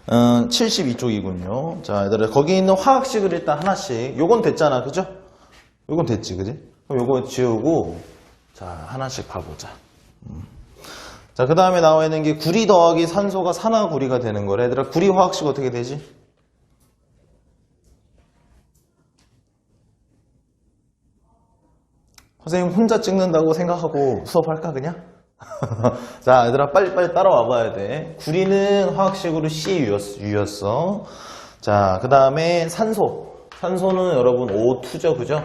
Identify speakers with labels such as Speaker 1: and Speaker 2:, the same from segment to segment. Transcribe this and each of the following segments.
Speaker 1: 72쪽이군요. 자, 얘들아, 거기 있는 화학식을 일단 하나씩. 요건 됐잖아, 그죠? 요건 됐지, 그지? 그럼 요거 지우고, 자, 하나씩 봐보자. 자, 그 다음에 나와 있는 게 구리 더하기 산소가 산화구리가 되는 거래. 얘들아, 구리 화학식 어떻게 되지? 선생님 혼자 찍는다고 생각하고 수업할까, 그냥? 자, 얘들아, 빨리빨리 따라와 봐야 돼. 구리는 화학식으로 CU였어. 자, 그 다음에 산소. 산소는 여러분 O2죠, 그죠?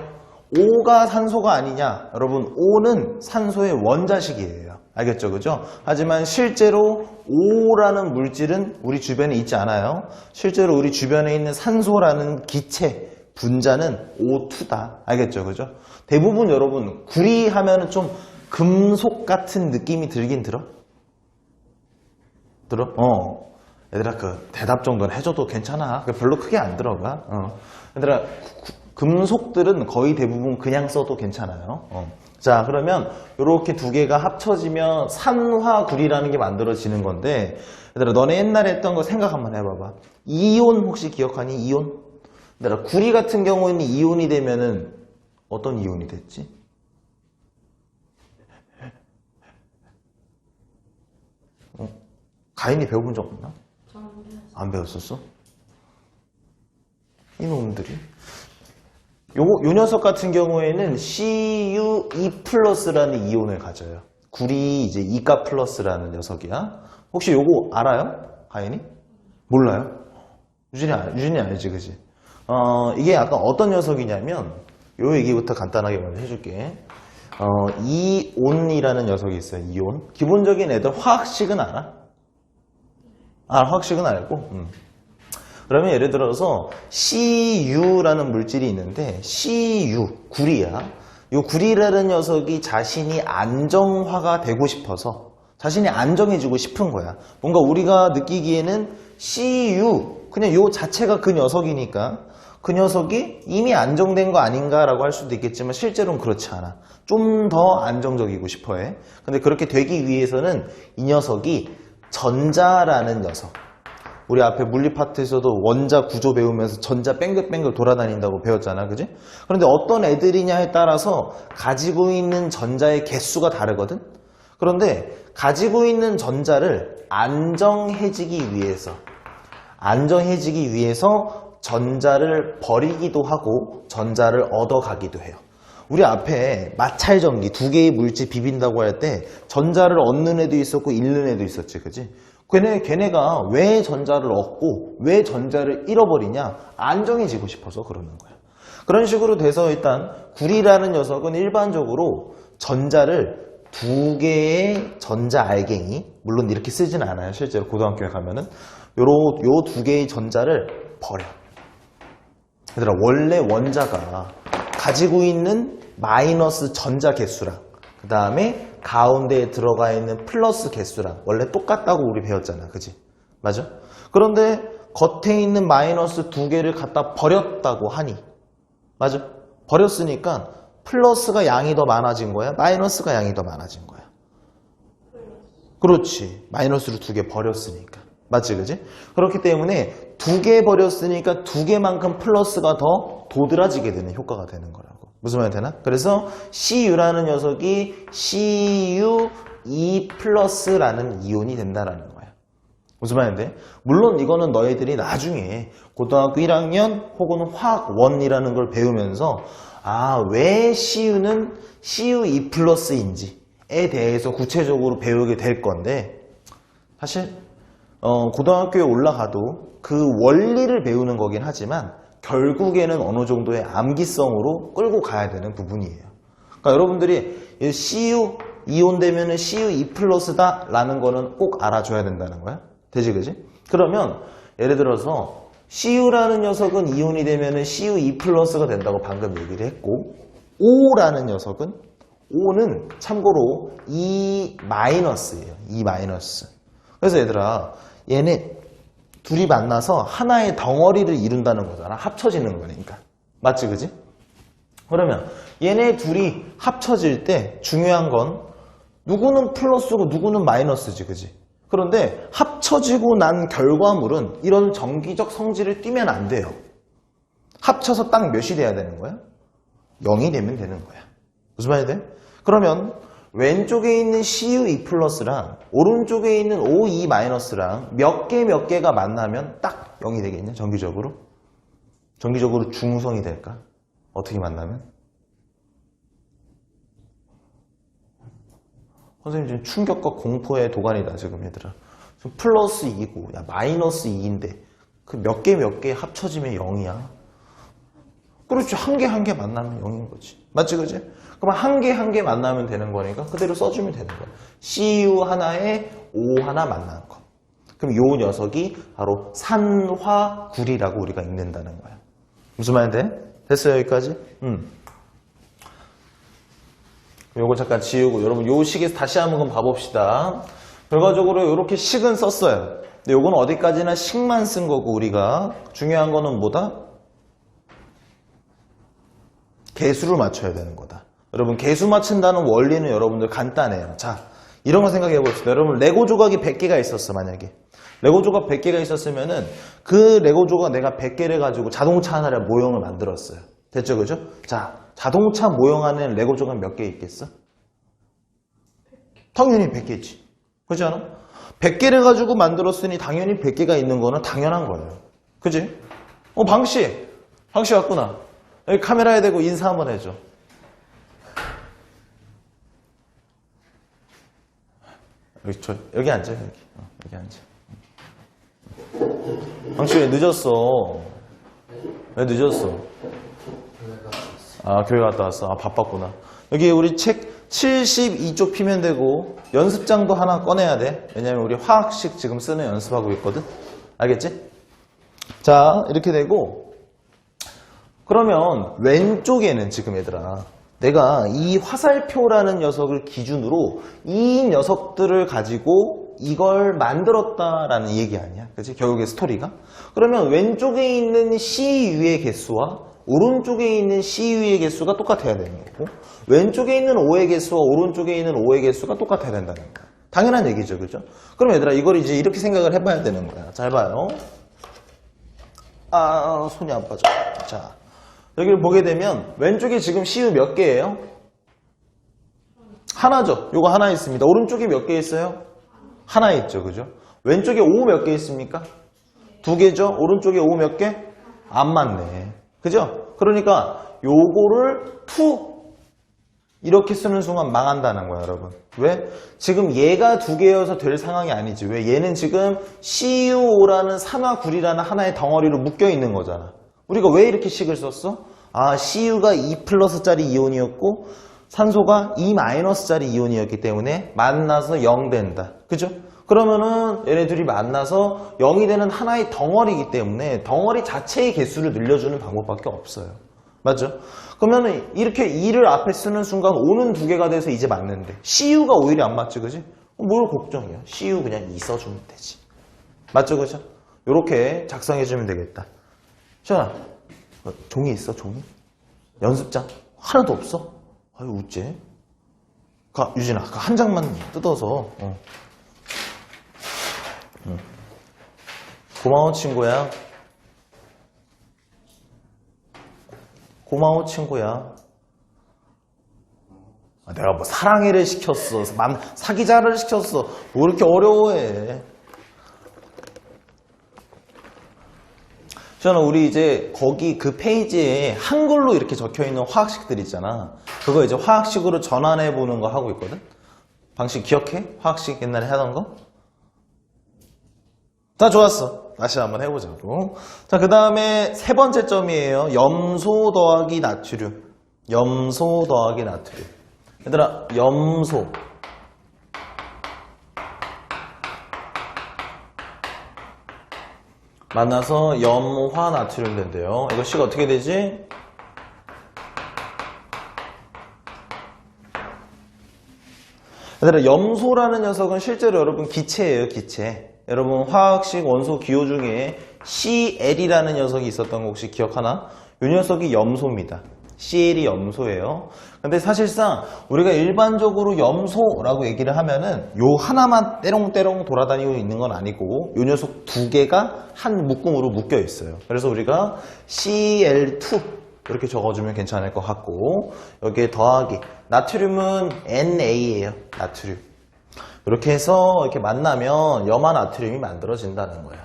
Speaker 1: O가 산소가 아니냐? 여러분, O는 산소의 원자식이에요. 알겠죠, 그죠? 하지만 실제로 O라는 물질은 우리 주변에 있지 않아요. 실제로 우리 주변에 있는 산소라는 기체, 분자는 O2다. 알겠죠, 그죠? 대부분 여러분, 구리 하면은 좀 금속 같은 느낌이 들긴 들어? 들어? 얘들아, 그 대답 정도는 해줘도 괜찮아. 별로 크게 안 들어가. 얘들아, 금속들은 거의 대부분 그냥 써도 괜찮아요. 자, 그러면 이렇게 두 개가 합쳐지면 산화구리라는 게 만들어지는 건데, 얘들아, 너네 옛날에 했던 거 생각 한번 해봐봐. 이온 혹시 기억하니? 이온? 얘들아, 구리 같은 경우에는 이온이 되면은 어떤 이온이 됐지? 가인이 배워본 적 없나? 안 배웠었어? 이놈들이. 요 녀석 같은 경우에는 CU2+라는 이온을 가져요. 구리 이제 2가 플러스라는 녀석이야. 혹시 요거 알아요? 가인이? 몰라요? 유진이 알지, 그지? 이게 약간 어떤 녀석이냐면, 요 얘기부터 간단하게 먼저 해줄게. 이온이라는 녀석이 있어요, 이온. 기본적인 애들 화학식은 알아? 화학식은 알고? 그러면 예를 들어서 CU라는 물질이 있는데 CU, 구리야. 이 구리라는 녀석이 자신이 안정화가 되고 싶어서 자신이 안정해지고 싶은 거야. 뭔가 우리가 느끼기에는 CU, 그냥 요 자체가 그 녀석이니까 그 녀석이 이미 안정된 거 아닌가라고 할 수도 있겠지만 실제로는 그렇지 않아. 좀 더 안정적이고 싶어 해. 근데 그렇게 되기 위해서는 이 녀석이 전자라는 녀석. 우리 앞에 물리 파트에서도 원자 구조 배우면서 전자 뺑글뺑글 돌아다닌다고 배웠잖아, 그지? 그런데 어떤 애들이냐에 따라서 가지고 있는 전자의 개수가 다르거든? 그런데 가지고 있는 전자를 안정해지기 위해서 전자를 버리기도 하고 전자를 얻어가기도 해요. 우리 앞에 마찰전기 두 개의 물질 비빈다고 할 때 전자를 얻는 애도 있었고 잃는 애도 있었지, 그지? 걔네가 왜 전자를 얻고 왜 전자를 잃어버리냐? 안정해지고 싶어서 그러는 거야. 그런 식으로 돼서 일단 구리라는 녀석은 일반적으로 전자를 두 개의 전자 알갱이, 물론 이렇게 쓰진 않아요. 실제로 고등학교에 가면은 요 두 개의 전자를 버려. 얘들아, 원래 원자가 가지고 있는 마이너스 전자 개수랑 그 다음에 가운데에 들어가 있는 플러스 개수랑 원래 똑같다고 우리 배웠잖아, 그지? 맞아? 그런데 겉에 있는 마이너스 두 개를 갖다 버렸다고 하니, 맞아? 버렸으니까 플러스가 양이 더 많아진 거야? 마이너스가 양이 더 많아진 거야? 그렇지. 마이너스를 두 개 버렸으니까. 맞지, 그지? 그렇기 때문에 두 개 버렸으니까 두 개만큼 플러스가 더 도드라지게 되는 효과가 되는 거라고. 무슨 말 되나? 그래서 CU라는 녀석이 CU2+라는 이온이 된다라는 거야. 무슨 말인데? 물론 이거는 너희들이 나중에 고등학교 1학년 혹은 화학 1이라는 걸 배우면서 왜 CU는 CU2+인지에 대해서 구체적으로 배우게 될 건데, 사실 고등학교에 올라가도 그 원리를 배우는 거긴 하지만 결국에는 어느 정도의 암기성으로 끌고 가야 되는 부분이에요. 그러니까 여러분들이 CU 이온 되면은 CU2+다 라는 거는 꼭 알아줘야 된다는 거야. 되지, 그지? 그러면 예를 들어서 CU라는 녀석은 이온이 되면은 CU2+가 된다고 방금 얘기를 했고, O라는 녀석은 O는 참고로 E-예요. E-. 그래서 얘들아, 얘네 둘이 만나서 하나의 덩어리를 이룬다는 거잖아. 합쳐지는 거니까. 맞지, 그지? 그러면 얘네 둘이 합쳐질 때 중요한 건 누구는 플러스고 누구는 마이너스지, 그지? 그런데 합쳐지고 난 결과물은 이런 정기적 성질을 띠면 안 돼요. 합쳐서 딱 몇이 돼야 되는 거야? 0이 되면 되는 거야. 무슨 말이 돼? 그러면 왼쪽에 있는 CU2 플러스랑 오른쪽에 있는 OE 마이너스랑 몇 개가 만나면 딱 0이 되겠냐? 정기적으로? 정기적으로 중성이 될까? 어떻게 만나면? 선생님 지금 충격과 공포의 도가니다 지금 얘들아. 지금 플러스 2고 야 마이너스 2인데 그 몇 개 합쳐지면 0이야. 그렇지. 한 개 만나면 0인 거지. 맞지 그지? 그럼 한 개 만나면 되는 거니까 그대로 써주면 되는 거야. CU 하나에 O 하나 만난 거. 그럼 요 녀석이 바로 산화구리라고 우리가 읽는다는 거야. 무슨 말 돼? 됐어요 여기까지? 요거 잠깐 지우고 여러분 요 식에서 다시 한번 봐봅시다. 결과적으로 이렇게 식은 썼어요. 근데 요건 어디까지나 식만 쓴 거고 우리가 중요한 거는 뭐다? 개수를 맞춰야 되는 거다. 여러분 개수 맞춘다는 원리는 여러분들 간단해요. 자 이런 거 생각해 봅시다. 여러분 레고 조각이 100개가 있었어 만약에. 레고 조각 100개가 있었으면은 그 레고 조각 내가 100개를 가지고 자동차 하나를 모형을 만들었어요. 됐죠 그죠? 자 자동차 모형하는 레고 조각 몇 개 있겠어? 당연히 100개지. 그렇지 않아? 100개를 가지고 만들었으니 당연히 100개가 있는 거는 당연한 거예요. 그지? 방씨 왔구나. 여기 카메라에 대고 인사 한번 해줘. 여기 앉아 여기 앉아. 방씨 왜 늦었어? 왜 늦었어? 교회 갔다 왔어. 바빴구나. 여기 우리 책 72쪽 피면 되고 연습장도 하나 꺼내야 돼. 왜냐면 우리 화학식 지금 쓰는 연습하고 있거든. 알겠지? 자 이렇게 되고 그러면 왼쪽에는 지금 얘들아 내가 이 화살표라는 녀석을 기준으로 이 녀석들을 가지고 이걸 만들었다라는 얘기 아니야? 그치? 결국에 스토리가. 그러면 왼쪽에 있는 CU의 개수와 오른쪽에 있는 CU의 개수가 똑같아야 되는 거고 왼쪽에 있는 O의 개수와 오른쪽에 있는 O의 개수가 똑같아야 된다는 거야. 당연한 얘기죠. 그죠? 그럼 얘들아 이걸 이제 이렇게 생각을 해봐야 되는 거야. 잘 봐요. 손이 안 빠져. 자 여기를 보게 되면 왼쪽에 지금 CU 몇 개예요? 하나죠. 요거 하나 있습니다. 오른쪽에 몇 개 있어요? 하나 있죠. 그죠? 왼쪽에 O 몇 개 있습니까? 2개죠. 오른쪽에 O 몇 개? 안 맞네. 그죠? 그러니까 요거를 2 이렇게 쓰는 순간 망한다는 거야 여러분. 왜? 지금 얘가 2개여서 될 상황이 아니지. 왜? 얘는 지금 CuO라는 산화구리라는 하나의 덩어리로 묶여 있는 거잖아. 우리가 왜 이렇게 식을 썼어? Cu가 2+짜리 이온이었고 산소가 2-짜리 이온이었기 때문에 만나서 0 된다. 그죠? 그러면은 얘네들이 만나서 0이 되는 하나의 덩어리이기 때문에 덩어리 자체의 개수를 늘려주는 방법밖에 없어요. 맞죠? 그러면은 이렇게 2를 앞에 쓰는 순간 O는 2개가 돼서 이제 맞는데 CU가 오히려 안 맞지 그지? 뭘 걱정이야. CU 그냥 2 써주면 되지. 맞죠 그죠? 요렇게 작성해주면 되겠다. 시원아 종이 있어 종이? 연습장? 하나도 없어? 아유 어째? 유진아 한 장만 뜯어서 고마워 친구야. 고마워 친구야. 내가 뭐 사랑해를 시켰어 사기자를 시켰어 뭐 이렇게 어려워해. 저는 우리 이제 거기 그 페이지에 한글로 이렇게 적혀있는 화학식들 있잖아. 그거 이제 화학식으로 전환해 보는 거 하고 있거든. 방식 기억해? 화학식 옛날에 하던 거? 자 좋았어. 다시 한번 해보자고. 자 그 다음에 세 번째 점이에요. 염소 더하기 나트륨. 염소 더하기 나트륨. 얘들아 염소 만나서 염화 나트륨 된대요. 이거 식 어떻게 되지? 얘들아 염소라는 녀석은 실제로 여러분 기체예요. 기체. 여러분 화학식 원소 기호 중에 CL이라는 녀석이 있었던 거 혹시 기억하나? 이 녀석이 염소입니다. CL이 염소예요. 근데 사실상 우리가 일반적으로 염소라고 얘기를 하면은 요 하나만 떼롱떼롱 돌아다니고 있는 건 아니고 요 녀석 두 개가 한 묶음으로 묶여 있어요. 그래서 우리가 Cl2 이렇게 적어주면 괜찮을 것 같고, 여기에 더하기 나트륨은 Na예요. 나트륨. 이렇게 해서 이렇게 만나면 염화 나트륨이 만들어진다는 거예요.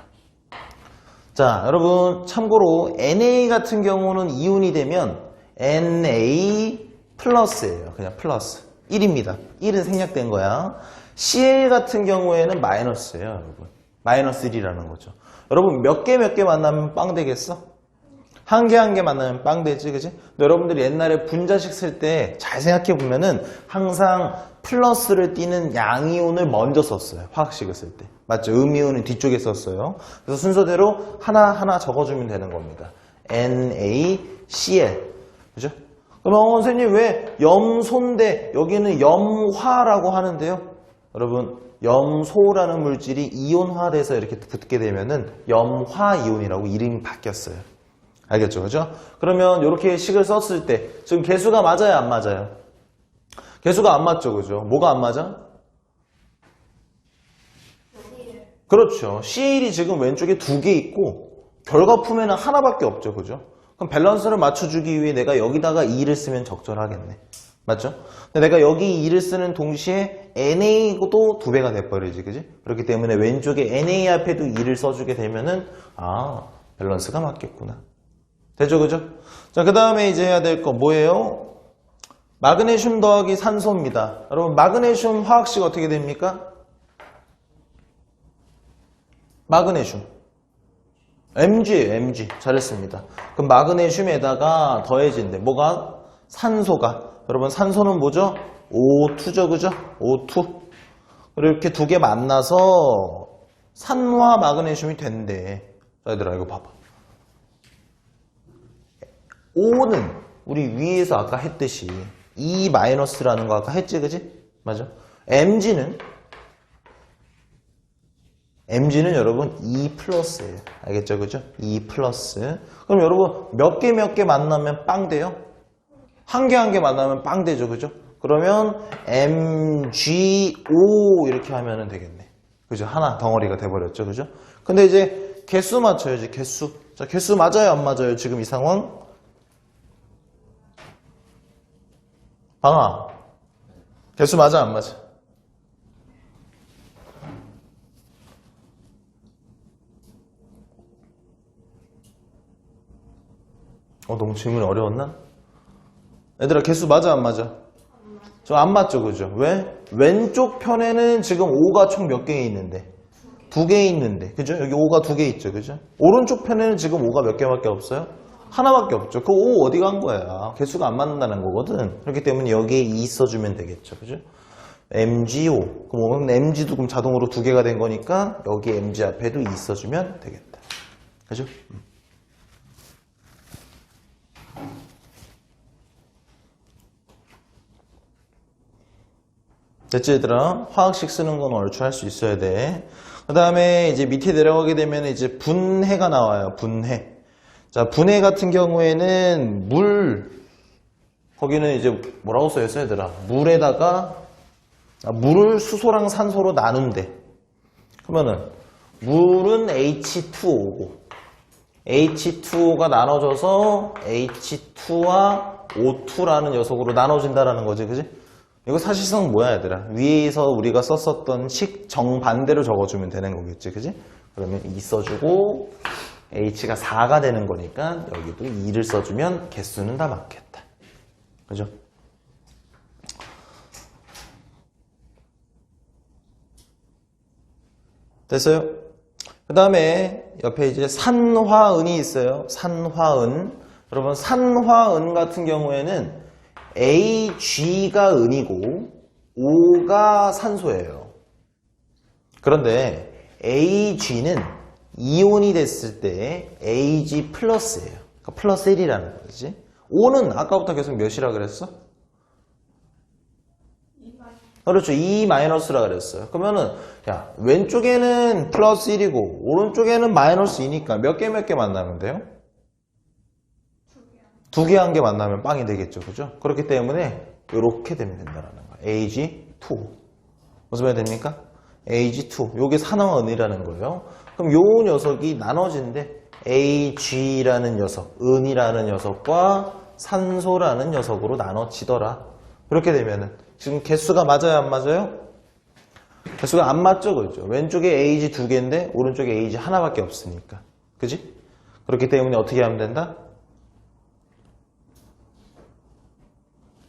Speaker 1: 자, 여러분 참고로 Na 같은 경우는 이온이 되면 Na 플러스예요. 그냥 플러스 1입니다. 1은 생략된 거야. Cl 같은 경우에는 마이너스예요, 여러분. 마이너스 1이라는 거죠. 여러분 몇 개 만나면 빵 되겠어? 한 개 만나면 빵 되지, 그지? 근데 여러분들이 옛날에 분자식 쓸 때 잘 생각해 보면은 항상 플러스를 띄는 양이온을 먼저 썼어요. 화학식을 쓸 때. 맞죠? 음이온은 뒤쪽에 썼어요. 그래서 순서대로 하나하나 적어주면 되는 겁니다. NaCl. 그죠? 그럼 선생님 왜 염소인데 여기는 염화라고 하는데요? 여러분, 염소라는 물질이 이온화돼서 이렇게 붙게 되면은 염화이온이라고 이름이 바뀌었어요. 알겠죠? 그죠? 그러면 이렇게 식을 썼을 때 지금 개수가 맞아요? 안 맞아요? 개수가 안 맞죠? 그죠? 뭐가 안 맞아? 그렇죠. CL이 지금 왼쪽에 두 개 있고 결과품에는 하나밖에 없죠. 그죠? 그럼 밸런스를 맞춰주기 위해 내가 여기다가 2를 쓰면 적절하겠네. 맞죠? 근데 내가 여기 2를 쓰는 동시에 NA도 두 배가 돼버리지. 그지? 그렇기 때문에 왼쪽에 NA 앞에도 2를 써주게 되면은 밸런스가 맞겠구나. 되죠? 그죠? 자, 그 다음에 이제 해야 될 거 뭐예요? 마그네슘 더하기 산소입니다. 여러분, 마그네슘 화학식 어떻게 됩니까? 마그네슘. Mg예요, Mg. 잘했습니다. 그럼 마그네슘에다가 더해진대. 뭐가? 산소가. 여러분, 산소는 뭐죠? O2죠, 그죠? O2. 이렇게 두 개 만나서 산화 마그네슘이 된대. 자, 얘들아, 이거 봐봐. O는 우리 위에서 아까 했듯이 E-라는 거 아까 했지, 그지? 맞아. Mg는 여러분 E 플러스예요. 알겠죠, 그죠? E 플러스. 그럼 여러분 몇 개 만나면 빵 돼요? 한 개 만나면 빵 되죠, 그죠? 그러면 MgO 이렇게 하면 되겠네. 그죠? 하나 덩어리가 돼버렸죠, 그죠? 근데 이제 개수 맞춰야지, 개수. 자, 개수 맞아요, 안 맞아요? 지금 이 상황? 방아, 개수 맞아, 안 맞아? 너무 질문이 어려웠나? 얘들아, 개수 맞아, 안 맞아? 저 안 맞죠, 그죠? 왜? 왼쪽 편에는 지금 5가 총 몇 개 있는데? 2개 있는데, 그죠? 여기 5가 2개 있죠, 그죠? 오른쪽 편에는 지금 5가 몇 개밖에 없어요? 하나밖에 없죠. 그 5 어디 간 거야? 개수가 안 맞는다는 거거든. 그렇기 때문에 여기에 2 써주면 되겠죠. 그죠? MgO. 그럼 MG도 그럼 자동으로 2개가 된 거니까 여기 MG 앞에도 2 써주면 되겠다. 그죠? 됐지, 얘들아? 화학식 쓰는 건 얼추 할 수 있어야 돼. 그 다음에 이제 밑에 내려가게 되면 이제 분해가 나와요. 분해. 자, 분해 같은 경우에는 거기는 이제 뭐라고 써있어요, 얘들아? 물을 수소랑 산소로 나눈대. 그러면은, 물은 H2O고, H2O가 나눠져서 H2와 O2라는 녀석으로 나눠진다라는 거지, 그지? 이거 사실상 뭐야, 얘들아? 위에서 우리가 썼었던 식 정반대로 적어주면 되는 거겠지, 그지? 그러면 2 써주고, H가 4가 되는 거니까 여기도 2를 써주면 개수는 다 맞겠다. 그죠? 됐어요? 그 다음에 옆에 이제 산화은이 있어요. 산화은. 여러분, 산화은 같은 경우에는 Ag가 은이고 O가 산소예요. 그런데 Ag는 이온이 됐을 때 Ag 플러스예요. 그러니까 플러스 1이라는 거지. O는 아까부터 계속 몇이라 그랬어? 그렇죠. 2 마이너스라 그랬어요. 그러면은 야, 왼쪽에는 플러스 1이고 오른쪽에는 마이너스 2니까 몇 개 만나면 돼요? 두 개 한 개 만나면 빵이 되겠죠. 그죠? 그렇기 때문에 이렇게 되면 된다는 거예요. AG2. 무슨 말 됩니까? AG2. 요게 산화은이라는 거예요. 그럼 요 녀석이 나눠진대. AG라는 녀석, 은이라는 녀석과 산소라는 녀석으로 나눠지더라. 그렇게 되면은 지금 개수가 맞아요, 안 맞아요? 개수가 안 맞죠, 그죠? 왼쪽에 AG 두 개인데 오른쪽에 AG 하나밖에 없으니까. 그지? 그렇기 때문에 어떻게 하면 된다?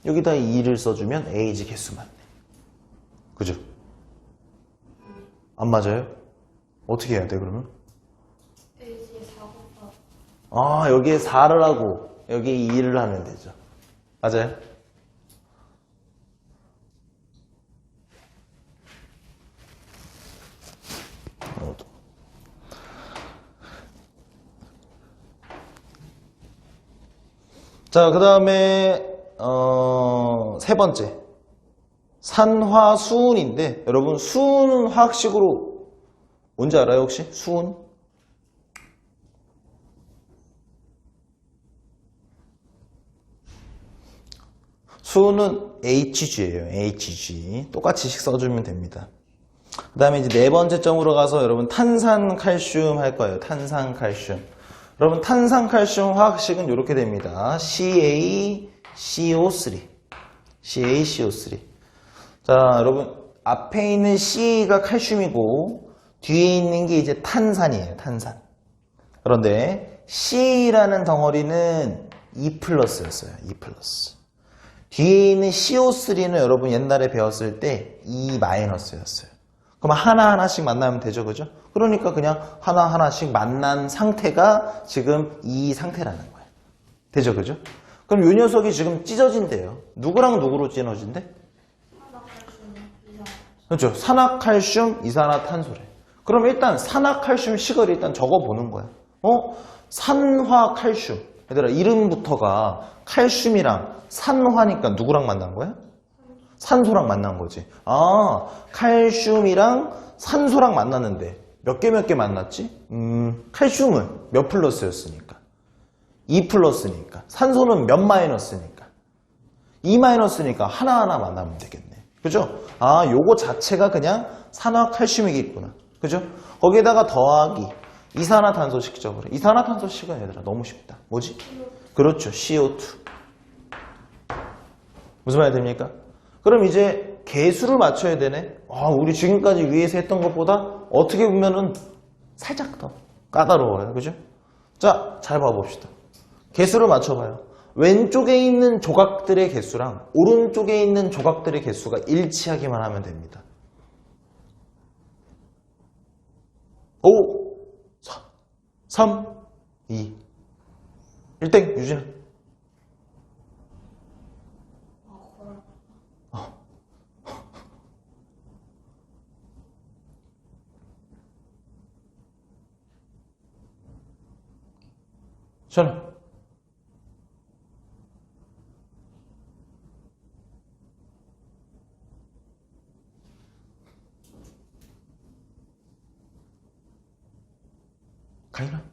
Speaker 1: 여기다 2를 써주면 AG 개수 맞네. 그죠? 안 맞아요? 어떻게 해야 돼, 그러면?
Speaker 2: AG에 4 곱하기.
Speaker 1: 아, 여기에 4를 하고 여기에 2를 하면 되죠. 맞아요? 자, 그 다음에 세 번째 산화수은인데 여러분 수은은 화학식으로 뭔지 알아요 혹시? 수은? 수은은 HG예요. HG 똑같이 식 써주면 됩니다. 그 다음에 이제 네 번째 점으로 가서 여러분 탄산칼슘 할 거예요. 탄산칼슘. 여러분 탄산칼슘 화학식은 이렇게 됩니다. CaCO3. CaCO3. 자, 여러분 앞에 있는 C가 칼슘이고 뒤에 있는 게 이제 탄산이에요. 탄산. 그런데 C라는 덩어리는 2+였어요. 2+. 뒤에 있는 CO3는 여러분 옛날에 배웠을 때 2-였어요. 그럼 하나하나씩 만나면 되죠. 그죠? 그러니까 그냥 하나하나씩 만난 상태가 지금 이 상태라는 거예요. 되죠? 그죠? 그럼 이 녀석이 지금 찢어진대요. 누구랑 누구로 찢어진대? 그렇죠. 산화칼슘, 이산화탄소래. 그럼 일단 산화칼슘 식을 일단 적어보는 거야. 산화칼슘. 얘들아 이름부터가 칼슘이랑 산화니까 누구랑 만난 거야? 산소랑 만난 거지. 아, 칼슘이랑 산소랑 만났는데 몇 개 만났지? 칼슘은 몇 플러스였으니까? 2+니까. 산소는 몇 마이너스니까? 2-니까 하나하나 만나면 되겠네. 그죠? 아, 요거 자체가 그냥 산화칼슘이겠구나. 그죠? 거기에다가 더하기 이산화탄소식 적으래. 이산화탄소식은 얘들아 너무 쉽다. 뭐지? 그렇죠. CO2. 무슨 말이 됩니까? 그럼 이제 개수를 맞춰야 되네. 아, 우리 지금까지 위에서 했던 것보다 어떻게 보면은 살짝 더 까다로워요. 그죠? 자, 잘 봐봅시다. 개수를 맞춰봐요. 왼쪽에 있는 조각들의 개수랑 오른쪽에 있는 조각들의 개수가 일치하기만 하면 됩니다. 5, 4, 3, 2, 1땡, 유진아. 전화. 가인아.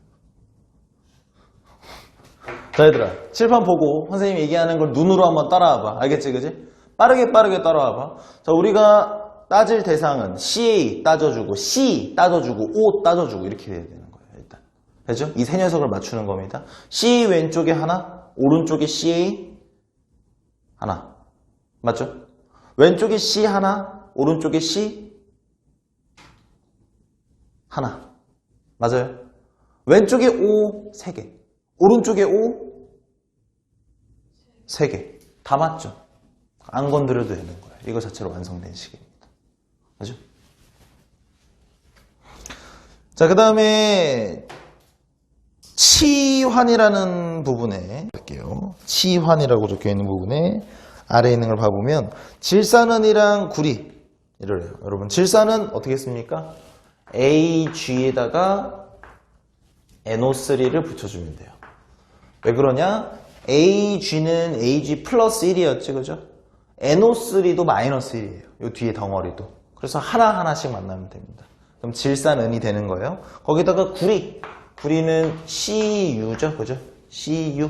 Speaker 1: 자, 얘들아. 칠판 보고 선생님이 얘기하는 걸 눈으로 한번 따라와봐. 알겠지, 그지? 빠르게 따라와봐. 자, 우리가 따질 대상은 CA 따져주고, C 따져주고, O 따져주고 이렇게 돼야 되는 거예요, 일단. 그죠? 이 세 녀석을 맞추는 겁니다. C 왼쪽에 하나, 오른쪽에 CA 하나. 맞죠? 왼쪽에 C 하나, 오른쪽에 C 하나. 맞아요? 왼쪽에 O 3개, 오른쪽에 O 3개. 다 맞죠? 안 건드려도 되는 거예요. 이거 자체로 완성된 식입니다. 그죠? 자, 그 다음에 치환이라는 부분에 할게요. 치환이라고 적혀있는 부분에 아래에 있는 걸 봐보면 질산은이랑 구리 이래요. 여러분 질산은 어떻게 씁니까? AG에다가 NO3를 붙여주면 돼요. 왜 그러냐? AG는 AG 플러스 1이었지, 그죠? NO3도 마이너스 1이에요. 요 뒤에 덩어리도. 그래서 하나하나씩 만나면 됩니다. 그럼 질산은이 되는 거예요. 거기다가 구리. 구리는 CU죠, 그죠? CU.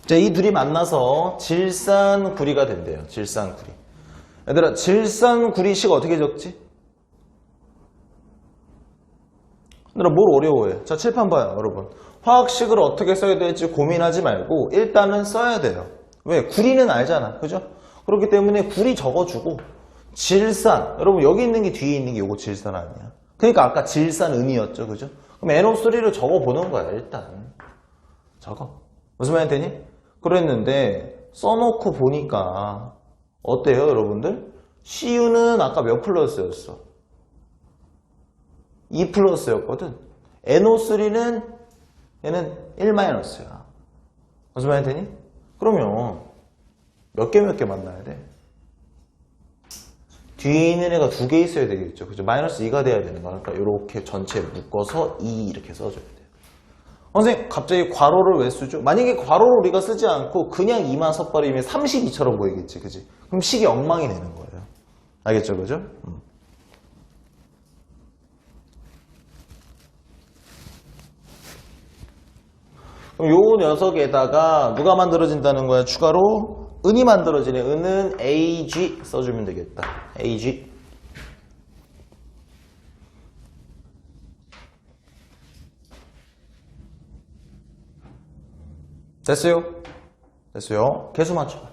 Speaker 1: 자, 이 둘이 만나서 질산구리가 된대요. 질산구리. 얘들아, 질산구리식 어떻게 적지? 얘들아, 뭘 어려워해? 자, 칠판 봐요, 여러분. 화학식을 어떻게 써야 될지 고민하지 말고 일단은 써야 돼요. 왜? 구리는 알잖아. 그죠? 그렇기 때문에 구리 적어주고 질산. 여러분, 여기 있는 게 뒤에 있는 게 요거 질산 아니야? 그러니까 아까 질산은이었죠. 그죠? 그럼 NO3를 적어보는 거야, 일단. 적어. 무슨 말이 되니? 그랬는데 써놓고 보니까 어때요, 여러분들? CU는 아까 몇 플러스였어? 2 플러스였거든. NO3는 얘는 1 마이너스야. 무슨 말이 되니? 그러면 몇 개 만나야 돼? 뒤에 있는 애가 2개 있어야 되겠죠. 그죠? 마이너스 2가 돼야 되는 거야. 그러니까 이렇게 전체 묶어서 2 이렇게 써줘야 돼요. 선생님, 갑자기 괄호를 왜 쓰죠? 만약에 괄호를 우리가 쓰지 않고 그냥 2만 섭버리면 32처럼 보이겠지, 그지? 그럼 식이 엉망이 되는 거예요. 알겠죠, 그죠? 그럼 요 녀석에다가 누가 만들어진다는 거야? 추가로 은이 만들어지네. 은은 AG 써주면 되겠다. AG. 됐어요? 됐어요. 개수 맞춰봐.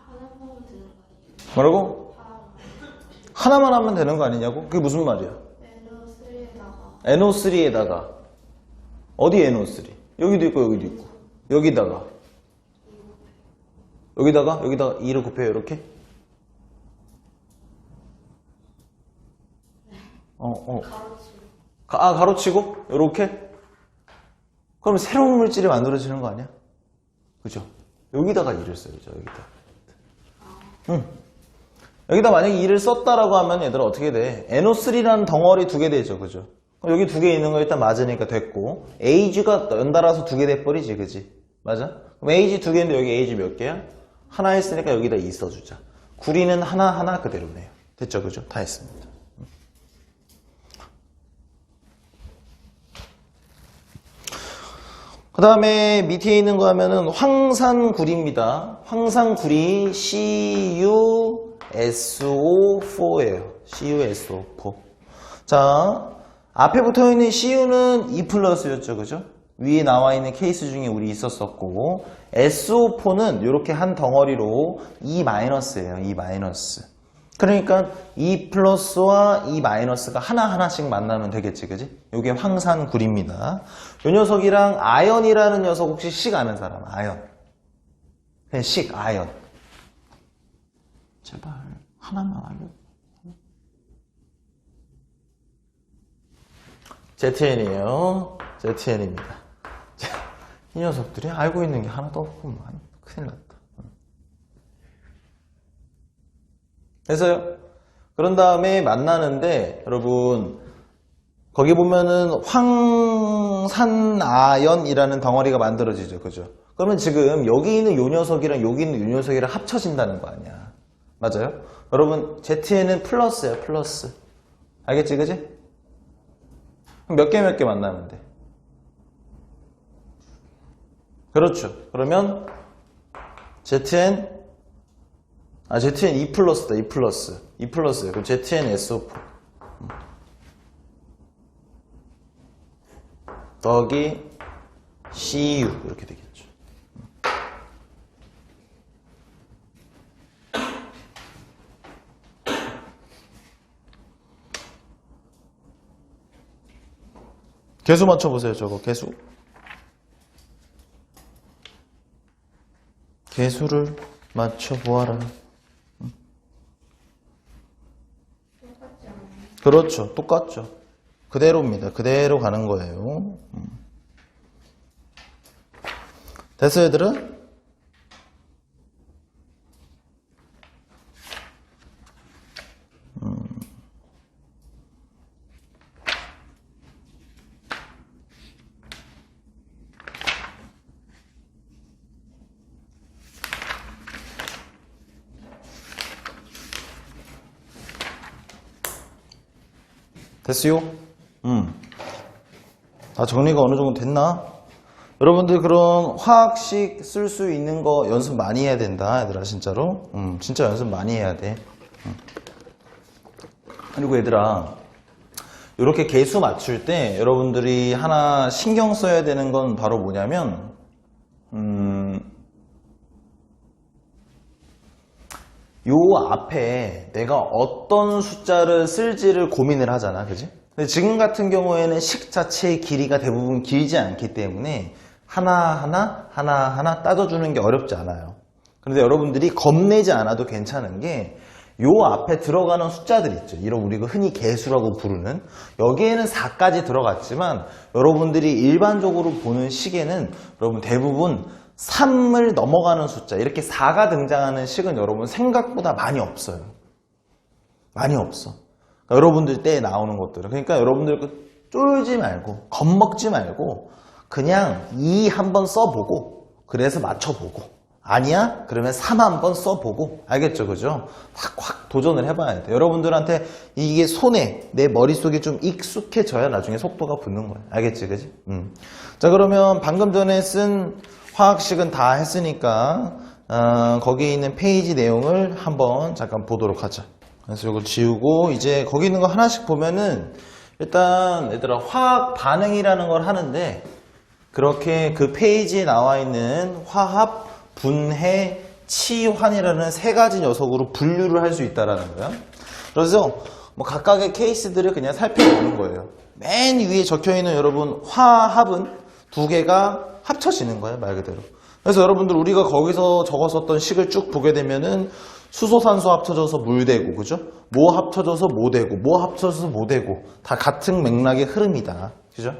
Speaker 2: 하나만 하면 되는 거 아니에요?
Speaker 1: 뭐라고? 하나만 하면 되는 거 아니냐고? 그게 무슨 말이야?
Speaker 2: NO3에다가
Speaker 1: NO3에다가 어디 NO3? 여기도 있고 여기도 있고 여기다가 2를 곱해요. 이렇게?
Speaker 2: 가로치고
Speaker 1: 가로치고 이렇게? 그럼 새로운 물질이 만들어지는 거 아니야? 그죠? 여기다가 2를 써야죠. 여기다 만약에 2를 썼다라고 하면 얘들아 어떻게 돼? NO3라는 덩어리 2개 되죠. 그죠? 그럼 여기 2개 있는 거 일단 맞으니까 됐고 AG가 연달아서 2개 돼버리지. 그지? 맞아? 그럼 AG 2개인데 여기 AG 몇 개야? 하나 했으니까 여기다 2 써주자. 구리는 하나 그대로네요. 됐죠? 그죠? 다 했습니다. 그 다음에 밑에 있는 거 하면은 황산구리입니다. 황산구리 CuSO4예요. CuSO4. 자, 앞에 붙어 있는 CU는 2 플러스였죠. 그죠? 위에 나와 있는 케이스 중에 우리 있었었고, SO4는 이렇게 한 덩어리로 2 마이너스예요. 2 마이너스. 그러니까 2 플러스와 2 마이너스가 하나씩 만나면 되겠지. 그지? 이게 황산구리입니다. 이 녀석이랑 아연이라는 녀석 혹시 식 아는 사람? 아연. 그냥 식, 아연. 제발 하나만 알려. ZN이에요. ZN입니다. 이 녀석들이 알고 있는 게 하나도 없구만. 큰일 났다. 그래서요. 그런 다음에 만나는데 여러분 거기 보면은 황산아연이라는 덩어리가 만들어지죠. 그죠? 그러면 지금 여기 있는 요 녀석이랑 여기 있는 요 녀석이랑 합쳐진다는 거 아니야. 맞아요? 여러분 ZN은 플러스예요. 플러스. 알겠지? 그지? 그럼 몇 개 만나면 돼? 그렇죠. 그러면 ZN 2 플러스다. 2 플러스. 2 플러스예요. 그럼 ZN SO4 더하기 CU 이렇게 되겠죠. 개수 맞춰보세요. 저거 개수. 개수를 맞춰보아라.
Speaker 2: 똑같지 않아요?
Speaker 1: 그렇죠. 똑같죠. 그대로입니다. 그대로 가는 거예요. 됐어, 얘들아? 됐어요? 다 정리가 어느 정도 됐나? 여러분들 그런 화학식 쓸 수 있는 거 연습 많이 해야 된다, 얘들아, 진짜로. 진짜 연습 많이 해야 돼. 그리고 얘들아, 이렇게 개수 맞출 때 여러분들이 하나 신경 써야 되는 건 바로 뭐냐면, 요 앞에 내가 어떤 숫자를 쓸지를 고민을 하잖아, 그지? 근데 지금 같은 경우에는 식 자체의 길이가 대부분 길지 않기 때문에 하나하나 따져주는 게 어렵지 않아요. 그런데 여러분들이 겁내지 않아도 괜찮은 게 요 앞에 들어가는 숫자들 있죠. 이런 우리가 흔히 개수라고 부르는, 여기에는 4까지 들어갔지만 여러분들이 일반적으로 보는 식에는 여러분 대부분 3을 넘어가는 숫자, 이렇게 4가 등장하는 식은 여러분 생각보다 많이 없어요. 많이 없어. 그러니까 여러분들 때에 나오는 것들은. 그러니까 여러분들 쫄지 말고 겁먹지 말고 그냥 2 한번 써보고, 그래서 맞춰보고, 아니야? 그러면 3 한번 써보고, 알겠죠? 그죠? 확 도전을 해봐야 돼. 여러분들한테 이게 손에, 내 머릿속에 좀 익숙해져야 나중에 속도가 붙는 거야. 알겠지? 그지? 자, 그러면 방금 전에 쓴 화학식은 다 했으니까 거기에 있는 페이지 내용을 한번 잠깐 보도록 하자. 그래서 이거 지우고, 이제 거기 있는 거 하나씩 보면은, 일단 얘들아 화학 반응이라는 걸 하는데, 그렇게 그 페이지에 나와 있는 화합, 분해, 치환이라는 3가지 녀석으로 분류를 할 수 있다라는 거야. 그래서 뭐 각각의 케이스들을 그냥 살펴보는 거예요. 맨 위에 적혀있는 여러분 화합은 2개가 합쳐지는 거예요, 말 그대로. 그래서 여러분들 우리가 거기서 적었었던 식을 쭉 보게 되면은 수소산소 합쳐져서 물 되고, 그죠? 뭐 합쳐져서 뭐 되고, 뭐 합쳐져서 뭐 되고, 다 같은 맥락의 흐름이다, 그죠?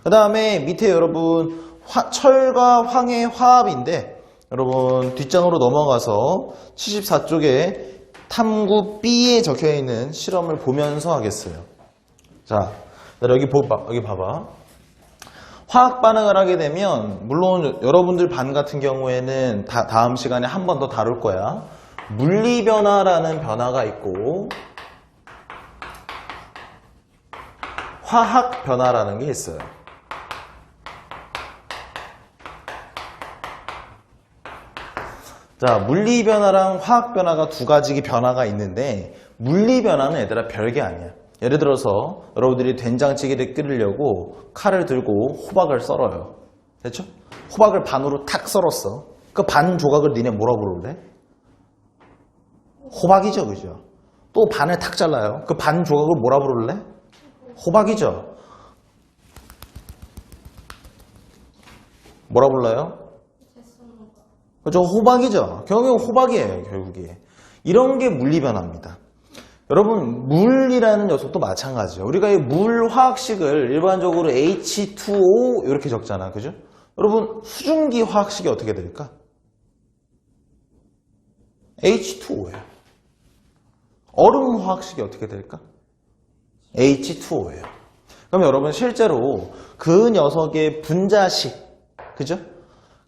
Speaker 1: 그 다음에 밑에 여러분 철과 황의 화합인데, 여러분 뒷장으로 넘어가서 74쪽에 탐구 B에 적혀있는 실험을 보면서 하겠어요. 자, 여기 봐봐. 화학 반응을 하게 되면, 물론 여러분들 반 같은 경우에는 다음 시간에 한 번 더 다룰 거야. 물리 변화라는 변화가 있고 화학 변화라는 게 있어요. 자, 물리 변화랑 화학 변화가 2가지 변화가 있는데, 물리 변화는 얘들아 별게 아니야. 예를 들어서 여러분들이 된장찌개를 끓이려고 칼을 들고 호박을 썰어요. 됐죠? 호박을 반으로 탁 썰었어. 그 반 조각을 니네 뭐라 부를래? 호박이죠, 그죠? 또 반을 탁 잘라요. 그 반 조각을 뭐라 부를래? 호박이죠. 뭐라 불러요? 그죠? 호박이죠. 결국엔 호박이에요, 결국에. 이런 게 물리 변화입니다. 여러분, 물이라는 녀석도 마찬가지죠. 우리가 이 물 화학식을 일반적으로 H2O 이렇게 적잖아, 그죠? 여러분, 수증기 화학식이 어떻게 될까? H2O예요. 얼음 화학식이 어떻게 될까? H2O예요. 그럼 여러분 실제로 그 녀석의 분자식, 그죠?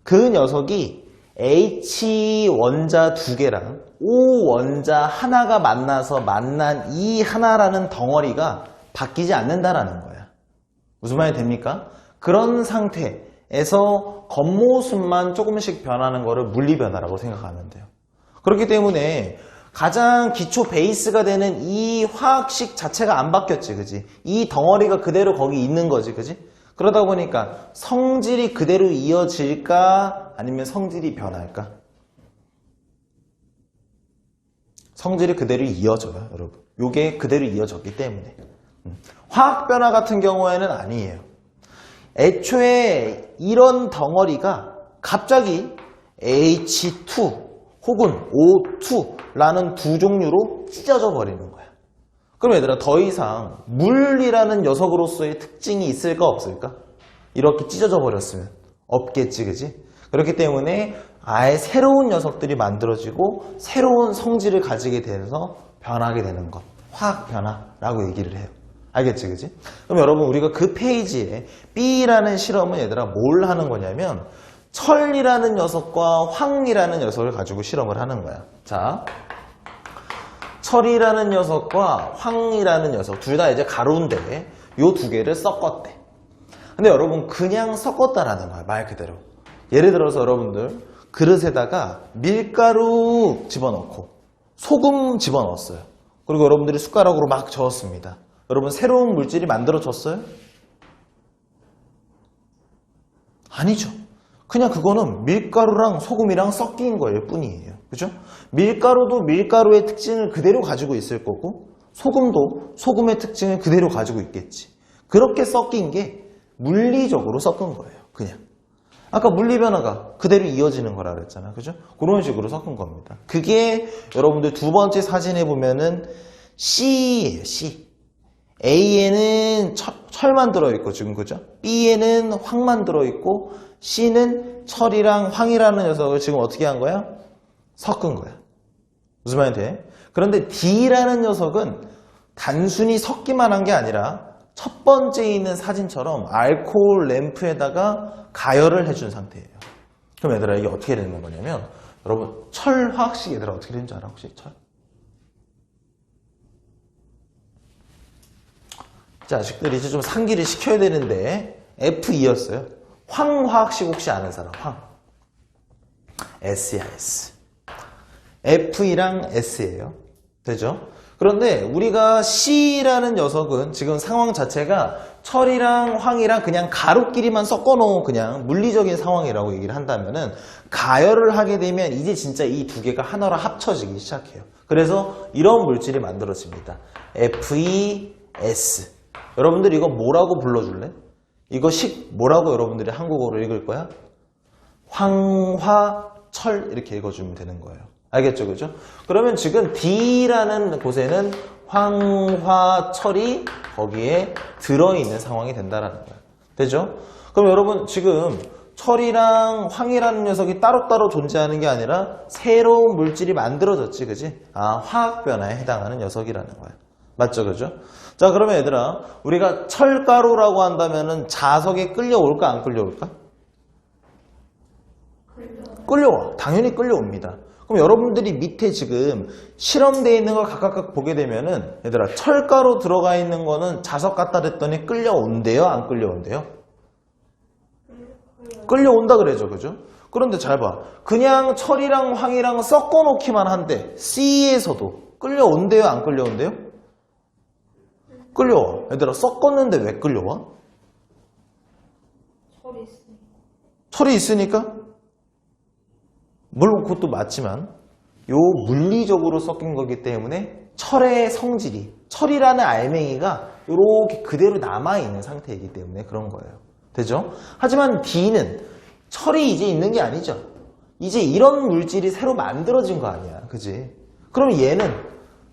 Speaker 1: 그 녀석이 H 원자 2개랑 O 원자 하나가 만나서 만난 이 하나라는 덩어리가 바뀌지 않는다라는 거야. 무슨 말이 됩니까? 그런 상태에서 겉모습만 조금씩 변하는 거를 물리 변화라고 생각하면 돼요. 그렇기 때문에 가장 기초 베이스가 되는 이 화학식 자체가 안 바뀌었지, 그지? 이 덩어리가 그대로 거기 있는 거지, 그지? 그러다 보니까 성질이 그대로 이어질까? 아니면 성질이 변할까? 성질이 그대로 이어져요, 여러분. 요게 그대로 이어졌기 때문에. 화학 변화 같은 경우에는 아니에요. 애초에 이런 덩어리가 갑자기 H2 혹은 O2라는 두 종류로 찢어져 버리는 거야. 그럼 얘들아 더 이상 물이라는 녀석으로서의 특징이 있을까 없을까? 이렇게 찢어져 버렸으면 없겠지, 그지? 그렇기 때문에 아예 새로운 녀석들이 만들어지고 새로운 성질을 가지게 돼서 변하게 되는 것, 화학 변화라고 얘기를 해요. 알겠지, 그지? 그럼 여러분 우리가 그 페이지에 B라는 실험은 얘들아 뭘 하는 거냐면 철이라는 녀석과 황이라는 녀석을 가지고 실험을 하는 거야. 자, 철이라는 녀석과 황이라는 녀석 둘 다 이제 가루인데 요 두 개를 섞었대. 근데 여러분 그냥 섞었다라는 거야, 말 그대로. 예를 들어서 여러분들 그릇에다가 밀가루 집어넣고 소금 집어넣었어요. 그리고 여러분들이 숟가락으로 막 저었습니다. 여러분 새로운 물질이 만들어졌어요? 아니죠. 그냥 그거는 밀가루랑 소금이랑 섞인 거일 뿐이에요. 그죠? 밀가루도 밀가루의 특징을 그대로 가지고 있을 거고 소금도 소금의 특징을 그대로 가지고 있겠지. 그렇게 섞인 게 물리적으로 섞은 거예요. 그냥. 아까 물리 변화가 그대로 이어지는 거라 그랬잖아. 그죠? 그런 식으로 섞은 겁니다. 그게 여러분들 두 번째 사진에 보면은 C예요. C. A에는 철만 들어있고 지금 그죠? B에는 황만 들어있고 C는 철이랑 황이라는 녀석을 지금 어떻게 한 거야? 섞은 거야. 무슨 말이 돼? 그런데 D라는 녀석은 단순히 섞기만 한 게 아니라 첫 번째에 있는 사진처럼 알코올 램프에다가 가열을 해준 상태예요. 그럼 얘들아 이게 어떻게 되는 거냐면 여러분 철화학식 얘들아 어떻게 되는 줄 알아 혹시? 철? 자식들이 이제 좀 상기를 시켜야 되는데 F2였어요. 황화학식 혹시 아는 사람? 황. S야 S. F2랑 S예요. 되죠? 그런데 우리가 C라는 녀석은 지금 상황 자체가 철이랑 황이랑 그냥 가루끼리만 섞어놓은 그냥 물리적인 상황이라고 얘기를 한다면은 가열을 하게 되면 이제 진짜 이 두 개가 하나로 합쳐지기 시작해요. 그래서 이런 물질이 만들어집니다. F2S. 여러분들 이거 뭐라고 불러줄래? 이거 뭐라고 여러분들이 한국어로 읽을 거야? 황화철 이렇게 읽어주면 되는 거예요. 알겠죠? 그죠? 그러면 지금 D라는 곳에는 황화철이 거기에 들어있는 상황이 된다라는 거예요. 되죠? 그럼 여러분 지금 철이랑 황이라는 녀석이 따로따로 존재하는 게 아니라 새로운 물질이 만들어졌지, 그지? 아, 화학 변화에 해당하는 녀석이라는 거예요. 맞죠? 그죠? 자, 그러면 얘들아, 우리가 철가루라고 한다면은 자석에 끌려올까, 안 끌려올까? 끌려와. 당연히 끌려옵니다. 그럼 여러분들이 밑에 지금 실험되어 있는 걸 각각 보게 되면은 얘들아, 철가루 들어가 있는 거는 자석 갖다 댔더니 끌려온대요? 안 끌려온대요? 끌려온다 그래죠. 그죠? 그런데 잘 봐. 그냥 철이랑 황이랑 섞어 놓기만 한데 C에서도 끌려온대요? 안 끌려온대요? 끌려와. 얘들아 섞었는데 왜 끌려와? 철이 있으니까? 물론 그것도 맞지만 요 물리적으로 섞인 거기 때문에 철의 성질이 철이라는 알맹이가 이렇게 그대로 남아있는 상태이기 때문에 그런 거예요. 되죠? 하지만 D는 철이 이제 있는 게 아니죠. 이제 이런 물질이 새로 만들어진 거 아니야. 그지? 그럼 얘는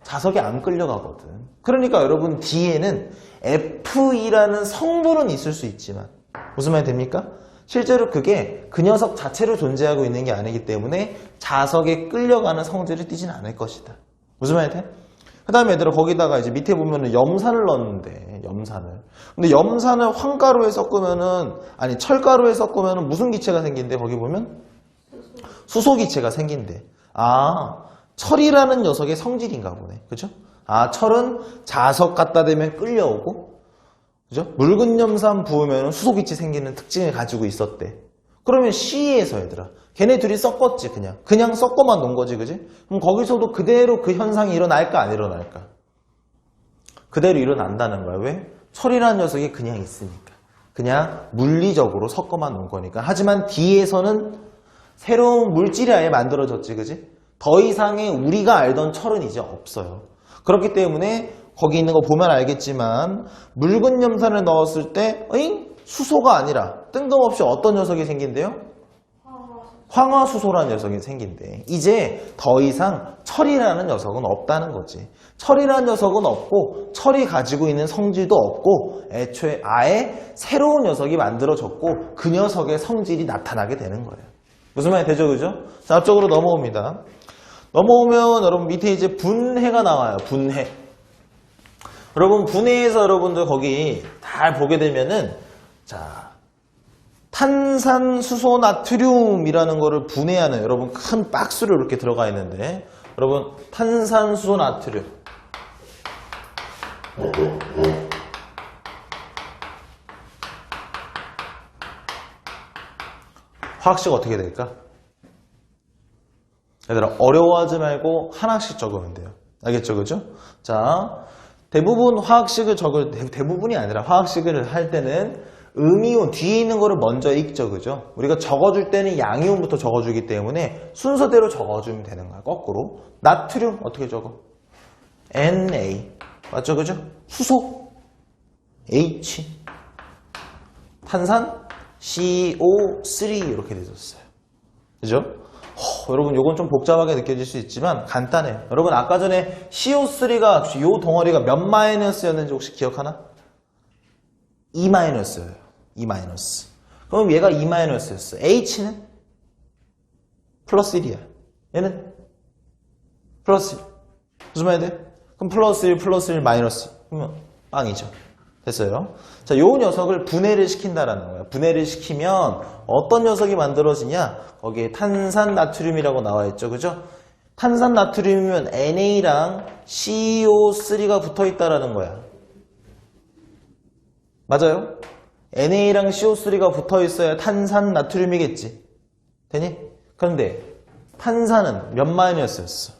Speaker 1: 자석에 안 끌려가거든. 그러니까 여러분 D에는 F2라는 성분은 있을 수 있지만 무슨 말이 됩니까? 실제로 그게 그 녀석 자체로 존재하고 있는 게 아니기 때문에 자석에 끌려가는 성질을 띠진 않을 것이다. 무슨 말이 돼? 그 다음에 얘들아 거기다가 이제 밑에 보면은 염산을 넣었는데 염산을 근데 염산을 황가루에 섞으면은 아니 철가루에 섞으면은 무슨 기체가 생긴대? 거기 보면 수소 기체가 생긴대. 아 철이라는 녀석의 성질인가 보네. 그죠? 아 철은 자석 갖다 대면 끌려오고 그죠? 묽은 염산 부으면 수소 기체 생기는 특징을 가지고 있었대. 그러면 C에서 얘들아 걔네 둘이 섞었지. 그냥 섞어만 놓은 거지. 그지? 그럼 거기서도 그대로 그 현상이 일어날까 안 일어날까? 그대로 일어난다는 거야. 왜? 철이라는 녀석이 그냥 있으니까. 그냥 물리적으로 섞어만 놓은 거니까. 하지만 D에서는 새로운 물질이 아예 만들어졌지. 그지? 더 이상의 우리가 알던 철은 이제 없어요. 그렇기 때문에 거기 있는 거 보면 알겠지만 묽은 염산을 넣었을 때 수소가 아니라 뜬금없이 어떤 녀석이 생긴대요? 황화수소라는 녀석이 생긴대. 이제 더 이상 철이라는 녀석은 없다는 거지. 철이라는 녀석은 없고 철이 가지고 있는 성질도 없고 애초에 아예 새로운 녀석이 만들어졌고 그 녀석의 성질이 나타나게 되는 거예요. 무슨 말이 되죠? 그죠? 자, 앞쪽으로 넘어옵니다. 넘어오면 여러분 밑에 이제 분해가 나와요. 분해. 여러분 분해에서 여러분들 거기 잘 보게 되면은 자 탄산수소 나트륨이라는 거를 분해하는 여러분 큰 박스로 이렇게 들어가 있는데 여러분 탄산수소 나트륨 화학식 어떻게 될까? 얘들아 어려워하지 말고 하나씩 적으면 돼요. 알겠죠? 그죠? 자 대부분 화학식을 대부분이 아니라 화학식을 할 때는 음이온 뒤에 있는 거를 먼저 읽죠. 그죠? 우리가 적어줄 때는 양이온부터 적어주기 때문에 순서대로 적어주면 되는 거야. 거꾸로. 나트륨 어떻게 적어? Na. 맞죠? 그죠? 수소 H. 탄산 CO3 이렇게 되었어요. 그죠? 여러분 요건 좀 복잡하게 느껴질 수 있지만 간단해요. 여러분 아까 전에 CO3가 요 덩어리가 몇 마이너스였는지 혹시 기억하나? 2 마이너스예요. 2 마이너스. 그럼 얘가 2 마이너스였어. H는 플러스 1이야. 얘는 플러스 1. 무슨 말이 돼? 그럼 플러스 1 플러스 1 마이너스. 그러면 빵이죠. 됐어요. 자, 요 녀석을 분해를 시킨다라는 거예요. 분해를 시키면 어떤 녀석이 만들어지냐? 거기에 탄산 나트륨이라고 나와 있죠. 그죠? 탄산 나트륨이면 NA랑 CO3가 붙어 있다라는 거야. 맞아요? NA랑 CO3가 붙어 있어야 탄산 나트륨이겠지. 되니? 그런데 탄산은 몇 마이너스였어?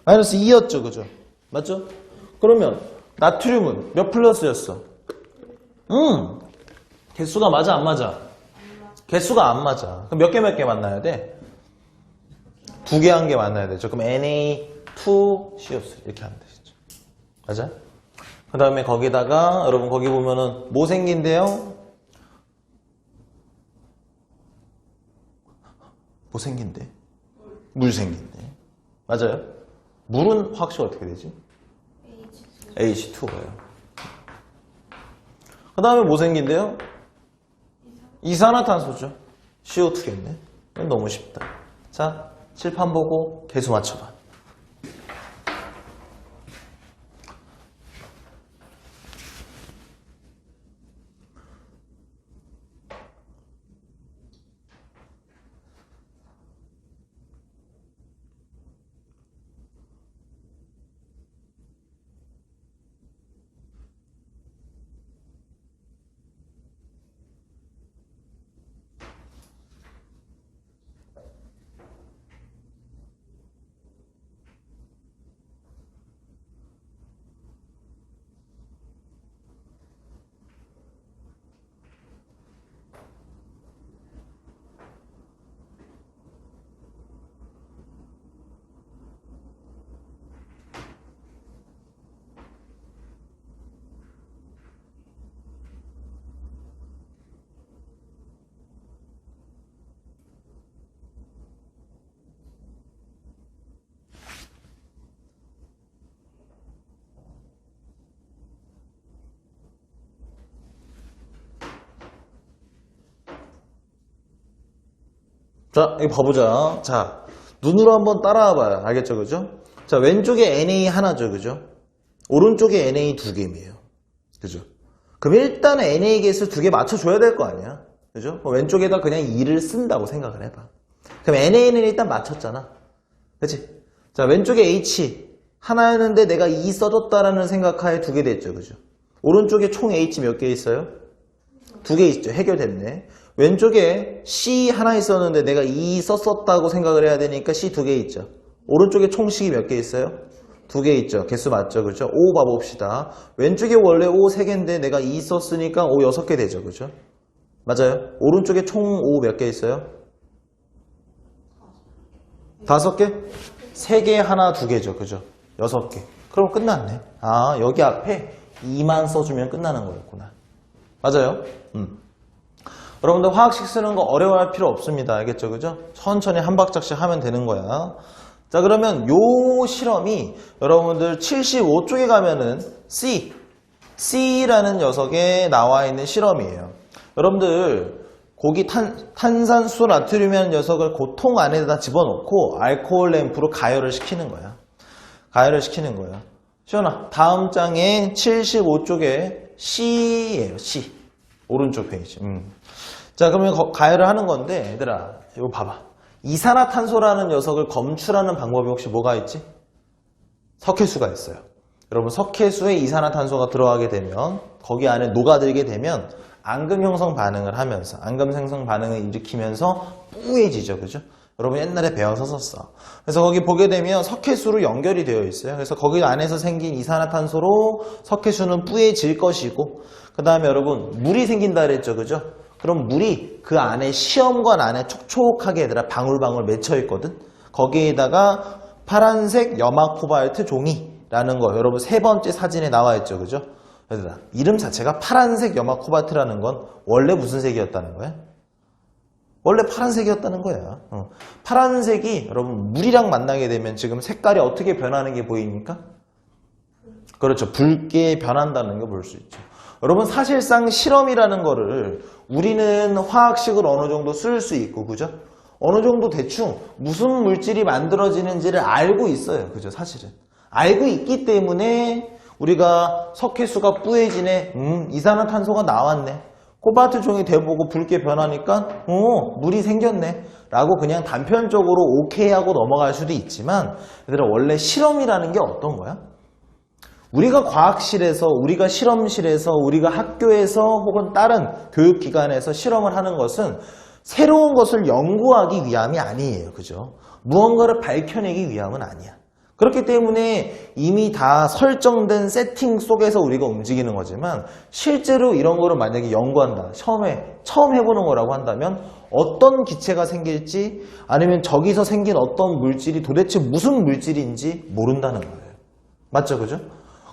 Speaker 1: 마이너스 2였죠. 그죠? 맞죠? 그러면 나트륨은 몇 플러스였어? 개수가 맞아 안 맞아? 개수가 안 맞아. 그럼 몇 개 만나야 돼? 2개 1개 만나야 되죠. 그럼 Na2CO3 이렇게 하면 되죠. 맞아? 그 다음에 거기다가 여러분 거기 보면은 뭐 생긴대요? 뭐 생긴대? 물 생긴대. 맞아요? 물은 화학식 어떻게 되지? H2O예요. 그 다음에 뭐 생긴대요? 이산화탄소죠. CO2겠네. 이건 너무 쉽다. 자, 칠판 보고 개수 맞춰봐. 자, 이거 봐보자. 자, 눈으로 한번 따라와봐요. 알겠죠? 그죠? 자, 왼쪽에 Na 하나죠. 그죠? 오른쪽에 Na 2개이에요. 그죠? 그럼 일단 Na 개수 2개 맞춰줘야 될 거 아니야? 그죠? 왼쪽에다 그냥 2를 쓴다고 생각을 해봐. 그럼 NA는 일단 맞췄잖아. 그치? 자, 왼쪽에 H 하나였는데 내가 2 써줬다라는 생각하에 2개 됐죠. 그죠? 오른쪽에 총 H 몇 개 있어요? 2개 있죠. 해결됐네. 왼쪽에 C 하나 있었는데 내가 2 썼었다고 생각을 해야 되니까 C 2개 있죠. 오른쪽에 총식이 몇 개 있어요? 2개 있죠. 개수 맞죠. 그죠? 5 봐봅시다. 왼쪽에 원래 5 3개인데 내가 2 썼으니까 5 6개 되죠. 그죠? 맞아요. 오른쪽에 총 5 몇 개 있어요? 5개? 3개 하나 2개죠. 그죠? 6개. 그럼 끝났네. 아, 여기 앞에 2만 써주면 끝나는 거였구나. 맞아요? 여러분들 화학식 쓰는 거 어려워할 필요 없습니다. 알겠죠? 그죠? 천천히 한 박자씩 하면 되는 거야. 자, 그러면 요 실험이 여러분들 75쪽에 가면은 C라는 녀석에 나와 있는 실험이에요. 여러분들 고기 탄산수 나트륨이라는 녀석을 그 통 안에다 집어넣고 알코올 램프로 가열을 시키는 거야. 가열을 시키는 거야. 시원아, 다음 장에 75쪽에 C예요. C. 오른쪽 페이지. 자, 그러면 가열을 하는 건데, 얘들아, 이거 봐봐. 이산화탄소라는 녀석을 검출하는 방법이 혹시 뭐가 있지? 석회수가 있어요. 여러분, 석회수에 이산화탄소가 들어가게 되면, 거기 안에 녹아들게 되면, 앙금 형성 반응을 하면서, 앙금 생성 반응을 일으키면서 뿌얘지죠. 그죠? 여러분 옛날에 배워서 썼어. 그래서 거기 보게 되면 석회수로 연결이 되어 있어요. 그래서 거기 안에서 생긴 이산화탄소로 석회수는 뿌얘질 것이고, 그 다음에 여러분, 물이 생긴다 그랬죠. 그죠? 그럼 물이 그 안에 시험관 안에 촉촉하게 얘들아 방울방울 맺혀 있거든. 거기에다가 파란색 염화 코발트 종이라는 거 여러분 세 번째 사진에 나와 있죠. 그죠? 얘들아 이름 자체가 파란색 염화 코발트라는 건 원래 무슨 색이었다는 거야? 원래 파란색이었다는 거야. 파란색이 여러분 물이랑 만나게 되면 지금 색깔이 어떻게 변하는 게 보입니까? 그렇죠. 붉게 변한다는 거 볼 수 있죠. 여러분 사실상 실험이라는 거를 우리는 화학식을 어느 정도 쓸 수 있고 그죠? 어느 정도 대충 무슨 물질이 만들어지는지를 알고 있어요. 그죠? 사실은. 알고 있기 때문에 우리가 석회수가 뿌얘지네. 이산화탄소가 나왔네. 코발트 종이 돼보고 붉게 변하니까 물이 생겼네. 라고 그냥 단편적으로 오케이 하고 넘어갈 수도 있지만 얘들아 원래 실험이라는 게 어떤 거야? 우리가 과학실에서, 우리가 실험실에서, 우리가 학교에서 혹은 다른 교육기관에서 실험을 하는 것은 새로운 것을 연구하기 위함이 아니에요. 그죠? 무언가를 밝혀내기 위함은 아니야. 그렇기 때문에 이미 다 설정된 세팅 속에서 우리가 움직이는 거지만 실제로 이런 거를 만약에 연구한다. 처음 해보는 거라고 한다면 어떤 기체가 생길지 아니면 저기서 생긴 어떤 물질이 도대체 무슨 물질인지 모른다는 거예요. 맞죠? 그죠?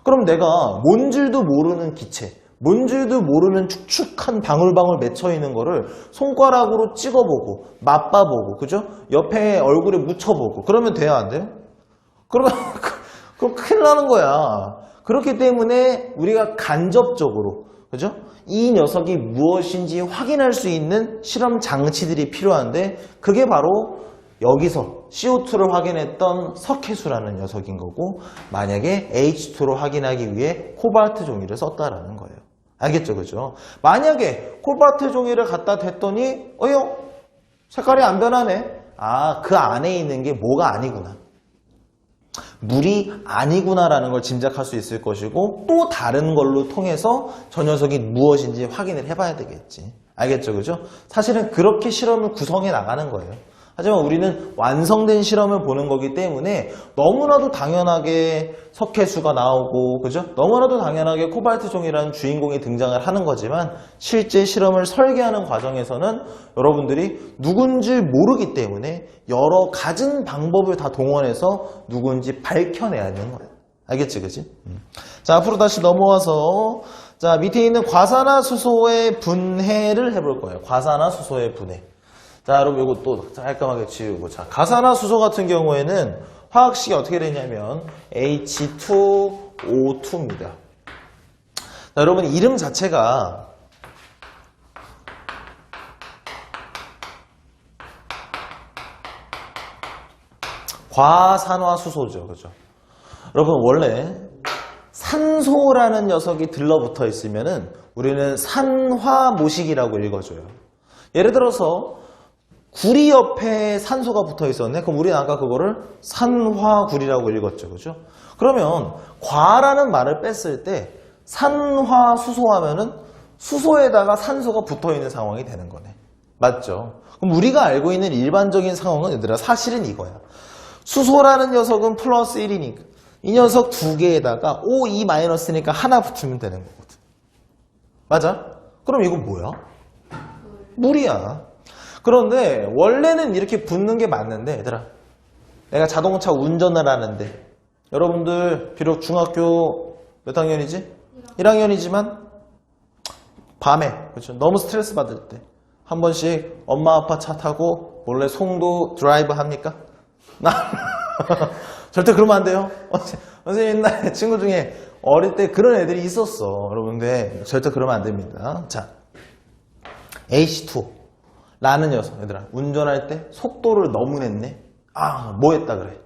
Speaker 1: 그럼 내가 뭔줄도 모르는 기체, 뭔줄도 모르는 축축한 방울방울 맺혀있는 거를 손가락으로 찍어보고 맛봐보고 그죠? 옆에 얼굴에 묻혀보고 그러면 돼야 안 돼요? 그럼 큰일 나는 거야. 그렇기 때문에 우리가 간접적으로 그죠? 이 녀석이 무엇인지 확인할 수 있는 실험 장치들이 필요한데 그게 바로 여기서 CO2를 확인했던 석회수라는 녀석인 거고 만약에 H2로 확인하기 위해 코발트 종이를 썼다라는 거예요. 알겠죠? 그죠? 만약에 코발트 종이를 갖다 댔더니 색깔이 안 변하네. 아, 그 안에 있는 게 뭐가 아니구나. 물이 아니구나라는 걸 짐작할 수 있을 것이고 또 다른 걸로 통해서 저 녀석이 무엇인지 확인을 해봐야 되겠지. 알겠죠? 그죠? 사실은 그렇게 실험을 구성해 나가는 거예요. 하지만 우리는 완성된 실험을 보는 거기 때문에 너무나도 당연하게 석회수가 나오고 그죠? 너무나도 당연하게 코발트 종이라는 주인공이 등장을 하는 거지만 실제 실험을 설계하는 과정에서는 여러분들이 누군지 모르기 때문에 여러 가진 방법을 다 동원해서 누군지 밝혀내야 하는 거예요. 알겠지? 그지? 자, 앞으로 다시 넘어와서 자, 밑에 있는 과산화수소의 분해를 해볼 거예요. 과산화수소의 분해. 자, 여러분 이거 또 깔끔하게 지우고 자, 가산화수소 같은 경우에는 화학식이 어떻게 되냐면 H2O2입니다. 자, 여러분 이름 자체가 과산화수소죠. 그죠? 여러분 원래 산소라는 녀석이 들러붙어 있으면은 우리는 산화모식이라고 읽어줘요. 예를 들어서 구리 옆에 산소가 붙어 있었네. 그럼 우리는 아까 그거를 산화구리라고 읽었죠. 그죠? 그러면 과라는 말을 뺐을 때 산화수소 하면은 수소에다가 산소가 붙어 있는 상황이 되는 거네. 맞죠? 그럼 우리가 알고 있는 일반적인 상황은 얘들아 사실은 이거야. 수소라는 녀석은 플러스 1이니까 이 녀석 두 개에다가 O2-니까 하나 붙으면 되는 거거든. 맞아? 그럼 이거 뭐야? 물이야. 그런데 원래는 이렇게 붙는 게 맞는데 얘들아 내가 자동차 운전을 하는데 여러분들 비록 중학교 몇 학년이지? 1학년이지만 밤에 그렇죠? 너무 스트레스 받을 때 한 번씩 엄마 아빠 차 타고 몰래 송도 드라이브 합니까? 절대 그러면 안 돼요. 선생님 옛날에 친구 중에 어릴 때 그런 애들이 있었어. 여러분들 절대 그러면 안 됩니다. 자, AC2 라는 녀석 얘들아 운전할 때 속도를 너무 냈네. 뭐 했다 그래?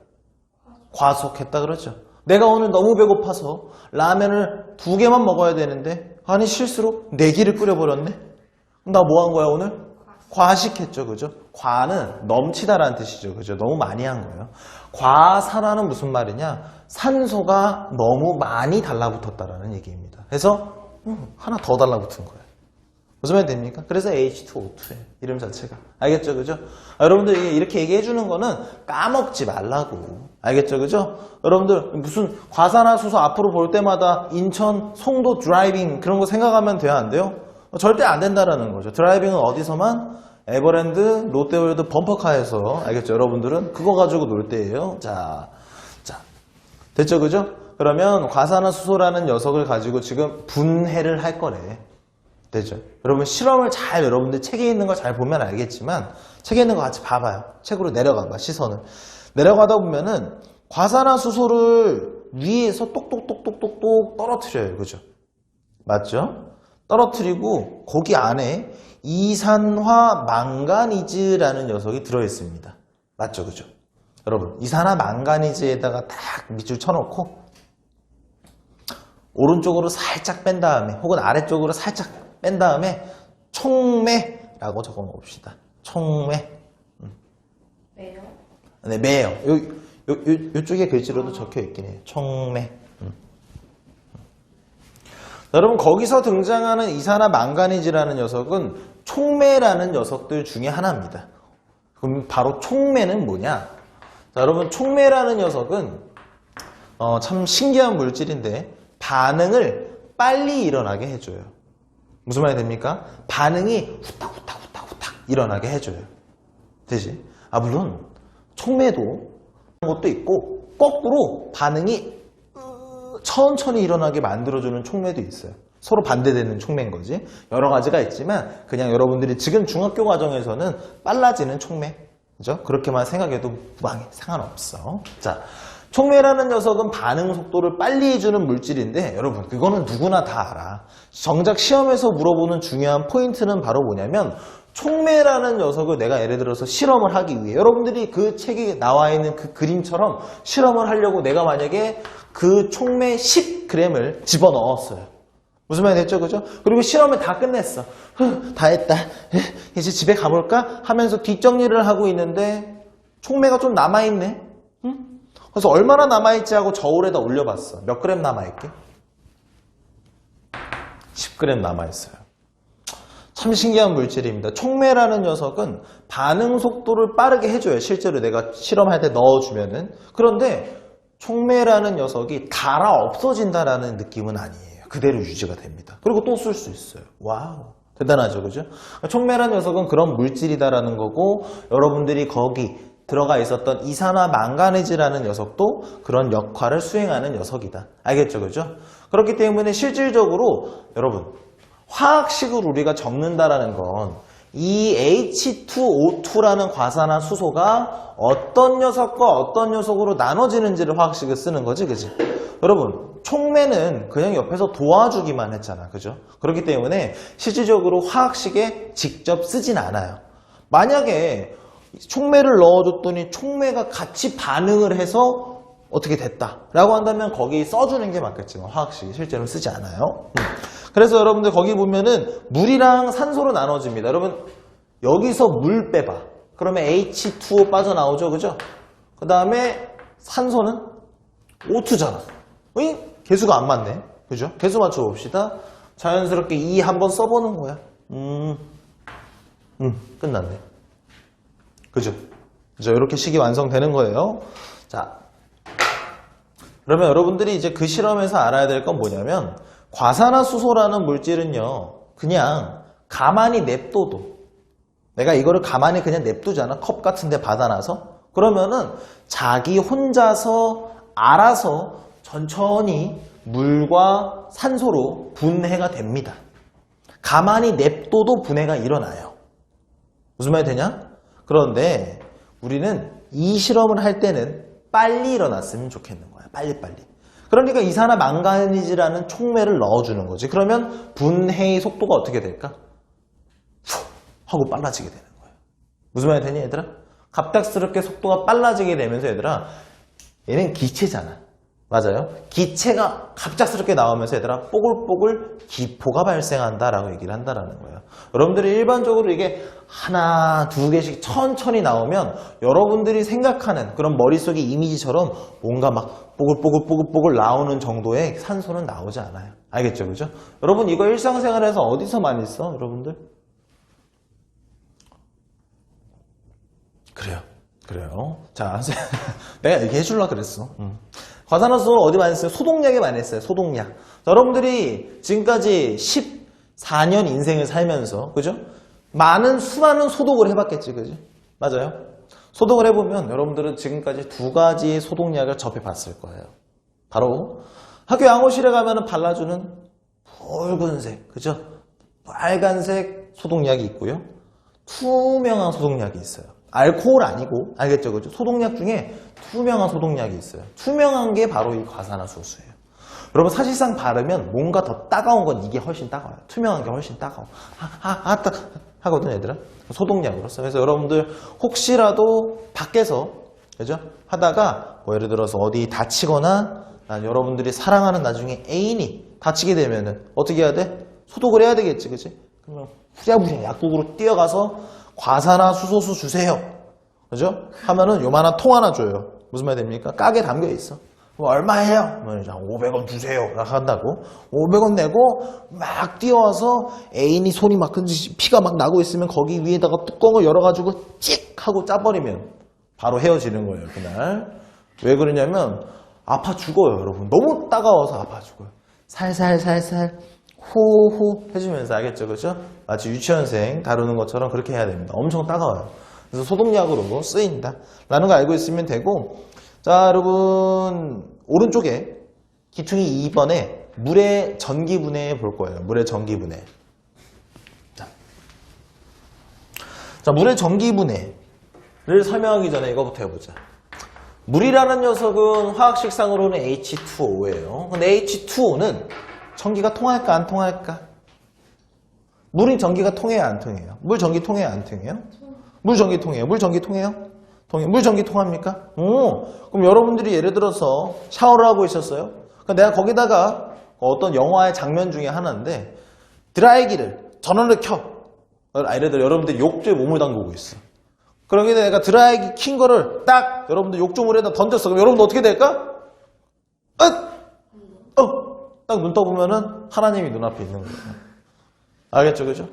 Speaker 1: 과속했다 그러죠. 내가 오늘 너무 배고파서 라면을 2개만 먹어야 되는데 아니 실수로 4개를 끓여버렸네. 나 뭐 한 거야 오늘? 과식했죠. 그죠? 과는 넘치다라는 뜻이죠. 그죠? 너무 많이 한 거예요. 과산화는 무슨 말이냐? 산소가 너무 많이 달라붙었다라는 얘기입니다. 그래서 하나 더 달라붙은 거예요. 무슨 말이 됩니까? 그래서 H2O2예요. 이름 자체가. 알겠죠? 그죠? 여러분들 이렇게 얘기해 주는 거는 까먹지 말라고. 알겠죠? 그죠? 여러분들 무슨 과산화수소 앞으로 볼 때마다 인천 송도 드라이빙 그런 거 생각하면 돼요? 안 돼요? 절대 안 된다라는 거죠. 드라이빙은 어디서만? 에버랜드, 롯데월드 범퍼카에서. 알겠죠? 여러분들은 그거 가지고 놀 때예요. 자, 됐죠? 그죠? 그러면 과산화수소라는 녀석을 가지고 지금 분해를 할 거래. 되죠? 여러분 실험을 잘 여러분들 책에 있는 거 잘 보면 알겠지만 책에 있는 거 같이 봐봐요. 책으로 내려가봐 시선을. 내려가다 보면은 과산화수소를 위에서 똑똑똑똑똑똑 떨어뜨려요. 그죠? 맞죠? 떨어뜨리고 거기 안에 이산화 망가니즈라는 녀석이 들어있습니다. 맞죠? 그죠? 여러분 이산화 망가니즈에다가 딱 밑줄 쳐놓고 오른쪽으로 살짝 뺀 다음에 혹은 아래쪽으로 살짝 뺀 다음에 촉매라고 적어 놓읍시다. 촉매.
Speaker 2: 왜요?
Speaker 1: 네, 매요. 요쪽에 글씨로도 적혀 있긴 해요. 촉매. 여러분 거기서 등장하는 이산화 망가니즈라는 녀석은 촉매라는 녀석들 중에 하나입니다. 그럼 바로 촉매는 뭐냐? 자, 여러분 촉매라는 녀석은 참 신기한 물질인데 반응을 빨리 일어나게 해줘요. 무슨 말이 됩니까? 반응이 후딱후딱 일어나게 해줘요. 되지? 물론 촉매도 그런 것도 있고 거꾸로 반응이 천천히 일어나게 만들어주는 촉매도 있어요. 서로 반대되는 촉매인 거지. 여러 가지가 있지만 그냥 여러분들이 지금 중학교 과정에서는 빨라지는 촉매. 그죠? 그렇게만 생각해도 무방해. 상관없어. 자, 촉매라는 녀석은 반응 속도를 빨리 해주는 물질인데 여러분 그거는 누구나 다 알아. 정작 시험에서 물어보는 중요한 포인트는 바로 뭐냐면 촉매라는 녀석을 내가 예를 들어서 실험을 하기 위해 여러분들이 그 책에 나와 있는 그 그림처럼 실험을 하려고 내가 만약에 그 촉매 10g을 집어넣었어요. 무슨 말이 됐죠? 그죠? 그리고 실험을 다 끝냈어. 다 했다. 이제 집에 가볼까? 하면서 뒷정리를 하고 있는데 촉매가 좀 남아있네. 그래서 얼마나 남아있지 하고 저울에다 올려봤어. 몇 그램 남아있게? 10g 남아있어요. 참 신기한 물질입니다. 촉매라는 녀석은 반응 속도를 빠르게 해줘요. 실제로 내가 실험할 때 넣어주면은. 그런데 촉매라는 녀석이 달아 없어진다라는 느낌은 아니에요. 그대로 유지가 됩니다. 그리고 또 쓸 수 있어요. 와우. 대단하죠. 그죠? 촉매라는 녀석은 그런 물질이다라는 거고 여러분들이 거기 들어가 있었던 이산화 망가니즈라는 녀석도 그런 역할을 수행하는 녀석이다. 알겠죠? 그죠? 그렇기 때문에 실질적으로 여러분 화학식을 우리가 적는다라는 건 이 H2O2라는 과산화수소가 어떤 녀석과 어떤 녀석으로 나눠지는지를 화학식을 쓰는 거지. 그지? 여러분 촉매는 그냥 옆에서 도와주기만 했잖아. 그죠? 그렇기 때문에 실질적으로 화학식에 직접 쓰진 않아요. 만약에 촉매를 넣어줬더니 촉매가 같이 반응을 해서 어떻게 됐다 라고 한다면 거기 써주는 게 맞겠지만 화학식이 실제로 쓰지 않아요. 그래서 여러분들 거기 보면은 물이랑 산소로 나눠집니다. 여러분 여기서 물 빼봐. 그러면 H2O 빠져나오죠. 그죠? 그 다음에 산소는 O2잖아. 개수가 안 맞네. 그죠? 개수 맞춰봅시다. 자연스럽게 2 한번 써보는 거야. 끝났네. 그죠? 그죠? 이렇게 식이 완성되는 거예요. 자, 그러면 여러분들이 이제 그 실험에서 알아야 될 건 뭐냐면 과산화수소라는 물질은요 그냥 가만히 냅둬도 내가 이거를 가만히 그냥 냅두잖아. 컵 같은 데 받아놔서 그러면은 자기 혼자서 알아서 천천히 물과 산소로 분해가 됩니다. 가만히 냅둬도 분해가 일어나요. 무슨 말이 되냐? 그런데 우리는 이 실험을 할 때는 빨리 일어났으면 좋겠는 거야. 빨리빨리. 그러니까 이산화망가니즈라는 촉매를 넣어주는 거지. 그러면 분해의 속도가 어떻게 될까? 후 하고 빨라지게 되는 거야. 무슨 말이 되니 얘들아? 갑작스럽게 속도가 빨라지게 되면서 얘들아, 얘는 기체잖아. 맞아요? 기체가 갑작스럽게 나오면서 얘들아 뽀글뽀글 기포가 발생한다라고 얘기를 한다라는 거예요. 여러분들이 일반적으로 이게 하나, 두 개씩 천천히 나오면 여러분들이 생각하는 그런 머릿속의 이미지처럼 뭔가 막 뽀글뽀글 나오는 정도의 산소는 나오지 않아요. 알겠죠? 그죠? 여러분 이거 일상생활에서 어디서 많이 써? 여러분들? 그래요. 자, 내가 얘기해 주려고 그랬어. 과산화수소를 어디 많이 써요? 소독약에 많이 써요. 소독약. 자, 여러분들이 지금까지 14년 인생을 살면서, 그죠? 수많은 소독을 해봤겠지, 그지? 맞아요? 소독을 해보면 여러분들은 지금까지 두 가지의 소독약을 접해봤을 거예요. 바로 학교 양호실에 가면 발라주는 붉은색, 그죠? 빨간색 소독약이 있고요. 투명한 소독약이 있어요. 알코올 아니고, 알겠죠? 그죠? 소독약 중에 투명한 소독약이 있어요. 투명한 게 바로 이 과산화수소예요. 여러분 사실상 바르면 뭔가 더 따가운 건 이게 훨씬 따가워요. 투명한 게 훨씬 따가워. 하거든 얘들아. 소독약으로서. 그래서 여러분들 혹시라도 밖에서 그죠? 하다가 뭐 예를 들어서 어디 다치거나 여러분들이 사랑하는 나중에 애인이 다치게 되면은 어떻게 해야 돼? 소독을 해야 되겠지, 그치? 그러면 후랴후랴 약국으로 뛰어가서 과산화수소수 주세요. 그죠? 하면은 요만한 통 하나 줘요. 무슨 말 됩니까? 깍에 담겨 있어. 그럼 얼마예요? 500원 주세요. 라고 한다고. 500원 내고 막 뛰어와서 애인이 손이 막 피가 막 나고 있으면 거기 위에다가 뚜껑을 열어가지고 찍 하고 짜버리면 바로 헤어지는 거예요, 그날. 왜 그러냐면 아파 죽어요, 여러분. 너무 따가워서 아파 죽어요. 살살살살 호호 해주면서, 알겠죠? 그죠? 마치 유치원생 다루는 것처럼 그렇게 해야 됩니다. 엄청 따가워요. 그래서 소독약으로 쓰인다 라는 거 알고 있으면 되고, 자 여러분 오른쪽에 기퉁이 2번에 물의 전기분해 볼 거예요. 물의 전기분해. 자 물의 전기분해를 설명하기 전에 이거부터 해보자. 물이라는 녀석은 화학식상으로는 H2O예요. 근데 H2O는 전기가 통할까 안 통할까? 물이 전기가 통해야 안 통해요? 물 전기 통해야 안 통해요? 물 전기 통해요. 물 전기 통해요? 통해요. 물 전기 통합니까? 그럼 여러분들이 예를 들어서 샤워를 하고 있었어요. 그럼 내가 거기다가 어떤 영화의 장면 중에 하나인데 드라이기를 전원을 켜. 예를 들어 여러분들이 욕조에 몸을 담그고 있어. 그러게 내가 드라이기 킨 거를 딱 여러분들 욕조물에다 던졌어. 그럼 여러분들 어떻게 될까? 딱 눈 떠보면은 하나님이 눈앞에 있는 거예요. 알겠죠? 그죠?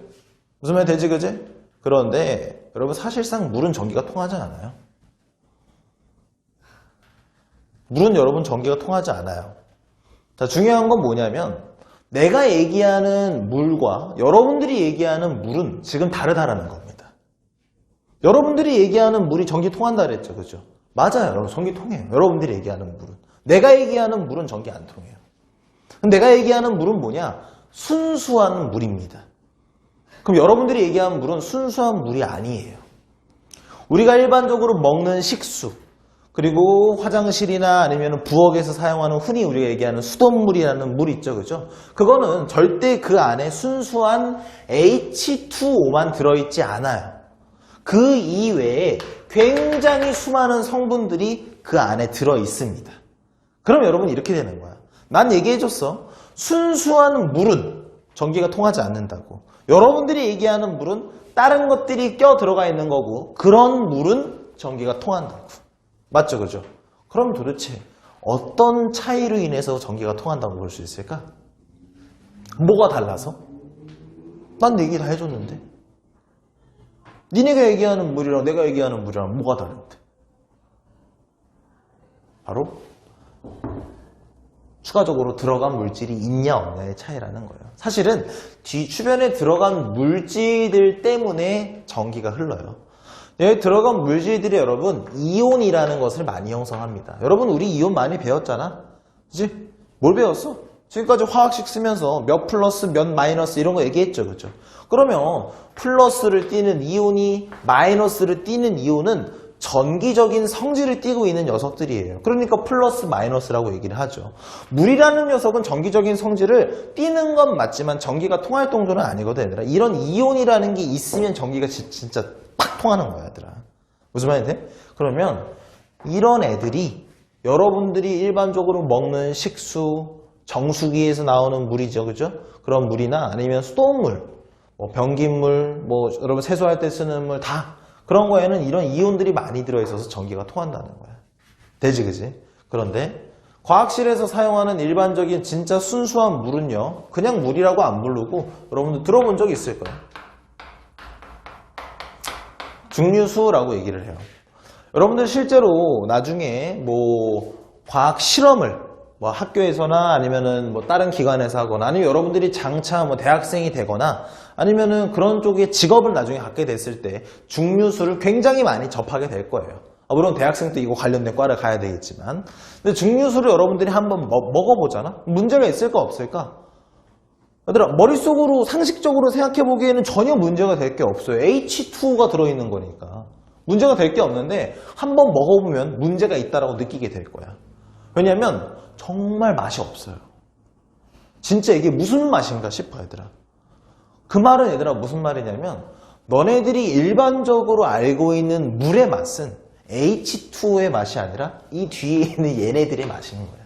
Speaker 1: 무슨 말 되지? 그지? 그런데 여러분 사실상 물은 전기가 통하지 않아요. 물은 여러분 전기가 통하지 않아요. 자, 중요한 건 뭐냐면 내가 얘기하는 물과 여러분들이 얘기하는 물은 지금 다르다라는 겁니다. 여러분들이 얘기하는 물이 전기 통한다 그랬죠. 그죠? 맞아요. 여러분 전기 통해요. 여러분들이 얘기하는 물은. 내가 얘기하는 물은 전기 안 통해요. 내가 얘기하는 물은 뭐냐? 순수한 물입니다. 그럼 여러분들이 얘기하는 물은 순수한 물이 아니에요. 우리가 일반적으로 먹는 식수, 그리고 화장실이나 아니면 부엌에서 사용하는 흔히 우리가 얘기하는 수돗물이라는 물 있죠. 그죠? 그거는 절대 그 안에 순수한 H2O만 들어있지 않아요. 그 이외에 굉장히 수많은 성분들이 그 안에 들어있습니다. 그럼 여러분 이렇게 되는 거야. 난 얘기해줬어. 순수한 물은 전기가 통하지 않는다고. 여러분들이 얘기하는 물은 다른 것들이 껴 들어가 있는 거고 그런 물은 전기가 통한다고. 맞죠? 그죠? 그럼 도대체 어떤 차이로 인해서 전기가 통한다고 볼 수 있을까? 뭐가 달라서? 난 얘기 다 해줬는데. 니네가 얘기하는 물이랑 내가 얘기하는 물이랑 뭐가 다른데? 바로 추가적으로 들어간 물질이 있냐 없냐의 차이라는 거예요. 사실은 주변에 들어간 물질들 때문에 전기가 흘러요. 여기 들어간 물질들이 여러분 이온이라는 것을 많이 형성합니다. 여러분 우리 이온 많이 배웠잖아. 그치? 뭘 배웠어? 지금까지 화학식 쓰면서 몇 플러스 몇 마이너스 이런 거 얘기했죠. 그죠? 그러면 플러스를 띠는 이온이 마이너스를 띠는 이온은 전기적인 성질을 띠고 있는 녀석들이에요. 그러니까 플러스 마이너스라고 얘기를 하죠. 물이라는 녀석은 전기적인 성질을 띠는 건 맞지만 전기가 통할 정도는 아니거든, 얘들아. 이런 이온이라는 게 있으면 전기가 진짜 팍 통하는 거야, 얘들아. 무슨 말이 돼? 그러면 이런 애들이 여러분들이 일반적으로 먹는 식수, 정수기에서 나오는 물이죠, 그죠? 그런 물이나 아니면 수돗물, 뭐 변기물, 뭐 여러분 세수할 때 쓰는 물 다 그런 거에는 이런 이온들이 많이 들어있어서 전기가 통한다는 거야. 되지, 그지? 그런데 과학실에서 사용하는 일반적인 진짜 순수한 물은요, 그냥 물이라고 안 부르고 여러분들 들어본 적 있을 거예요. 중류수라고 얘기를 해요. 여러분들 실제로 나중에 뭐 과학 실험을 뭐 학교에서나 아니면은 뭐 다른 기관에서 하거나 아니면 여러분들이 장차 뭐 대학생이 되거나 아니면은 그런 쪽의 직업을 나중에 갖게 됐을 때 중류수를 굉장히 많이 접하게 될 거예요. 물론 대학생 때 이거 관련된 과를 가야 되겠지만 근데 중류수를 여러분들이 한번 먹어보잖아? 문제가 있을까 없을까? 얘들아 머릿속으로 상식적으로 생각해 보기에는 전혀 문제가 될 게 없어요. H2가 들어있는 거니까 문제가 될 게 없는데 한번 먹어보면 문제가 있다라고 느끼게 될 거야. 왜냐면 정말 맛이 없어요. 진짜 이게 무슨 맛인가 싶어 얘들아. 그 말은 얘들아 무슨 말이냐면 너네들이 일반적으로 알고 있는 물의 맛은 H2O의 맛이 아니라 이 뒤에 있는 얘네들의 맛인 거야.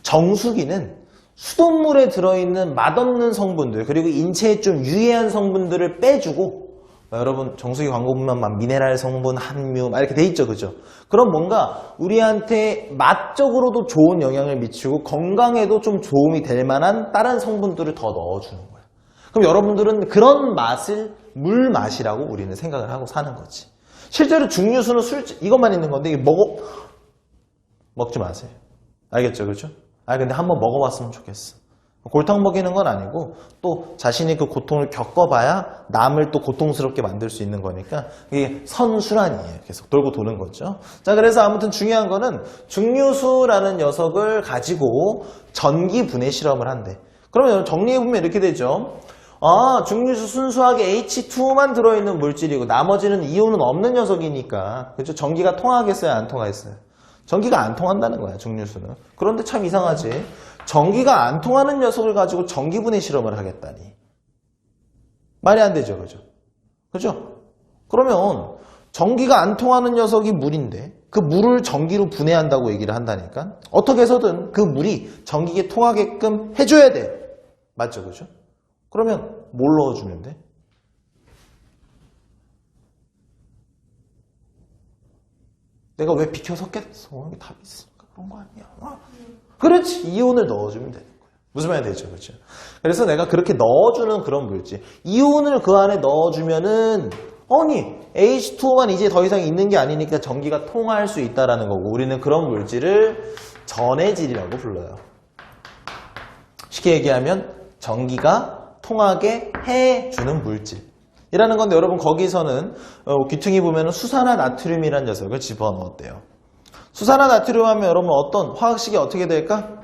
Speaker 1: 정수기는 수돗물에 들어있는 맛없는 성분들 그리고 인체에 좀 유해한 성분들을 빼주고 여러분 정수기 광고 보면 막 미네랄 성분, 함유 막 이렇게 돼 있죠, 그죠? 그럼 뭔가 우리한테 맛적으로도 좋은 영향을 미치고 건강에도 좀 도움이 될 만한 다른 성분들을 더 넣어주는 거야. 그럼 여러분들은 그런 맛을 물 맛이라고 우리는 생각을 하고 사는 거지. 실제로 중류수는 이것만 있는 건데 이거 먹지 마세요. 알겠죠, 그죠? 근데 한번 먹어봤으면 좋겠어. 골탕 먹이는 건 아니고 또 자신이 그 고통을 겪어봐야 남을 또 고통스럽게 만들 수 있는 거니까 이게 선순환이에요. 계속 돌고 도는 거죠. 자, 그래서 아무튼 중요한 거는 중류수라는 녀석을 가지고 전기 분해 실험을 한대. 그러면 정리해보면 이렇게 되죠. 중류수 순수하게 H2만 들어있는 물질이고 나머지는 이온은 없는 녀석이니까 그죠? 전기가 통하겠어요? 안 통하겠어요? 전기가 안 통한다는 거야, 중류수는. 그런데 참 이상하지. 전기가 안 통하는 녀석을 가지고 전기분해 실험을 하겠다니. 말이 안 되죠, 그죠? 그죠? 그러면 전기가 안 통하는 녀석이 물인데 그 물을 전기로 분해한다고 얘기를 한다니까? 어떻게 해서든 그 물이 전기에 통하게끔 해줘야 돼. 맞죠, 그죠? 그러면 뭘 넣어주면 돼? 내가 왜 비켜 섰겠어? 이게 답이 있으니까 그런 거 아니야. 그렇지. 이온을 넣어주면 되는 거야. 무슨 말이 되죠? 그렇죠? 그래서 내가 그렇게 넣어주는 그런 물질. 이온을 그 안에 넣어주면은 H2O만 이제 더 이상 있는 게 아니니까 전기가 통할 수 있다라는 거고 우리는 그런 물질을 전해질이라고 불러요. 쉽게 얘기하면 전기가 통하게 해주는 물질. 이라는 건데 여러분 거기서는 귀퉁이 보면 수산화 나트륨이라는 녀석을 집어넣었대요. 수산화 나트륨 하면 여러분 어떤 화학식이 어떻게 될까?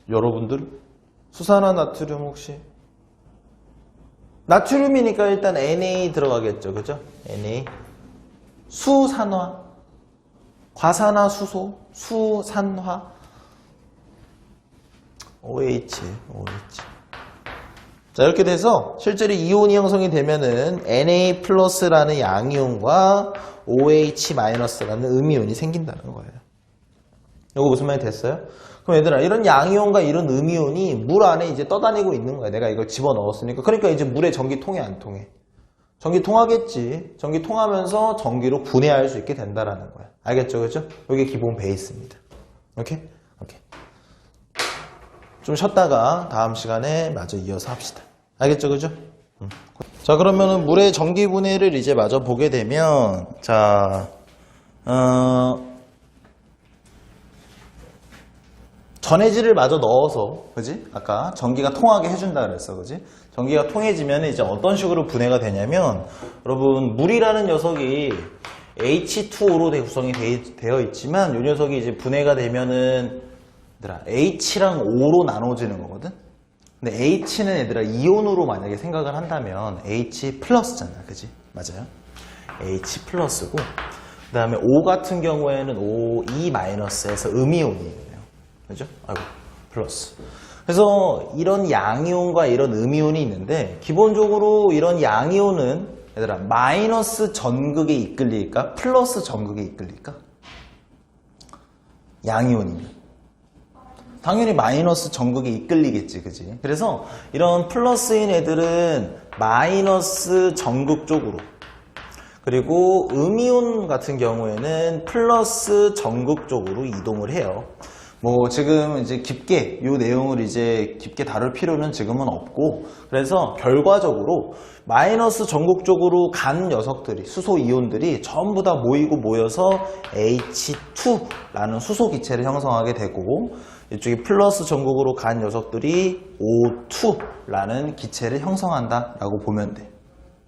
Speaker 1: 여러분들 수산화 나트륨 혹시 나트륨이니까 일단 Na 들어가겠죠, 그죠? Na 수산화 과산화 수소 수산화 OH. 자, 이렇게 돼서 실제로 이온이 형성이 되면은 Na 플러스라는 양이온과 OH 마이너스라는 음이온이 생긴다는 거예요. 이거 무슨 말이 됐어요? 그럼 얘들아, 이런 양이온과 이런 음이온이 물 안에 이제 떠다니고 있는 거야. 내가 이걸 집어넣었으니까. 그러니까 이제 물에 전기 통해, 안 통해? 전기 통하겠지. 전기 통하면서 전기로 분해할 수 있게 된다라는 거야. 알겠죠? 그죠? 이게 기본 베이스입니다. 오케이? 좀 쉬었다가 다음 시간에 마저 이어서 합시다. 알겠죠? 그죠? 자, 그러면은 물의 전기 분해를 이제 마저 보게 되면, 자, 전해질을 마저 넣어서, 그지? 아까 전기가 통하게 해준다 그랬어, 그지? 전기가 통해지면 이제 어떤 식으로 분해가 되냐면, 여러분, 물이라는 녀석이
Speaker 3: H2O로 구성이 되어 있지만 이 녀석이 이제 분해가 되면은 얘들아 H랑 O로 나눠지는 거거든. 근데 H는 얘들아 이온으로 만약에 생각을 한다면 H 플러스잖아, 그지? 맞아요. H 플러스고 그 다음에 O 같은 경우에는 O, E 마이너스에서 음이온이에요. 그죠? 아이고, 플러스. 그래서 이런 양이온과 이런 음이온이 있는데 기본적으로 이런 양이온은 얘들아 마이너스 전극에 이끌릴까? 플러스 전극에 이끌릴까? 양이온이면 당연히 마이너스 전극에 이끌리겠지, 그지? 그래서 이런 플러스인 애들은 마이너스 전극 쪽으로, 그리고 음이온 같은 경우에는 플러스 전극 쪽으로 이동을 해요. 뭐 지금 이제 깊게 이 내용을 이제 깊게 다룰 필요는 지금은 없고, 그래서 결과적으로 마이너스 전극 쪽으로 간 녀석들이, 수소 이온들이 전부 다 모이고 모여서 H2라는 수소 기체를 형성하게 되고, 이쪽이 플러스 전극으로 간 녀석들이 O2라는 기체를 형성한다라고 보면 돼.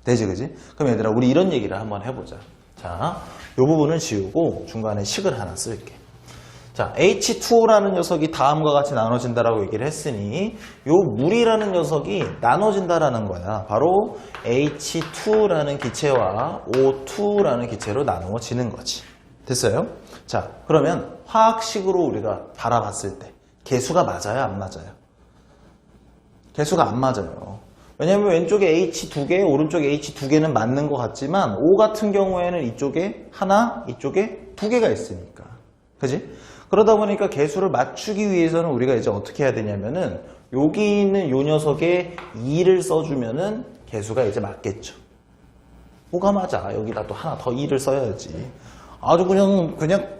Speaker 3: 되지, 그지? 그럼 얘들아, 우리 이런 얘기를 한번 해보자. 자, 이 부분을 지우고 중간에 식을 하나 쓸게. 자, H2O라는 녀석이 다음과 같이 나눠진다라고 얘기를 했으니 요 물이라는 녀석이 나눠진다라는 거야. 바로 H2라는 기체와 O2라는 기체로 나누어지는 거지. 됐어요? 자, 그러면 화학식으로 우리가 바라봤을 때 개수가 맞아요, 안 맞아요? 개수가 안 맞아요. 왜냐면 왼쪽에 H 2개, 오른쪽에 H 2개는 맞는 것 같지만 O 같은 경우에는 이쪽에 하나, 이쪽에 2개가 있으니까. 그지? 그러다 보니까 개수를 맞추기 위해서는 우리가 이제 어떻게 해야 되냐면은 여기 있는 요 녀석에 2를 써주면은 개수가 이제 맞겠죠. 뭐가 맞아? 여기다 또 하나 더 2를 써야지. 아주 그냥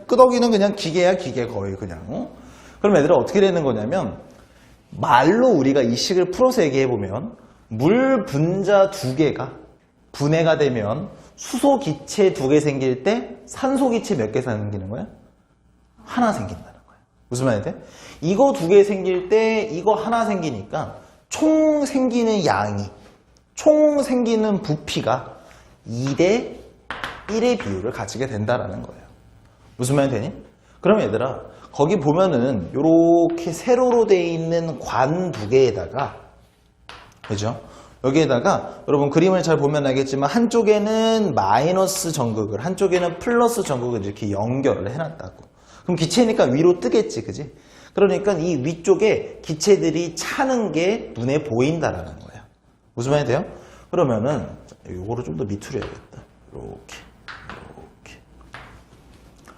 Speaker 3: 끄덕이는 그냥 기계야, 기계 거의 그냥. 그럼 얘들아 어떻게 되는 거냐면 말로 우리가 이 식을 풀어서 얘기해보면 물 분자 2개가 분해가 되면 수소 기체 2개 생길 때 산소 기체 몇 개 생기는 거야? 하나 생긴다는 거야. 무슨 말이 돼? 이거 2개 생길 때 이거 하나 생기니까 총 생기는 양이, 총 생기는 부피가 2대 1의 비율을 가지게 된다라는 거예요. 무슨 말이 되니? 그럼 얘들아, 거기 보면은 이렇게 세로로 되어 있는 관 2개에다가, 그죠? 여기에다가 여러분 그림을 잘 보면 알겠지만 한쪽에는 마이너스 전극을, 한쪽에는 플러스 전극을 이렇게 연결을 해놨다고. 그럼 기체니까 위로 뜨겠지, 그지? 그러니까 이 위쪽에 기체들이 차는 게 눈에 보인다라는 거야. 무슨 말이 돼요? 그러면은 요거를 좀 더 밑으로 해야겠다. 이렇게.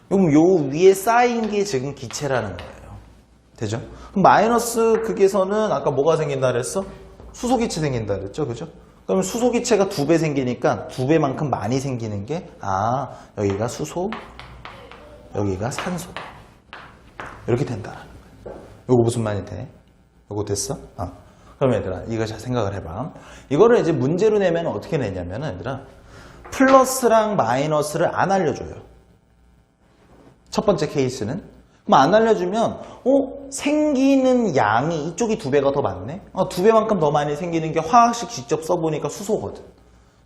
Speaker 3: 그럼 요 위에 쌓인 게 지금 기체라는 거예요. 되죠? 그럼 마이너스 극에서는 아까 뭐가 생긴다 그랬어? 수소 기체 생긴다 그랬죠, 그죠? 그럼 수소 기체가 2배 생기니까 2배만큼 많이 생기는 게, 여기가 수소, 여기가 산소. 이렇게 된다라는 거예요. 요거 무슨 말이 돼? 요거 됐어? 그럼 얘들아, 이거 잘 생각을 해봐. 이거를 이제 문제로 내면 어떻게 내냐면은, 얘들아, 플러스랑 마이너스를 안 알려줘요. 첫 번째 케이스는. 그럼 안 알려주면, 생기는 양이 이쪽이 2배가 더 많네? 2배만큼 더 많이 생기는 게 화학식 직접 써보니까 수소거든.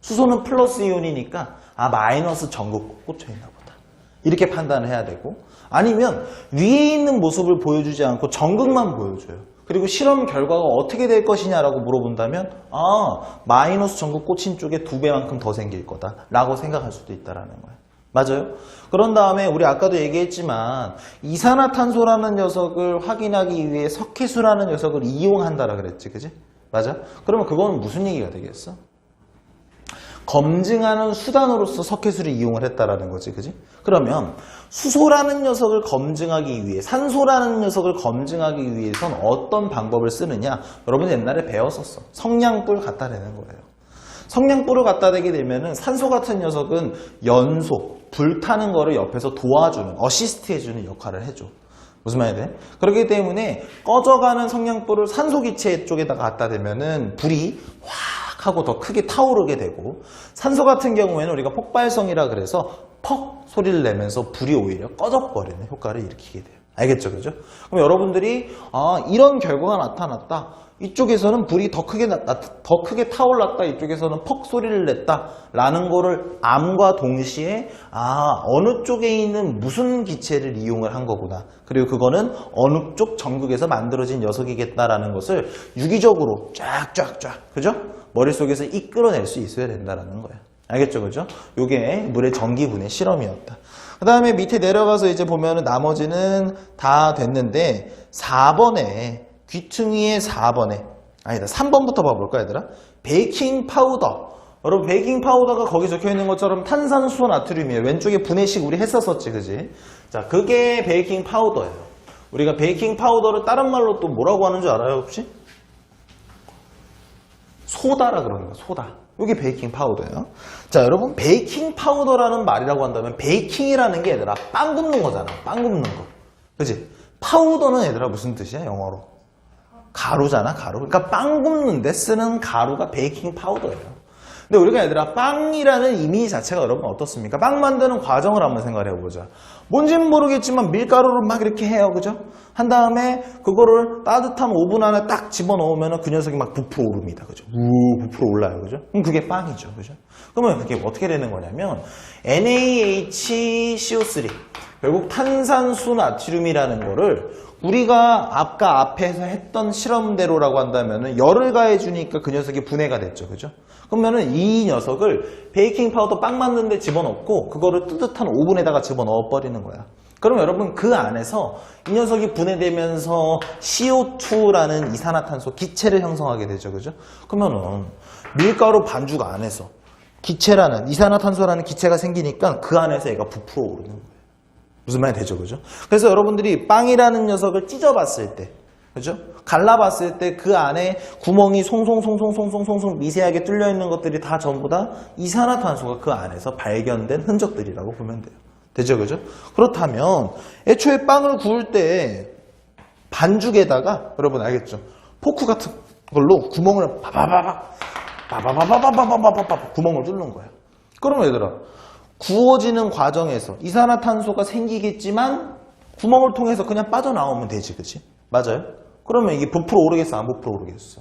Speaker 3: 수소는 플러스 이온이니까, 마이너스 전극 꽂혀있나 보다. 이렇게 판단을 해야 되고, 아니면 위에 있는 모습을 보여주지 않고 전극만 보여줘요. 그리고 실험 결과가 어떻게 될 것이냐라고 물어본다면 마이너스 전극 꽂힌 쪽에 2배만큼 더 생길 거다 라고 생각할 수도 있다라는 거예요. 맞아요? 그런 다음에 우리 아까도 얘기했지만 이산화탄소라는 녀석을 확인하기 위해 석회수라는 녀석을 이용한다라 그랬지, 그지? 맞아? 그러면 그건 무슨 얘기가 되겠어? 검증하는 수단으로서 석회수를 이용을 했다라는 거지, 그지? 그러면 수소라는 녀석을 검증하기 위해, 산소라는 녀석을 검증하기 위해선 어떤 방법을 쓰느냐? 여러분 옛날에 배웠었어. 성냥불 갖다 대는 거예요. 성냥불을 갖다 대게 되면은 산소 같은 녀석은 연소, 불타는 거를 옆에서 도와주는, 어시스트 해주는 역할을 해줘. 무슨 말이 돼? 그렇기 때문에 꺼져가는 성냥불을 산소 기체 쪽에다가 갖다 대면은 불이 확 하고 더 크게 타오르게 되고, 산소 같은 경우에는 우리가 폭발성이라 그래서 퍽 소리를 내면서 불이 오히려 꺼져버리는 효과를 일으키게 돼요. 알겠죠? 그죠? 그럼 여러분들이 이런 결과가 나타났다. 이쪽에서는 불이 더 크게 타올랐다. 이쪽에서는 퍽 소리를 냈다. 라는 거를 암과 동시에 어느 쪽에 있는 무슨 기체를 이용을 한 거구나. 그리고 그거는 어느 쪽 전극에서 만들어진 녀석이겠다라는 것을 유기적으로 쫙쫙쫙 그죠? 머릿속에서 이끌어낼 수 있어야 된다라는 거야. 알겠죠? 그죠? 요게 물의 전기분해 실험이었다. 그 다음에 밑에 내려가서 이제 보면은 나머지는 다 됐는데 4번에 귀퉁이의 4번에 아니다 3번부터 봐볼까 얘들아? 베이킹 파우더. 여러분 베이킹 파우더가 거기 적혀있는 것처럼 탄산수소 나트륨이에요. 왼쪽에 분해식 우리 했었었지 그지? 자 그게 베이킹 파우더예요. 우리가 베이킹 파우더를 다른 말로 또 뭐라고 하는 줄 알아요 혹시? 소다라 그러는 거야 소다. 이게 베이킹 파우더예요. 자 여러분 베이킹 파우더라는 말이라고 한다면 베이킹이라는 게 얘들아 빵 굽는 거잖아. 빵 굽는 거. 그치? 파우더는 얘들아 무슨 뜻이야 영어로? 가루잖아 가루. 그러니까 빵 굽는데 쓰는 가루가 베이킹 파우더예요. 근데 우리가 얘들아 빵이라는 이미지 자체가 여러분 어떻습니까? 빵 만드는 과정을 한번 생각해 보자. 뭔지는 모르겠지만 밀가루를 막 이렇게 해요. 그죠? 한 다음에 그거를 따뜻한 오븐 안에 딱 집어넣으면 그 녀석이 막 부풀어 오릅니다. 그죠? 부풀어 올라요. 그죠? 그럼 그게 빵이죠. 그죠? 그러면 그게 어떻게 되는 거냐면 NaHCO3 결국 탄산수 나트륨이라는 거를 우리가 아까 앞에서 했던 실험대로라고 한다면 열을 가해주니까 그 녀석이 분해가 됐죠. 그죠? 그러면은 이 녀석을 베이킹 파우더 빵 만드는 데 집어넣고 그거를 뜨뜻한 오븐에다가 집어넣어 버리는 거야. 그럼 여러분 그 안에서 이 녀석이 분해되면서 CO2라는 이산화탄소 기체를 형성하게 되죠. 그죠? 그러면은 밀가루 반죽 안에서 기체라는 이산화탄소라는 기체가 생기니까 그 안에서 얘가 부풀어 오르는 거예요. 무슨 말이 되죠? 그죠? 그래서 여러분들이 빵이라는 녀석을 찢어봤을 때, 그죠? 갈라봤을 때 그 안에 구멍이 송송송송송송송 미세하게 뚫려 있는 것들이 다 전부 다 이산화탄소가 그 안에서 발견된 흔적들이라고 보면 돼요. 되죠? 그죠? 그렇다면 애초에 빵을 구울 때 반죽에다가 여러분 알겠죠? 포크 같은 걸로 구멍을 바바바바바바바바바바바바바 구멍을 뚫는 거예요. 그러면 얘들아 구워지는 과정에서 이산화탄소가 생기겠지만 구멍을 통해서 그냥 빠져나오면 되지, 그치? 맞아요? 그러면 이게 부풀어 오르겠어, 안 부풀어 오르겠어?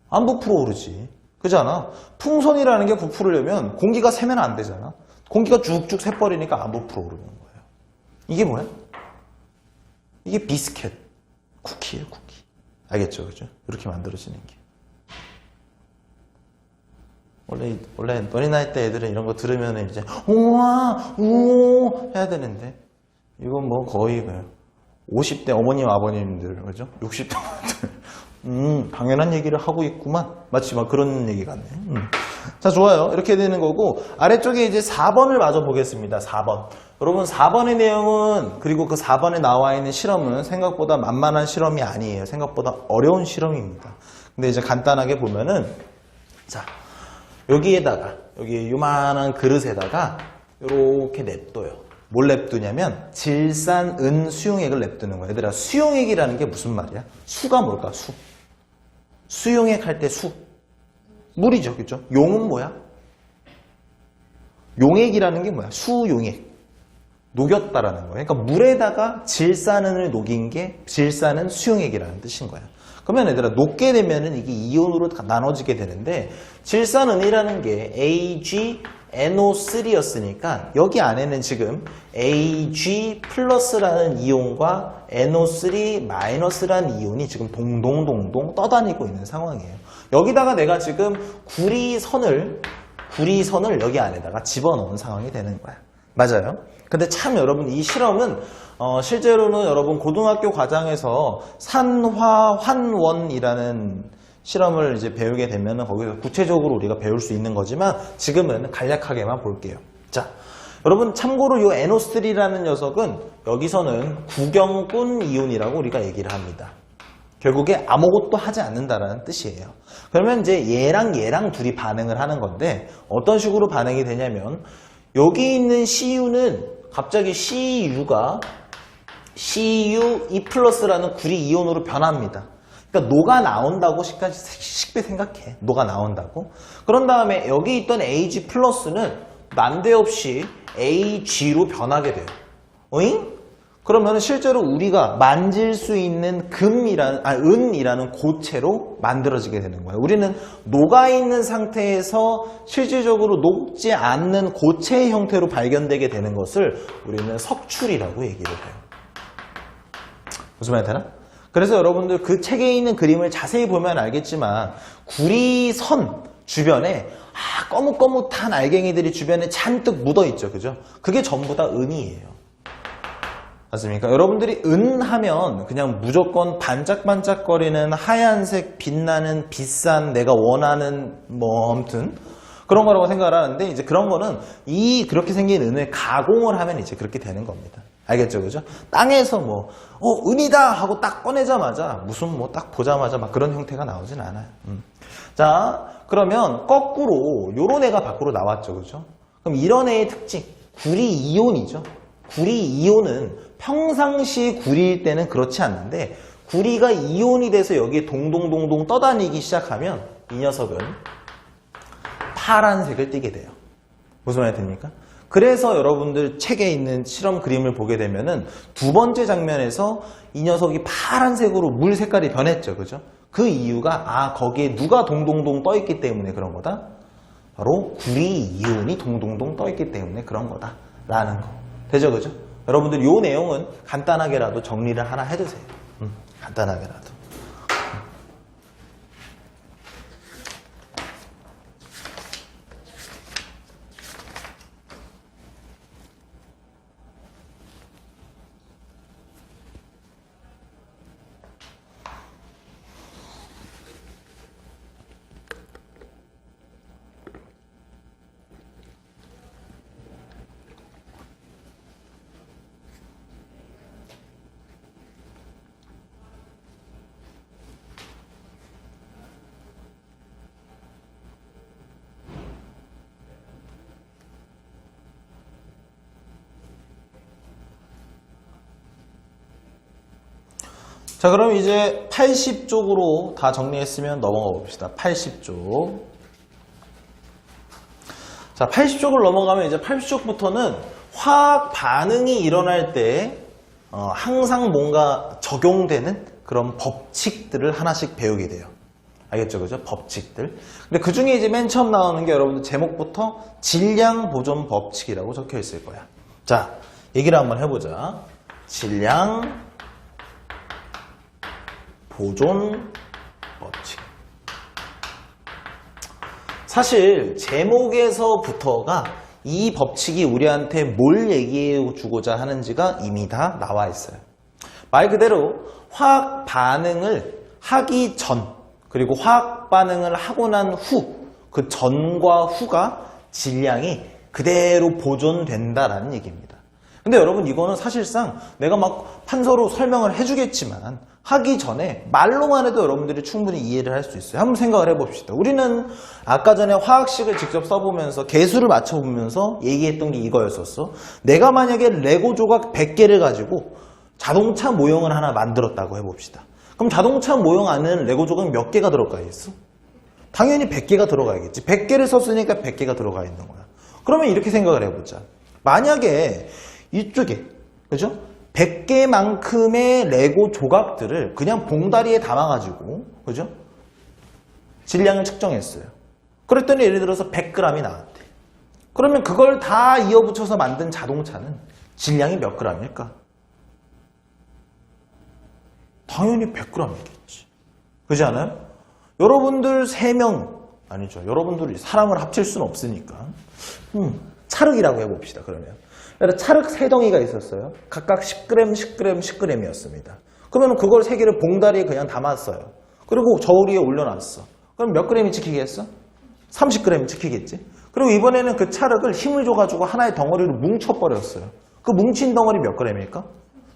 Speaker 3: 안 부풀어 오르지. 그잖아. 풍선이라는 게 부풀으려면 공기가 새면 안 되잖아. 공기가 쭉쭉 새버리니까 안 부풀어 오르는 거예요. 이게 뭐야? 이게 비스켓. 쿠키예요, 쿠키. 알겠죠, 그죠? 이렇게 만들어지는 게. 원래 어린아이 때 애들은 이런 거 들으면 이제 우와 우 해야 되는데 이건 뭐 거의 50대 어머님 아버님들 그죠? 60대 당연한 얘기를 하고 있구만. 마치 막 그런 얘기 같네. 자 좋아요. 이렇게 되는 거고 아래쪽에 이제 4번을 마저 보겠습니다. 4번. 여러분 4번의 내용은 그리고 그 4번에 나와 있는 실험은 생각보다 만만한 실험이 아니에요. 생각보다 어려운 실험입니다. 근데 이제 간단하게 보면은 자 여기에다가 여기 요만한 그릇에다가 이렇게 냅둬요. 뭘 냅두냐면 질산은 수용액을 냅두는 거예요. 얘들아 수용액이라는 게 무슨 말이야? 수가 뭘까? 수. 수용액 할 때 수. 물이죠. 그죠? 용은 뭐야? 용액이라는 게 뭐야? 수용액. 녹였다라는 거예요. 그러니까 물에다가 질산은을 녹인 게 질산은 수용액이라는 뜻인 거야. 그러면 얘들아 녹게 되면은 이게 이온으로 다 나눠지게 되는데 질산은이라는 게 AgNO3였으니까 여기 안에는 지금 Ag 플러스라는 이온과 NO3 마이너스라는 이온이 지금 동동동동 떠다니고 있는 상황이에요. 여기다가 내가 지금 구리선을 여기 안에다가 집어넣은 상황이 되는 거야. 맞아요? 근데 참 여러분 이 실험은 실제로는 여러분 고등학교 과정에서 산화환원이라는 실험을 이제 배우게 되면 거기서 구체적으로 우리가 배울 수 있는 거지만 지금은 간략하게만 볼게요. 자, 여러분 참고로 이 NO3라는 녀석은 여기서는 구경꾼 이온이라고 우리가 얘기를 합니다. 결국에 아무것도 하지 않는다라는 뜻이에요. 그러면 이제 얘랑 둘이 반응을 하는 건데 어떤 식으로 반응이 되냐면 여기 있는 CU는 갑자기 CU가 CuE+라는 구리 이온으로 변합니다. 그러니까 녹아 나온다고 쉽게 생각해. 녹아 나온다고. 그런 다음에 여기 있던 Ag+는 난데없이 Ag로 변하게 돼요. 어잉? 그러면 실제로 우리가 만질 수 있는 은이라는 고체로 만들어지게 되는 거예요. 우리는 녹아있는 상태에서 실질적으로 녹지 않는 고체의 형태로 발견되게 되는 것을 우리는 석출이라고 얘기를 해요. 무슨 말이 되나? 그래서 여러분들 그 책에 있는 그림을 자세히 보면 알겠지만 구리선 주변에 거뭇거뭇한 알갱이들이 주변에 잔뜩 묻어있죠. 그죠? 그게 전부 다 은이에요. 맞습니까? 여러분들이 은 하면 그냥 무조건 반짝반짝거리는 하얀색 빛나는 비싼 내가 원하는 아무튼 그런 거라고 생각을 하는데 이제 그런 거는 그렇게 생긴 은을 가공을 하면 이제 그렇게 되는 겁니다. 알겠죠? 그죠? 땅에서 은이다! 하고 딱 꺼내자마자 무슨 딱 보자마자 막 그런 형태가 나오진 않아요. 자, 그러면 거꾸로 요런 애가 밖으로 나왔죠. 그죠? 그럼 이런 애의 특징, 구리이온이죠. 구리이온은 평상시 구리일 때는 그렇지 않는데 구리가 이온이 돼서 여기에 동동동동 떠다니기 시작하면 이 녀석은 파란색을 띠게 돼요. 무슨 말이 됩니까? 그래서 여러분들 책에 있는 실험 그림을 보게 되면은 두 번째 장면에서 이 녀석이 파란색으로 물 색깔이 변했죠. 그죠? 그 이유가 거기에 누가 동동동 떠있기 때문에 그런 거다. 바로 구리이온이 동동동 떠있기 때문에 그런 거다 라는 거. 되죠? 그죠? 여러분들 이 내용은 간단하게라도 정리를 하나 해두세요. 간단하게라도. 자, 그럼 이제 80쪽으로 다 정리했으면 넘어가 봅시다. 80쪽. 자, 80쪽을 넘어가면 이제 80쪽부터는 화학 반응이 일어날 때 항상 뭔가 적용되는 그런 법칙들을 하나씩 배우게 돼요. 알겠죠? 그죠? 법칙들. 근데 그 중에 이제 맨 처음 나오는 게 여러분들 제목부터 질량 보존 법칙이라고 적혀 있을 거야. 자, 얘기를 한번 해보자. 질량 보존 법칙. 사실 제목에서부터가 이 법칙이 우리한테 뭘 얘기해 주고자 하는지가 이미 다 나와 있어요. 말 그대로 화학 반응을 하기 전 그리고 화학 반응을 하고 난 후 그 전과 후가 질량이 그대로 보존된다라는 얘기입니다. 근데 여러분 이거는 사실상 내가 막 판서로 설명을 해주겠지만 하기 전에 말로만 해도 여러분들이 충분히 이해를 할 수 있어요. 한번 생각을 해봅시다. 우리는 아까 전에 화학식을 직접 써보면서 개수를 맞춰보면서 얘기했던 게 이거였었어. 내가 만약에 레고 조각 100개를 가지고 자동차 모형을 하나 만들었다고 해봅시다. 그럼 자동차 모형 안에는 레고 조각 몇 개가 들어가겠어? 당연히 100개가 들어가야겠지. 100개를 썼으니까 100개가 들어가 있는 거야. 그러면 이렇게 생각을 해보자. 만약에 이쪽에, 그죠? 100개만큼의 레고 조각들을 그냥 봉다리에 담아가지고, 그죠? 질량을 측정했어요. 그랬더니 예를 들어서 100g이 나왔대. 그러면 그걸 다 이어붙여서 만든 자동차는 질량이 몇 g일까? 당연히 100g이겠지. 그렇지 않아요? 여러분들 3명, 아니죠. 여러분들이 사람을 합칠 수는 없으니까. 찰흙이라고 해봅시다, 그러면. 찰흙 3덩이가 있었어요. 각각 10g, 10g, 10g이었습니다. 그러면 그걸 3개를 봉다리에 그냥 담았어요. 그리고 저울 위에 올려놨어. 그럼 몇 g이 찍히겠어? 30g이 찍히겠지. 그리고 이번에는 그 찰흙을 힘을 줘가지고 하나의 덩어리로 뭉쳐버렸어요. 그 뭉친 덩어리 몇 g일까?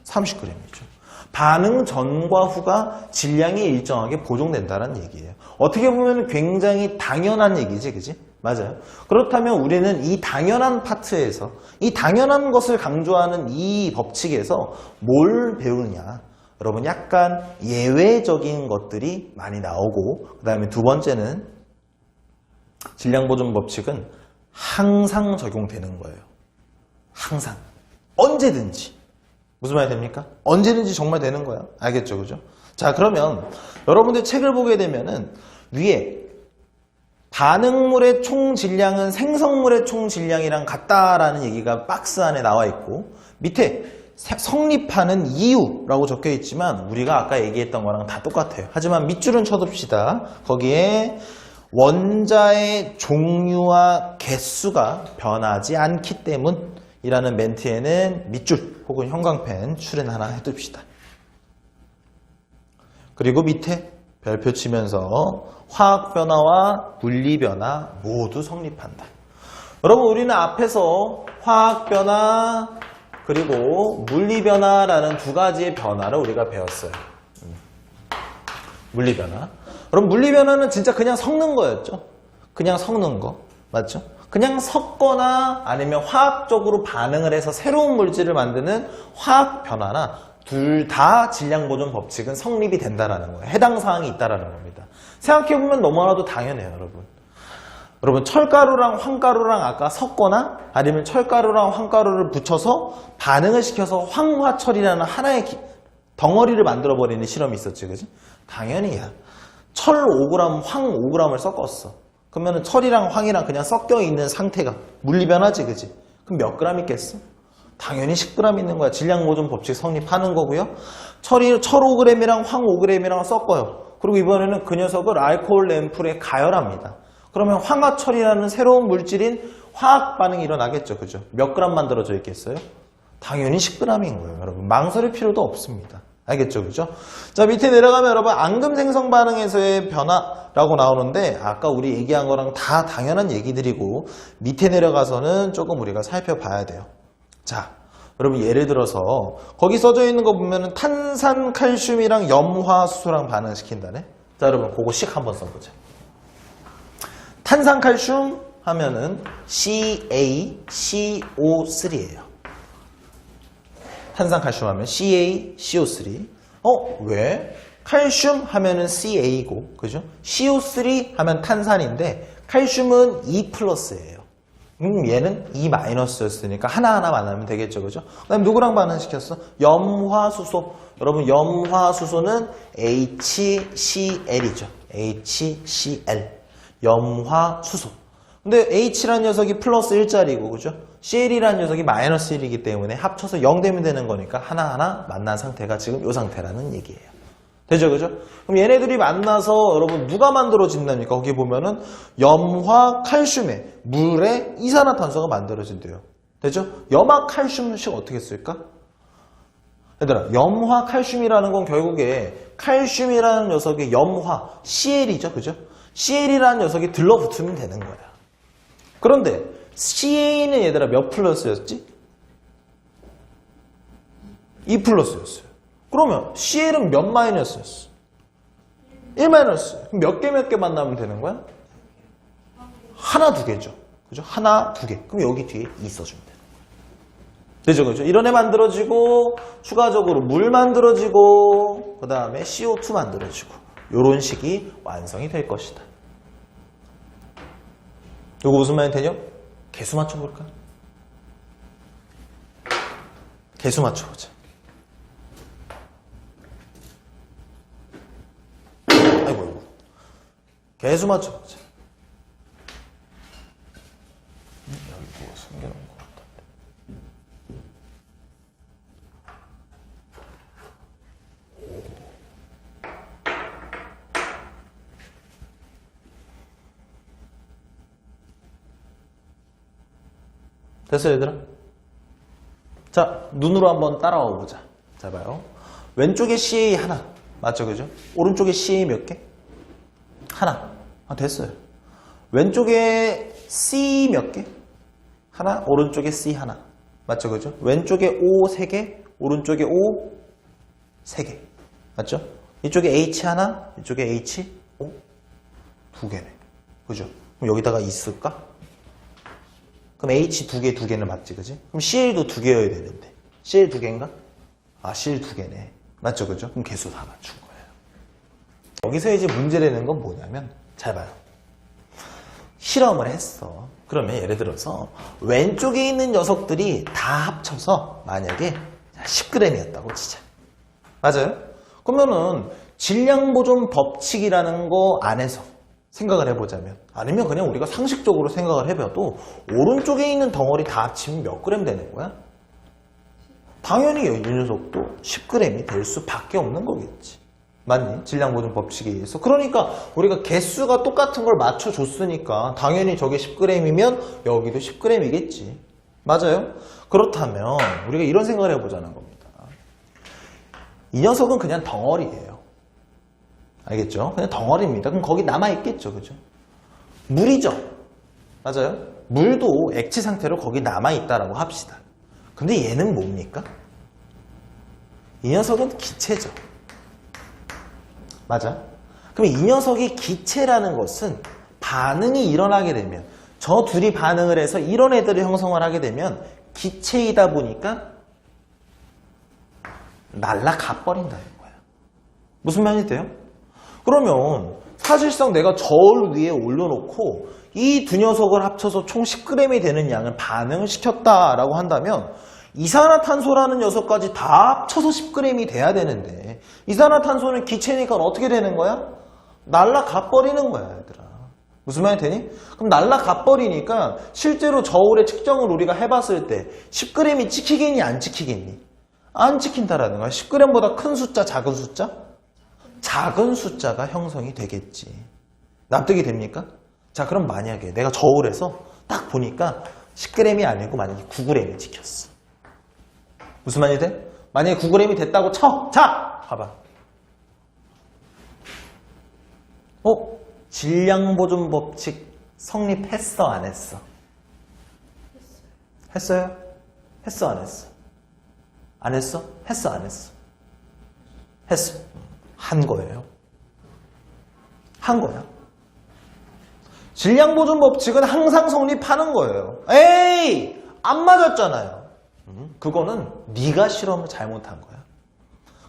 Speaker 3: 30g이죠. 반응 전과 후가 질량이 일정하게 보존된다는 얘기예요. 어떻게 보면 굉장히 당연한 얘기지, 그지? 맞아요. 그렇다면 우리는 이 당연한 파트에서 이 당연한 것을 강조하는 이 법칙에서 뭘 배우느냐? 여러분 약간 예외적인 것들이 많이 나오고 그 다음에 두 번째는 질량보존 법칙은 항상 적용되는 거예요. 항상. 언제든지. 무슨 말이 됩니까? 언제든지 정말 되는 거야. 알겠죠? 그죠? 자, 그러면 여러분들 책을 보게 되면은 위에 반응물의 총 질량은 생성물의 총 질량이랑 같다라는 얘기가 박스 안에 나와 있고 밑에 성립하는 이유라고 적혀 있지만 우리가 아까 얘기했던 거랑 다 똑같아요. 하지만 밑줄은 쳐둡시다. 거기에 원자의 종류와 개수가 변하지 않기 때문이라는 멘트에는 밑줄 혹은 형광펜 출연 하나 해둡시다. 그리고 밑에 별표 치면서 화학 변화와 물리 변화 모두 성립한다. 여러분 우리는 앞에서 화학 변화 그리고 물리 변화라는 두 가지의 변화를 우리가 배웠어요. 물리 변화. 여러분 물리 변화는 진짜 그냥 섞는 거였죠. 그냥 섞는 거. 맞죠? 그냥 섞거나 아니면 화학적으로 반응을 해서 새로운 물질을 만드는 화학 변화나 둘 다 질량 보존 법칙은 성립이 된다라는 거예요. 해당 사항이 있다라는 겁니다. 생각해보면 너무나도 당연해요, 여러분. 여러분 철가루랑 황가루랑 아까 섞거나 아니면 철가루랑 황가루를 붙여서 반응을 시켜서 황화철이라는 하나의 덩어리를 만들어버리는 실험이 있었지, 그지? 당연히야. 철 5g, 황 5g을 섞었어. 그러면 철이랑 황이랑 그냥 섞여 있는 상태가 물리변화지, 그지? 그럼 몇 g 있겠어? 당연히 10g 있는 거야. 질량보존 법칙 성립하는 거고요. 철 5g이랑 황 5g이랑 섞어요. 그리고 이번에는 그 녀석을 알코올 램프에 가열합니다. 그러면 황화철이라는 새로운 물질인 화학 반응이 일어나겠죠. 그죠? 몇 g 만들어져 있겠어요? 당연히 10g인 거예요. 여러분 망설일 필요도 없습니다. 알겠죠? 그죠? 자, 밑에 내려가면 여러분 앙금 생성 반응에서의 변화라고 나오는데 아까 우리 얘기한 거랑 다 당연한 얘기들이고 밑에 내려가서는 조금 우리가 살펴봐야 돼요. 자, 여러분 예를 들어서 거기 써져 있는 거 보면은 탄산칼슘이랑 염화수소랑 반응시킨다네. 자, 여러분 그거씩 한번 써보자. 탄산칼슘 하면은 CaCO3예요. 탄산칼슘 하면 CaCO3. 왜? 칼슘 하면은 Ca고, 그죠? CO3 하면 탄산인데 칼슘은 E 플러스예요. 얘는 E 마이너스였으니까 하나하나 만나면 되겠죠, 그죠? 그 다음에 누구랑 반응시켰어? 염화수소. 여러분 염화수소는 HCl이죠. HCl. 염화수소. 근데 H라는 녀석이 플러스 1짜리고, 그죠? Cl이라는 녀석이 마이너스 1이기 때문에 합쳐서 0 되면 되는 거니까 하나하나 만난 상태가 지금 이 상태라는 얘기예요. 되죠, 그죠? 그럼 얘네들이 만나서 여러분 누가 만들어진답니까? 거기 보면은 염화칼슘에 물에 이산화탄소가 만들어진대요. 되죠? 염화칼슘식 어떻게 쓸까? 얘들아, 염화칼슘이라는 건 결국에 칼슘이라는 녀석의 염화, Cl이죠, 그죠? Cl이라는 녀석이 들러붙으면 되는 거야. 그런데 Ca는 얘들아 몇 플러스였지? 2 플러스였어요. 그러면 CL은 몇 마이너스였어? 1 마이너스. 그럼 몇 개 만나면 되는 거야? 하나, 두 개죠. 그죠? 하나, 두 개. 그럼 여기 뒤에 2 써주면 되는 거야. 되죠, 그죠? 이런 애 만들어지고, 추가적으로 물 만들어지고, 그 다음에 CO2 만들어지고, 요런 식이 완성이 될 것이다. 이거 무슨 말이 되죠? 개수 맞춰볼까? 개수 맞춰보자. 아이고. 개수 맞춰보자. 여기 뭐 숨겨놓은 것 같던데. 됐어요, 얘들아? 자, 눈으로 한번 따라와 보자. 자, 봐요. 왼쪽에 CA 하나. 맞죠, 그죠? 오른쪽에 CA 몇 개? 하나. 됐어요. 왼쪽에 C 몇 개? 하나. 오른쪽에 C 하나. 맞죠, 그죠? 왼쪽에 O 3개, 오른쪽에 O 3개. 맞죠? 이쪽에 H 하나, 이쪽에 H O 2개네. 그죠? 그럼 여기다가 있을까? 그럼 H 2개, 2개는 맞지, 그지? 그럼 CL도 2개여야 되는데. CL 2개인가? CL 2개네. 맞죠, 그죠? 그럼 개수 다 맞춘 거예요. 여기서 이제 문제되는 건 뭐냐면, 잘 봐요. 실험을 했어. 그러면 예를 들어서, 왼쪽에 있는 녀석들이 다 합쳐서, 만약에,
Speaker 1: 10g이었다고 치자. 맞아요? 그러면은 질량보존 법칙이라는 거 안에서 생각을 해보자면, 아니면 그냥 우리가 상식적으로 생각을 해봐도 오른쪽에 있는 덩어리 다 합치면 몇 그램 되는 거야? 당연히 이 녀석도 10g이 될 수밖에 없는 거겠지. 맞니? 질량보존 법칙에 의해서. 그러니까 우리가 개수가 똑같은 걸 맞춰줬으니까 당연히 저게 10g이면 여기도 10g이겠지. 맞아요? 그렇다면 우리가 이런 생각을 해보자는 겁니다. 이 녀석은 그냥 덩어리예요. 알겠죠? 그냥 덩어리입니다. 그럼 거기 남아있겠죠. 그죠? 물이죠. 맞아요? 물도 액체 상태로 거기 남아있다라고 합시다. 근데 얘는 뭡니까? 이 녀석은 기체죠. 맞아? 그럼 이 녀석이 기체라는 것은 반응이 일어나게 되면, 저 둘이 반응을 해서 이런 애들을 형성을 하게 되면 기체이다 보니까 날아가 버린다는 거야. 무슨 말이 돼요? 그러면 사실상 내가 저울 위에 올려놓고 이 두 녀석을 합쳐서 총 10g이 되는 양을 반응을 시켰다라고 한다면 이산화탄소라는 녀석까지 다 합쳐서 10g이 돼야 되는데, 이산화탄소는 기체니까 어떻게 되는 거야? 날아가 버리는 거야, 얘들아. 무슨 말이 되니? 그럼 날아가 버리니까 실제로 저울의 측정을 우리가 해봤을 때 10g이 찍히겠니 안 찍히겠니? 안 찍힌다라는 거야. 10g보다 큰 숫자, 작은 숫자? 작은 숫자가 형성이 되겠지. 납득이 됩니까? 자, 그럼 만약에 내가 저울에서 딱 보니까 10g이 아니고 만약에 9g이 찍혔어. 무슨 말이 돼? 만약에 9g이 됐다고 쳐. 자, 봐봐. 질량보존 법칙 성립했어, 안 했어? 했어요? 했어, 안 했어? 안 했어? 했어, 안 했어? 했어. 한 거예요. 한 거야. 질량보존 법칙은 항상 성립하는 거예요. 에이! 안 맞았잖아요. 그거는 네가 실험을 잘못한 거야.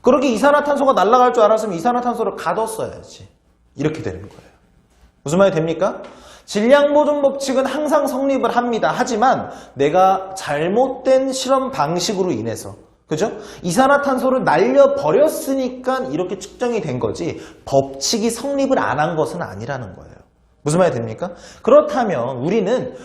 Speaker 1: 그렇게 이산화탄소가 날아갈 줄 알았으면 이산화탄소를 가뒀어야지. 이렇게 되는 거예요. 무슨 말이 됩니까? 질량보존 법칙은 항상 성립을 합니다. 하지만 내가 잘못된 실험 방식으로 인해서, 그죠? 이산화탄소를 날려버렸으니까 이렇게 측정이 된 거지 법칙이 성립을 안 한 것은 아니라는 거예요. 무슨 말이 됩니까? 그렇다면 우리는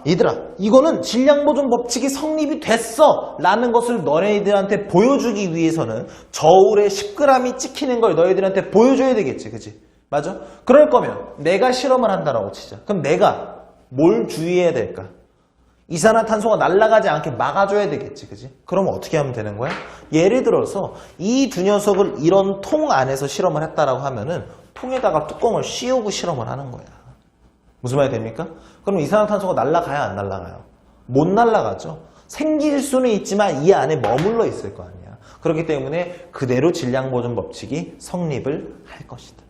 Speaker 1: 얘들아, 이거는 질량보존 법칙이 성립이 됐어 라는 것을 너네들한테 보여주기 위해서는 저울에 10g이 찍히는 걸 너희들한테 보여줘야 되겠지. 그치? 맞아? 그럴 거면 내가 실험을 한다라고 치자. 그럼 내가 뭘 주의해야 될까? 이산화탄소가 날아가지 않게 막아줘야 되겠지. 그치? 그럼 어떻게 하면 되는 거야? 예를 들어서 이 두 녀석을 이런 통 안에서 실험을 했다라고 하면은 통에다가 뚜껑을 씌우고 실험을 하는 거야. 무슨 말이 됩니까? 그럼 이산화탄소가 날아가야 안 날아가요? 못 날아가죠. 생길 수는 있지만 이 안에 머물러 있을 거 아니야. 그렇기 때문에 그대로 질량보존 법칙이 성립을 할 것이다.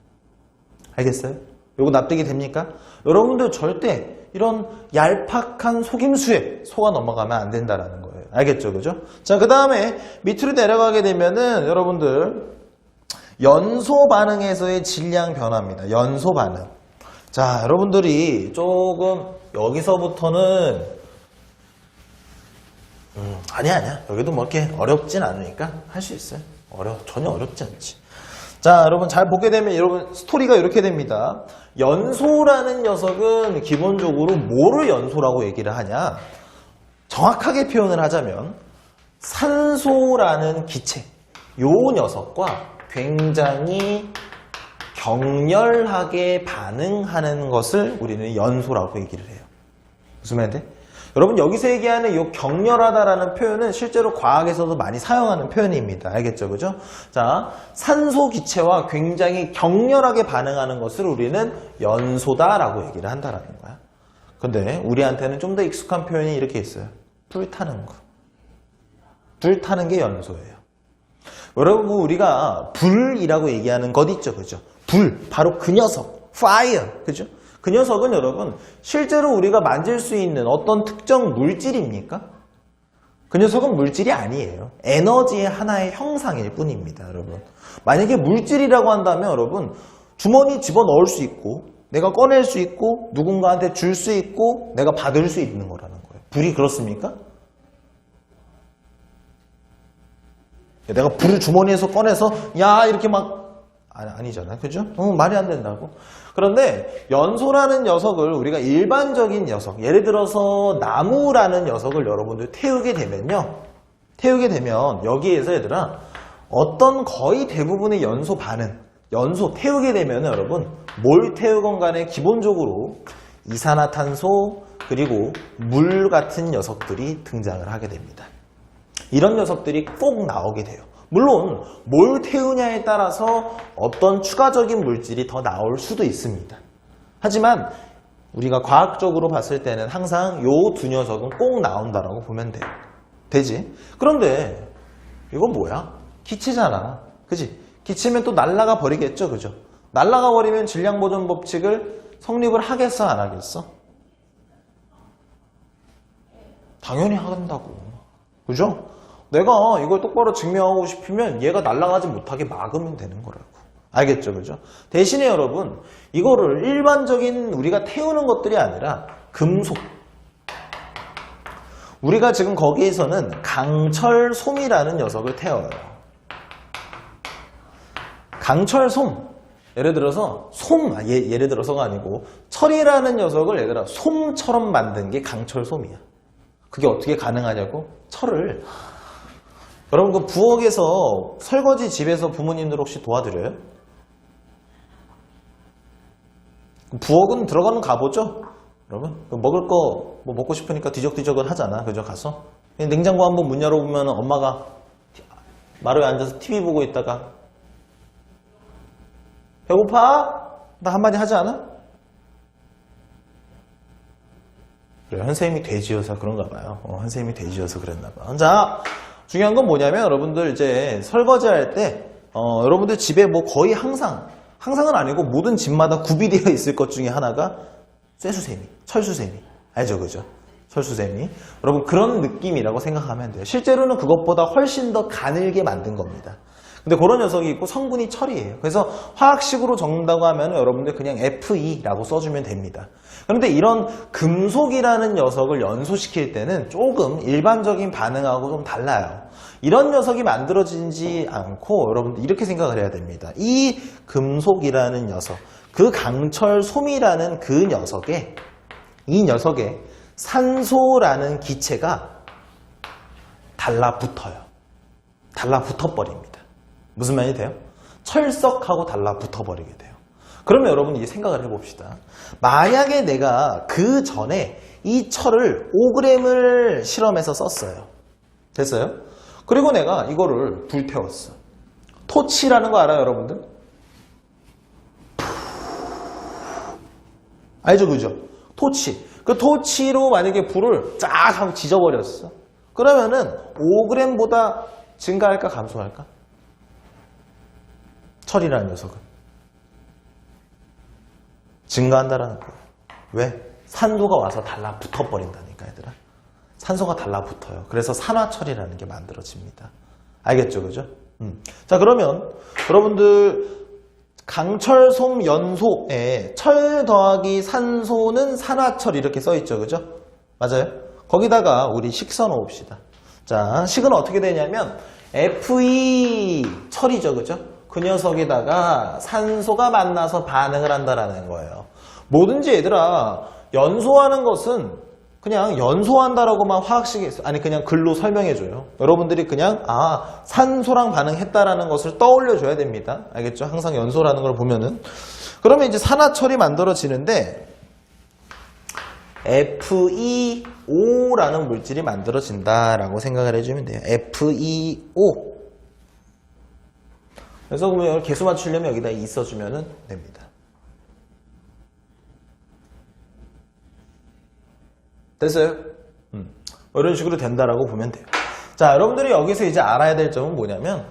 Speaker 1: 알겠어요? 요거 납득이 됩니까? 여러분들 절대 이런 얄팍한 속임수에 속아 넘어가면 안 된다라는 거예요. 알겠죠? 그죠? 자, 그 다음에 밑으로 내려가게 되면은 여러분들 연소 반응에서의 질량 변화입니다. 연소 반응. 자, 여러분들이 조금 여기서부터는 아니야. 여기도 뭐 이렇게 어렵진 않으니까 할 수 있어요. 전혀 어렵지 않지. 자, 여러분 잘 보게 되면 여러분 스토리가 이렇게 됩니다. 연소라는 녀석은 기본적으로 뭐를 연소라고 얘기를 하냐? 정확하게 표현을 하자면 산소라는 기체, 요 녀석과 굉장히 격렬하게 반응하는 것을 우리는 연소라고 얘기를 해요. 무슨 말인데? 여러분 여기서 얘기하는 이 격렬하다라는 표현은 실제로 과학에서도 많이 사용하는 표현입니다. 알겠죠? 그죠? 자, 산소 기체와 굉장히 격렬하게 반응하는 것을 우리는 연소다라고 얘기를 한다라는 거야. 근데 우리한테는 좀 더 익숙한 표현이 이렇게 있어요. 불타는 거. 불타는 게 연소예요. 여러분 우리가 불이라고 얘기하는 것 있죠. 그죠? 불, 바로 그 녀석, fire. 그죠? 그 녀석은 여러분 실제로 우리가 만질 수 있는 어떤 특정 물질입니까? 그 녀석은 물질이 아니에요. 에너지의 하나의 형상일 뿐입니다. 여러분 만약에 물질이라고 한다면 여러분 주머니 집어넣을 수 있고 내가 꺼낼 수 있고 누군가한테 줄 수 있고 내가 받을 수 있는 거라는 거예요. 불이 그렇습니까?
Speaker 3: 내가 불을 주머니에서 꺼내서 야 이렇게 막 아니잖아요. 그죠? 말이 안 된다고. 그런데 연소라는 녀석을 우리가 일반적인 녀석, 예를 들어서 나무라는 녀석을 여러분들 태우게 되면요. 태우게 되면 여기에서 얘들아 어떤 거의 대부분의 연소 반응, 연소 태우게 되면 여러분 뭘 태우건 간에 기본적으로 이산화탄소 그리고 물 같은 녀석들이 등장을 하게 됩니다. 이런 녀석들이 꼭 나오게 돼요. 물론 뭘 태우냐에 따라서 어떤 추가적인 물질이 더 나올 수도 있습니다. 하지만 우리가 과학적으로 봤을 때는 항상 요 두 녀석은 꼭 나온다라고 보면 돼요. 되지? 그런데 이건 뭐야? 기체잖아. 그지? 기체면 또 날아가 버리겠죠. 그죠? 날아가 버리면 질량보존 법칙을 성립을 하겠어 안 하겠어? 당연히 한다고. 그죠? 내가 이걸 똑바로 증명하고 싶으면 얘가 날아가지 못하게 막으면 되는 거라고. 알겠죠? 그죠? 대신에 여러분 이거를 일반적인 우리가 태우는 것들이 아니라 금속, 우리가 지금 거기에서는 강철솜이라는 녀석을 태워요. 강철솜, 예를 들어서 예를 들어서가 아니고 철이라는 녀석을 얘들아 솜처럼 만든 게 강철솜이야. 그게 어떻게 가능하냐고? 철을 여러분 그 부엌에서 설거지 집에서 부모님들 혹시 도와드려요? 부엌은 들어가는 가보죠? 여러분 먹을 거 뭐 먹고 싶으니까 뒤적뒤적은 하잖아. 그죠? 가서 냉장고 한번 문 열어보면 엄마가 마루에 앉아서 TV 보고 있다가 배고파? 나 한마디 하지 않아? 그래, 선생님이 돼지여서 그런가 봐요. 선생님이 돼지여서 그랬나 봐. 자, 중요한 건 뭐냐면 여러분들 이제 설거지 할 때 여러분들 집에 뭐 거의 항상은 아니고 모든 집마다 구비되어 있을 것 중에 하나가 쇠수세미, 철수세미. 알죠? 그죠? 철수세미. 여러분 그런 느낌이라고 생각하면 돼요. 실제로는 그것보다 훨씬 더 가늘게 만든 겁니다. 근데 그런 녀석이 있고 성분이 철이에요. 그래서 화학식으로 적는다고 하면 여러분들 그냥 Fe라고 써주면 됩니다. 그런데 이런 금속이라는 녀석을 연소시킬 때는 조금 일반적인 반응하고 좀 달라요. 이런 녀석이 만들어지지 않고 여러분들 이렇게 생각을 해야 됩니다. 이 금속이라는 녀석, 그 강철솜이라는 그 녀석에 이 녀석에 산소라는 기체가 달라붙어요. 달라붙어버립니다. 무슨 말이 돼요? 철석하고 달라붙어버리게 돼요. 그러면 여러분 이제 생각을 해봅시다. 만약에 내가 그 전에 이 철을 5g을 실험해서 썼어요. 됐어요? 그리고 내가 이거를 불태웠어. 토치라는 거 알아요, 여러분들? 알죠, 그죠? 토치. 그 토치로 만약에 불을 쫙 하고 지져버렸어. 그러면은 5g보다 증가할까, 감소할까? 철이라는 녀석은. 증가한다라는 거예요. 왜? 산소가 와서 달라붙어버린다니까, 얘들아. 산소가 달라붙어요. 그래서 산화철이라는 게 만들어집니다. 알겠죠, 그죠? 자, 그러면 여러분들 강철솜 연소에 철 더하기 산소는 산화철 이렇게 써있죠, 그죠? 맞아요? 거기다가 우리 식 써놓읍시다. 자, 식은 어떻게 되냐면 Fe 철이죠, 그죠? 그 녀석에다가 산소가 만나서 반응을 한다라는 거예요. 뭐든지 얘들아 연소하는 것은 그냥 연소한다라고만 화학식에서 아니 그냥 글로 설명해줘요. 여러분들이 그냥 산소랑 반응했다라는 것을 떠올려줘야 됩니다. 알겠죠? 항상 연소라는 걸 보면은 그러면 이제 산화철이 만들어지는데 FeO라는 물질이 만들어진다라고 생각을 해주면 돼요. FeO. 그래서 그러면 개수 맞추려면 여기다 2 써주면 됩니다. 됐어요? 이런 식으로 된다라고 보면 돼요. 자, 여러분들이 여기서 이제 알아야 될 점은 뭐냐면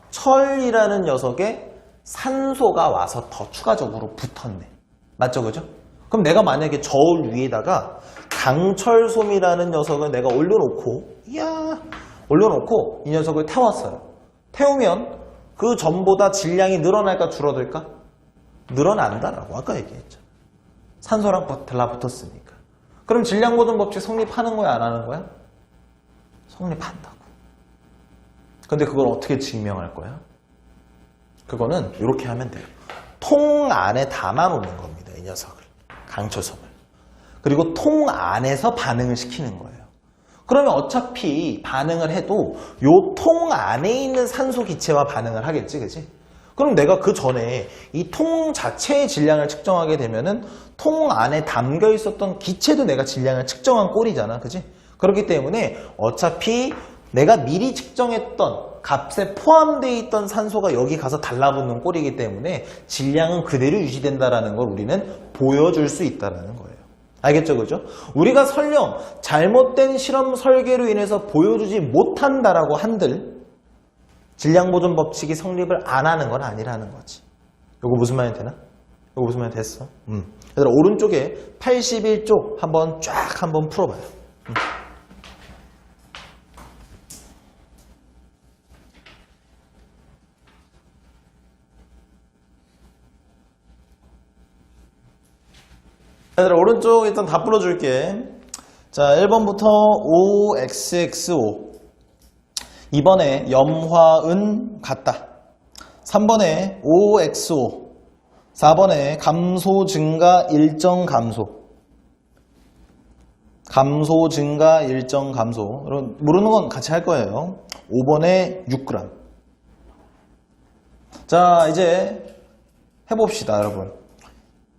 Speaker 3: 철이라는 녀석에 산소가 와서 더 추가적으로 붙었네. 맞죠? 그죠? 그럼 내가 만약에 저울 위에다가 강철솜이라는 녀석을 내가 올려놓고 이 녀석을 태웠어요. 태우면 그 전보다 질량이 늘어날까 줄어들까? 늘어난다라고 아까 얘기했죠. 산소랑 달라붙었으니까. 그럼 질량보존 법칙 성립하는 거야, 안 하는 거야? 성립한다고. 근데 그걸 어떻게 증명할 거야? 그거는 이렇게 하면 돼요. 통 안에 담아놓는 겁니다. 이 녀석을. 강초석을. 그리고 통 안에서 반응을 시키는 거예요. 그러면 어차피 반응을 해도 요 통 안에 있는 산소 기체와 반응을 하겠지, 그지? 그럼 내가 그 전에 이 통 자체의 질량을 측정하게 되면은 통 안에 담겨 있었던 기체도 내가 질량을 측정한 꼴이잖아, 그지? 그렇기 때문에 어차피 내가 미리 측정했던 값에 포함되어 있던 산소가 여기 가서 달라붙는 꼴이기 때문에 질량은 그대로 유지된다라는 걸 우리는 보여줄 수 있다라는 거예요. 알겠죠, 그죠? 우리가 설령 잘못된 실험 설계로 인해서 보여주지 못한다라고 한들 질량 보존 법칙이 성립을 안 하는 건 아니라는 거지. 요거 무슨 말이 되나? 요거 무슨 말이 됐어? 얘들아, 오른쪽에 81쪽 한번 쫙 한번 풀어봐요. 얘들아, 오른쪽 일단 다 풀어줄게. 자, 1번부터 OXX5. 2번에 염화은 같다. 3번에 OXO. 4번에 감소 증가 일정 감소. 감소 증가 일정 감소. 여러분, 모르는 건 같이 할 거예요. 5번에 6g. 자, 이제 해봅시다, 여러분.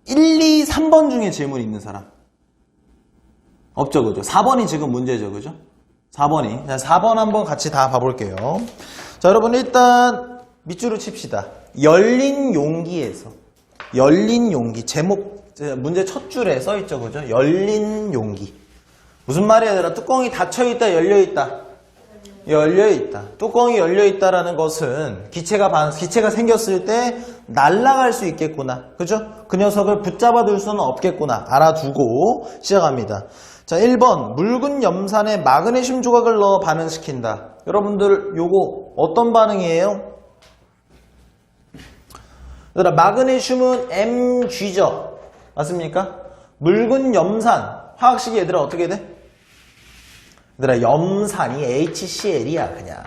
Speaker 3: 1, 2, 3번 중에 질문 있는 사람 없죠, 그죠? 4번이 지금 문제죠, 그죠? 4번이. 자, 4번 한번 같이 다 봐볼게요. 자, 여러분, 일단 밑줄을 칩시다. 열린 용기에서, 열린 용기, 제목, 문제 첫 줄에 써있죠, 그죠? 열린 용기. 무슨 말이야, 얘들아? 뚜껑이 닫혀있다, 열려있다? 열려있다. 뚜껑이 열려있다라는 것은 기체가 생겼을 때 날아갈 수 있겠구나. 그죠? 그 녀석을 붙잡아 둘 수는 없겠구나. 알아두고 시작합니다. 자, 1번. 묽은 염산에 마그네슘 조각을 넣어 반응시킨다. 여러분들, 요거 어떤 반응이에요? 얘들아, 마그네슘은 Mg죠. 맞습니까? 묽은 염산. 화학식이 얘들아 어떻게 돼? 얘들아, 염산이 HCl이야, 그냥.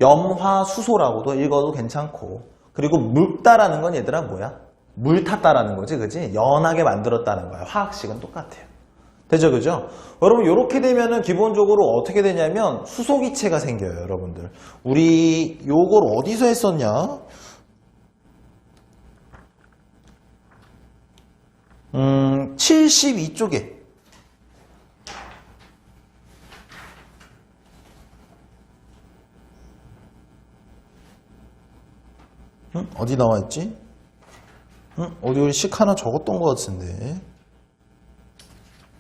Speaker 3: 염화수소라고도 읽어도 괜찮고. 그리고 묽다라는 건 얘들아 뭐야? 물 탔다라는 거지, 그지? 연하게 만들었다는 거야. 화학식은 똑같아요. 되죠, 그죠? 여러분, 요렇게 되면은 기본적으로 어떻게 되냐면 수소기체가 생겨요, 여러분들. 우리 요걸 어디서 했었냐? 72쪽에. 어디 나와 있지? 어디 우리 식 하나 적었던 것 같은데.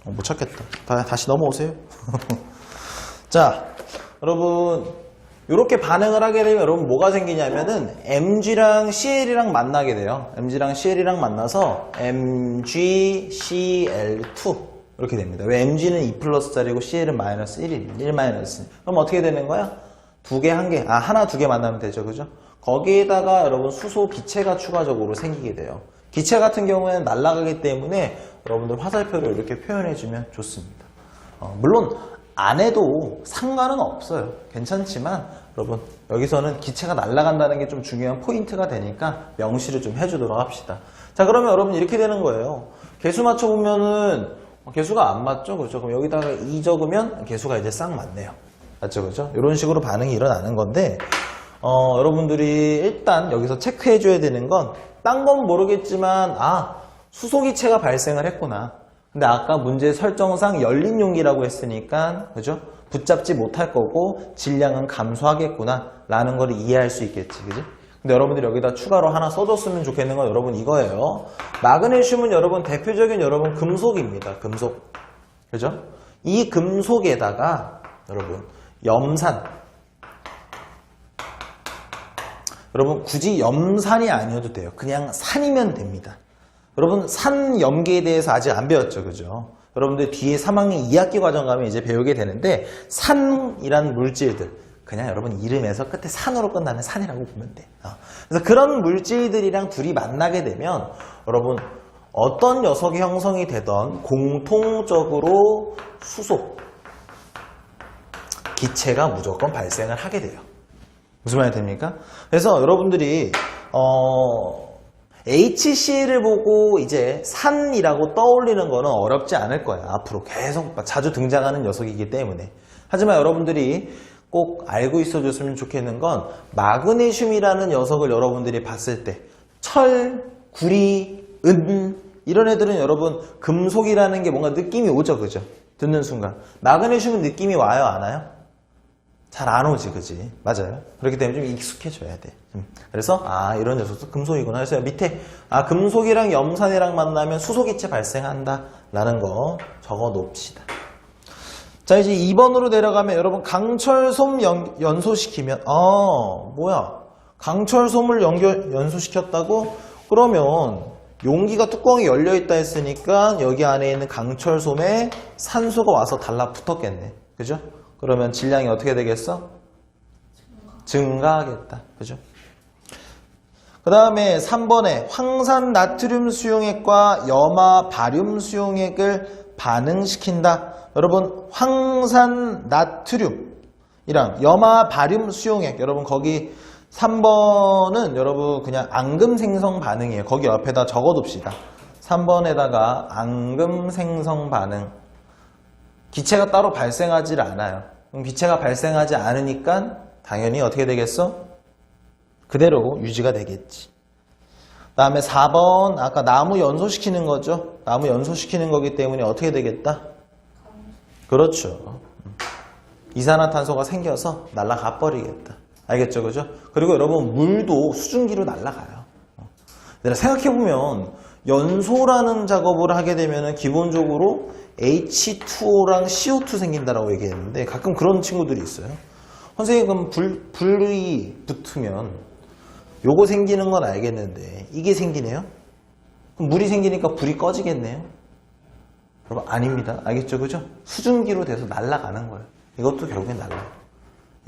Speaker 3: 못 찾겠다. 다시 넘어오세요. 자, 여러분, 이렇게 반응을 하게 되면 여러분 뭐가 생기냐면은 Mg랑 Cl이랑 만나게 돼요. Mg랑 Cl이랑 만나서 MgCl2 이렇게 됩니다. 왜 Mg는 2 플러스짜리고 Cl은 마이너스 1이 1 마이너스. 그럼 어떻게 되는 거야? 두 개, 한 개, 하나, 두 개 만나면 되죠, 그죠? 거기에다가 여러분 수소 기체가 추가적으로 생기게 돼요. 기체 같은 경우에는 날아가기 때문에 여러분들 화살표로 이렇게 표현해주면 좋습니다. 물론 안 해도 상관은 없어요. 괜찮지만 여러분 여기서는 기체가 날아간다는 게 좀 중요한 포인트가 되니까 명시를 좀 해주도록 합시다. 자, 그러면 여러분 이렇게 되는 거예요. 개수 맞춰보면은 개수가 안 맞죠, 그죠? 그럼 여기다가 2 적으면 개수가 이제 싹 맞네요. 맞죠, 그죠? 이런 식으로 반응이 일어나는 건데 여러분들이 일단 여기서 체크해줘야 되는 건 딴 건 모르겠지만 수소기체가 발생을 했구나. 근데 아까 문제 설정상 열린 용기라고 했으니까 그죠? 붙잡지 못할 거고 질량은 감소하겠구나 라는 걸 이해할 수 있겠지, 그지? 근데 여러분들이 여기다 추가로 하나 써줬으면 좋겠는 건 여러분 이거예요. 마그네슘은 여러분 대표적인 여러분 금속입니다. 금속. 그죠? 이 금속에다가 여러분 염산. 여러분 굳이 염산이 아니어도 돼요. 그냥 산이면 됩니다. 여러분 산 염계에 대해서 아직 안 배웠죠, 그죠? 여러분들 뒤에 3학년 2학기 과정 가면 이제 배우게 되는데 산이란 물질들 그냥 여러분 이름에서 끝에 산으로 끝나는 산이라고 보면 돼. 그래서 그런 물질들이랑 둘이 만나게 되면 여러분 어떤 녀석이 형성이 되던 공통적으로 수소 기체가 무조건 발생을 하게 돼요. 무슨 말이 됩니까? 그래서 여러분들이 HCl을 보고 이제 산이라고 떠올리는 거는 어렵지 않을 거야. 앞으로 계속 자주 등장하는 녀석이기 때문에. 하지만 여러분들이 꼭 알고 있어 줬으면 좋겠는 건 마그네슘이라는 녀석을 여러분들이 봤을 때 철, 구리, 은 이런 애들은 여러분 금속이라는 게 뭔가 느낌이 오죠, 그죠? 듣는 순간 마그네슘은 느낌이 와요, 안 와요? 잘 안 오지, 그지? 맞아요. 그렇기 때문에 좀 익숙해져야 돼. 그래서 이런 녀석도 금속이구나 해서 밑에 금속이랑 염산이랑 만나면 수소기체 발생한다 라는 거 적어 놓읍시다. 자, 이제 2번으로 내려가면 여러분 강철솜 연소시키면 뭐야? 강철솜을 연소시켰다고? 그러면 용기가 뚜껑이 열려있다 했으니까 여기 안에 있는 강철솜에 산소가 와서 달라붙었겠네. 그죠? 그러면 질량이 어떻게 되겠어? 증가하겠다. 그죠? 그 다음에 3번에 황산 나트륨 수용액과 염화 바륨 수용액을 반응시킨다. 여러분 황산 나트륨이랑 염화 바륨 수용액, 여러분 거기 3번은 여러분 그냥 앙금 생성 반응이에요. 거기 옆에다 적어둡시다. 3번에다가 앙금 생성 반응. 기체가 따로 발생하지 않아요. 그럼 기체가 발생하지 않으니까 당연히 어떻게 되겠어? 그대로 유지가 되겠지. 그 다음에 4번 아까 나무 연소시키는 거죠. 나무 연소시키는 거기 때문에 어떻게 되겠다? 그렇죠. 이산화탄소가 생겨서 날아가 버리겠다. 알겠죠? 그죠? 그리고 여러분 물도 수증기로 날아가요. 내가 생각해보면 연소라는 작업을 하게 되면 기본적으로 H2O랑 CO2 생긴다라고 얘기했는데 가끔 그런 친구들이 있어요. 선생님 그럼 불이 붙으면 요거 생기는 건 알겠는데 이게 생기네요? 그럼 물이 생기니까 불이 꺼지겠네요? 여러분 아닙니다. 알겠죠? 그죠? 수증기로 돼서 날아가는 거예요. 이것도 결국엔 날아가요.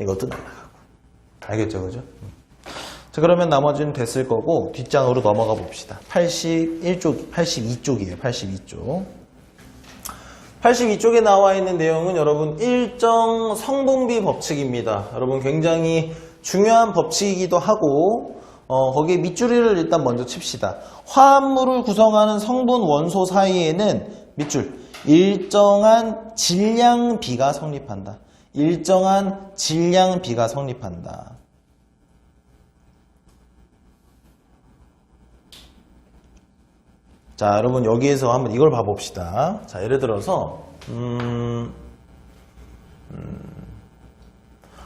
Speaker 3: 이것도 날아가고. 알겠죠? 그죠? 자, 그러면 나머지는 됐을 거고 뒷장으로 넘어가 봅시다. 82쪽이에요. 82쪽. 82쪽에 나와 있는 내용은 여러분 일정 성분비 법칙입니다. 여러분 굉장히 중요한 법칙이기도 하고 거기에 밑줄을 일단 먼저 칩시다. 화합물을 구성하는 성분 원소 사이에는 밑줄 일정한 질량비가 성립한다. 일정한 질량비가 성립한다. 자, 여러분 여기에서 한번 이걸 봐봅시다. 자, 예를 들어서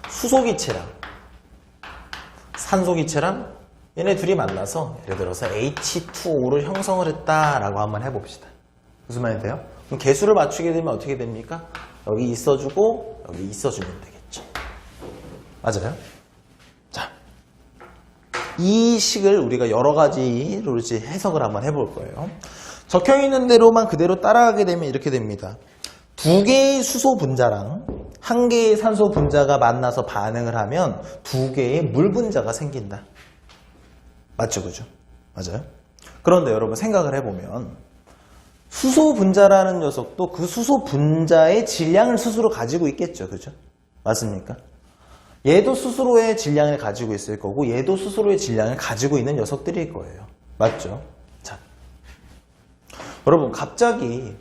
Speaker 3: 수소기체랑 산소기체랑 얘네 둘이 만나서 예를 들어서 H2O를 형성을 했다라고 한번 해봅시다. 무슨 말이 돼요? 그럼 개수를 맞추게 되면 어떻게 됩니까? 여기 있어주고 여기 있어주면 되겠죠. 맞아요? 자, 이 식을 우리가 여러 가지로 이제 해석을 한번 해볼 거예요. 적혀있는 대로만 그대로 따라가게 되면 이렇게 됩니다. 두 개의 수소 분자랑 한 개의 산소 분자가 만나서 반응을 하면 두 개의 물 분자가 생긴다. 맞죠? 그죠? 맞아요? 그런데 여러분 생각을 해보면 수소 분자라는 녀석도 그 수소 분자의 질량을 스스로 가지고 있겠죠. 그죠? 맞습니까? 얘도 스스로의 질량을 가지고 있을 거고 얘도 스스로의 질량을 가지고 있는 녀석들일 거예요. 맞죠? 자, 여러분 갑자기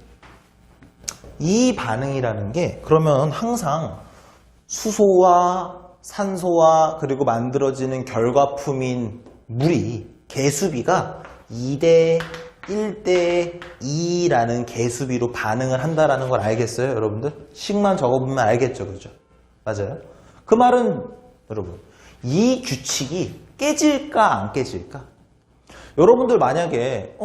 Speaker 3: 이 반응이라는 게 그러면 항상 수소와 산소와 그리고 만들어지는 결과품인 물이 개수비가 2대 1대 2라는 개수비로 반응을 한다라는 걸 알겠어요, 여러분들? 식만 적어보면 알겠죠, 그죠? 맞아요? 그 말은 여러분 이 규칙이 깨질까 안 깨질까? 여러분들 만약에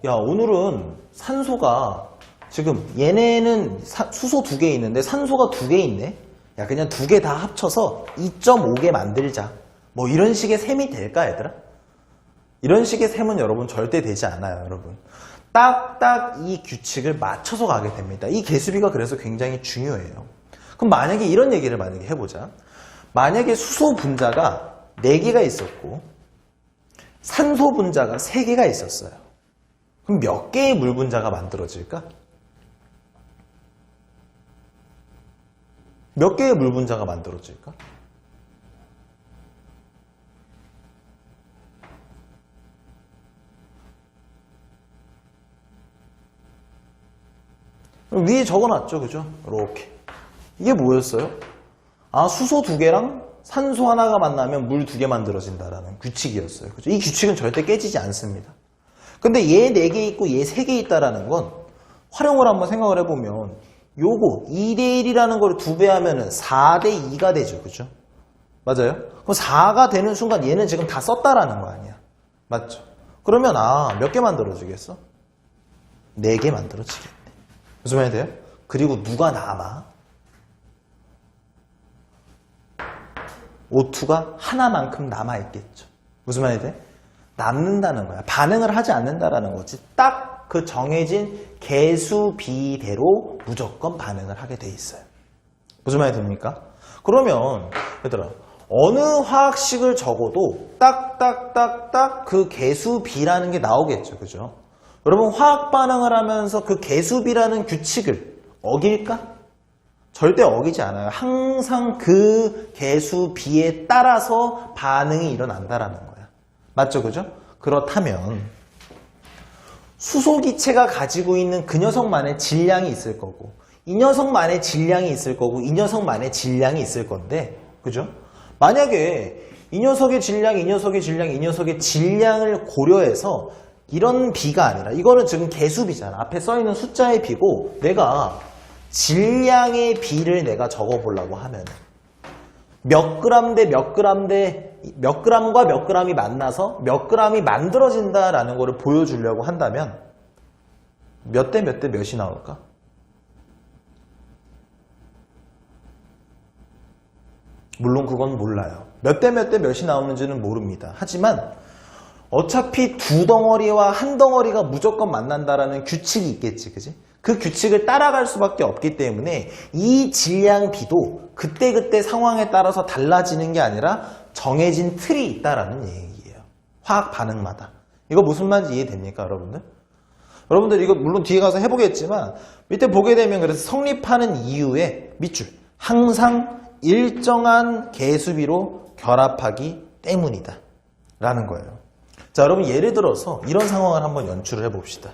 Speaker 3: 야 오늘은 산소가 지금 얘네는 수소 2개 있는데 산소가 2개 있네? 야 그냥 2개 다 합쳐서 2.5개 만들자. 뭐 이런 식의 셈이 될까 얘들아? 이런 식의 셈은 여러분 절대 되지 않아요, 여러분. 딱딱 이 규칙을 맞춰서 가게 됩니다. 이 개수비가 그래서 굉장히 중요해요. 그럼 만약에 이런 얘기를 만약에 해보자. 만약에 수소 분자가 4개가 있었고 산소 분자가 3개가 있었어요. 그럼 몇 개의 물 분자가 만들어질까? 몇 개의 물 분자가 만들어질까? 위에 적어놨죠, 그죠? 이렇게. 이게 뭐였어요? 아, 수소 2개랑 산소 하나가 만나면 물 2개 만들어진다라는 규칙이었어요. 그죠? 이 규칙은 절대 깨지지 않습니다. 근데 얘 4개 있고 얘 3개 있다라는 건 활용을 한번 생각을 해보면 요거 2대1이라는 걸 2배 하면은 4대2가 되죠. 그죠? 맞아요? 그럼 4가 되는 순간 얘는 지금 다 썼다라는 거 아니야. 맞죠? 그러면 몇 개 만들어지겠어? 4개 만들어지겠네. 무슨 말이 돼요? 그리고 누가 남아? O2가 하나만큼 남아있겠죠. 무슨 말이 돼? 남는다는 거야. 반응을 하지 않는다라는 거지. 딱 그 정해진 개수 비대로 무조건 반응을 하게 돼 있어요. 무슨 말이 됩니까? 그러면 얘들아, 어느 화학식을 적어도 딱딱딱딱 그 개수 비라는 게 나오겠죠. 그죠? 여러분, 화학 반응을 하면서 그 개수 비라는 규칙을 어길까? 절대 어기지 않아요. 항상 그 개수 비에 따라서 반응이 일어난다라는 거야. 맞죠? 그죠? 그렇다면 수소 기체가 가지고 있는 그 녀석만의 질량이 있을 거고 이 녀석만의 질량이 있을 거고 이 녀석만의 질량이 있을 건데, 그죠? 만약에 이 녀석의 질량, 이 녀석의 질량, 이 녀석의 질량을 고려해서 이런 비가 아니라, 이거는 지금 개수비잖아. 앞에 써있는 숫자의 비고 내가 질량의 비를 내가 적어보려고 하면 몇 그램 대 몇 그램 대 몇 그램과 몇 그램이 만나서 몇 그램이 만들어진다라는 거를 보여주려고 한다면 몇 대 몇 대 몇이 나올까? 물론 그건 몰라요. 몇 대 몇 대 몇이 나오는지는 모릅니다. 하지만 어차피 두 덩어리와 한 덩어리가 무조건 만난다라는 규칙이 있겠지, 그지? 그 규칙을 따라갈 수밖에 없기 때문에 이 질량 비도 그때그때 상황에 따라서 달라지는 게 아니라 정해진 틀이 있다라는 얘기예요. 화학 반응마다. 이거 무슨 말인지 이해됩니까, 여러분들? 여러분들 이거 물론 뒤에 가서 해보겠지만 밑에 보게 되면 그래서 성립하는 이유의 밑줄. 항상 일정한 개수비로 결합하기 때문이다 라는 거예요. 자, 여러분 예를 들어서 이런 상황을 한번 연출을 해봅시다.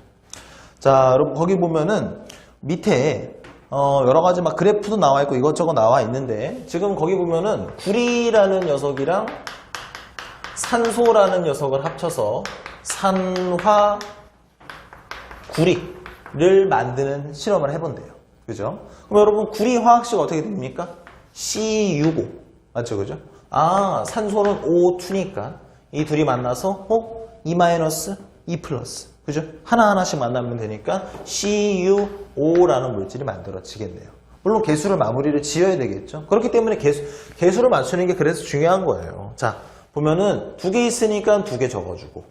Speaker 3: 자, 여러분 거기 보면은 밑에 여러 가지 막 그래프도 나와 있고 이것저것 나와 있는데 지금 거기 보면은 구리라는 녀석이랑 산소라는 녀석을 합쳐서 산화 구리를 만드는 실험을 해본대요. 그죠? 그럼 여러분 구리 화학식 어떻게 됩니까? C6O 맞죠? 그죠? 아, 산소는 O2니까 이 둘이 만나서 E-, E+, 그죠? 하나하나씩 만나면 되니까 CuO라는 물질이 만들어지겠네요. 물론 개수를 마무리를 지어야 되겠죠. 그렇기 때문에 개수를 맞추는 게 그래서 중요한 거예요. 자, 보면은 2개 있으니까 2개 적어주고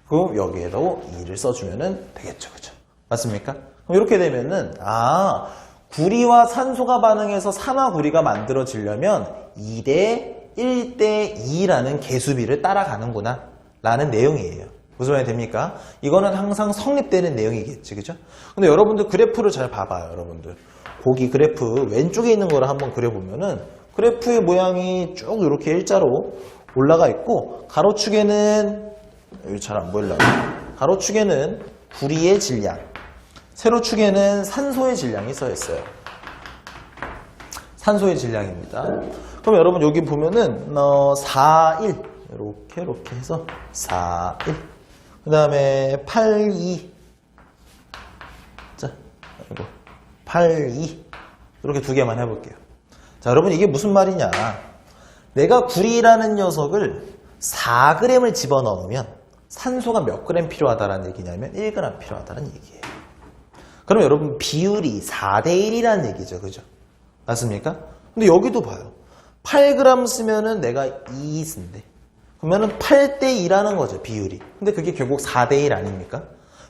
Speaker 3: 그럼 여기에다 2를 써주면 되겠죠. 그죠? 맞습니까? 그럼 이렇게 되면은 구리와 산소가 반응해서 산화구리가 만들어지려면 2대 1대 2라는 개수비를 따라가는구나 라는 내용이에요. 무슨 말이 됩니까? 이거는 항상 성립되는 내용이겠지, 그죠? 근데 여러분들 그래프를 잘 봐봐요, 여러분들. 거기 그래프 왼쪽에 있는 거를 한번 그려보면은 그래프의 모양이 쭉 이렇게 일자로 올라가 있고 가로축에는 여기 잘 안 보이려고 가로축에는 구리의 질량, 세로축에는 산소의 질량이 써 있어요. 산소의 질량입니다. 그럼 여러분 여기 보면은 4, 1 이렇게 해서 4, 1 그 다음에 8, 2 자, 이거 8, 2 이렇게 두 개만 해볼게요. 자, 여러분 이게 무슨 말이냐? 내가 구리라는 녀석을 4g을 집어넣으면 산소가 몇 g 필요하다는 얘기냐면 1g 필요하다는 얘기예요. 그럼 여러분 비율이 4대 1이라는 얘기죠. 그죠? 맞습니까? 근데 여기도 봐요. 8g 쓰면은 내가 2 쓴대. 그러면은 8대 2라는 거죠, 비율이. 근데 그게 결국 4대 1 아닙니까?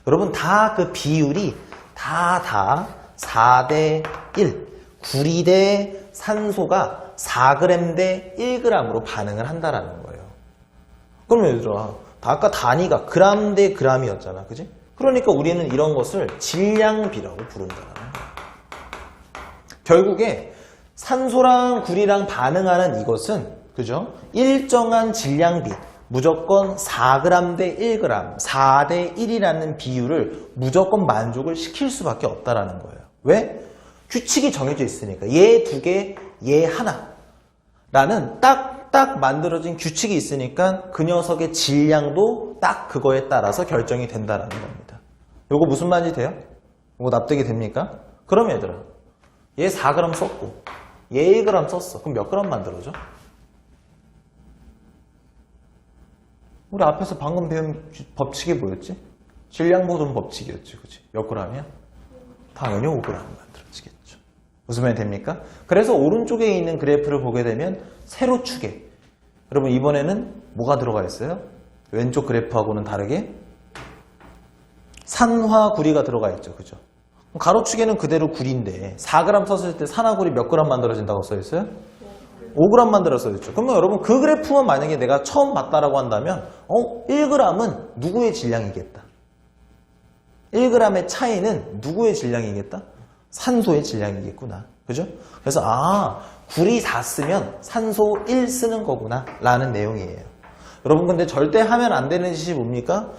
Speaker 3: 여러분 다 그 비율이 다 4대 1. 구리 대 산소가 4g 대 1g으로 반응을 한다라는 거예요. 그러면 얘들아, 아까 단위가 그램 대 그램이었잖아. 그지? 그러니까 우리는 이런 것을 질량비라고 부른다는 거예요. 결국에 산소랑 구리랑 반응하는 이것은, 그죠? 일정한 질량비, 무조건 4g 대 1g, 4대 1이라는 비율을 무조건 만족을 시킬 수밖에 없다라는 거예요. 왜? 규칙이 정해져 있으니까. 얘 2개, 얘 하나라는 딱 만들어진 규칙이 있으니까 그 녀석의 질량도 딱 그거에 따라서 결정이 된다라는 겁니다. 요거 무슨 말인지 돼요? 이거 납득이 됩니까? 그럼 얘들아, 얘 4g 썼고 얘 1g 썼어. 그럼 몇 g 만들어져? 우리 앞에서 방금 배운 법칙이 뭐였지? 질량보존 법칙이었지, 그치? 몇 g이야? 당연히 5g 만들어지겠죠. 무슨 말이 됩니까? 그래서 오른쪽에 있는 그래프를 보게 되면 세로 축에, 여러분 이번에는 뭐가 들어가 있어요? 왼쪽 그래프하고는 다르게 산화구리가 들어가 있죠, 그죠? 가로축에는 그대로 구리인데 4g 썼을 때 산화구리 몇 g 만들어진다고 써있어요? 5g 만들었어야죠. 그러면 여러분 그 그래프만 만약에 내가 처음 봤다라고 한다면 1g은 누구의 질량이겠다? 1g의 차이는 누구의 질량이겠다? 산소의 질량이겠구나. 그죠? 그래서 구리 4 쓰면 산소 1 쓰는 거구나 라는 내용이에요. 여러분 근데 절대 하면 안 되는 짓이 뭡니까?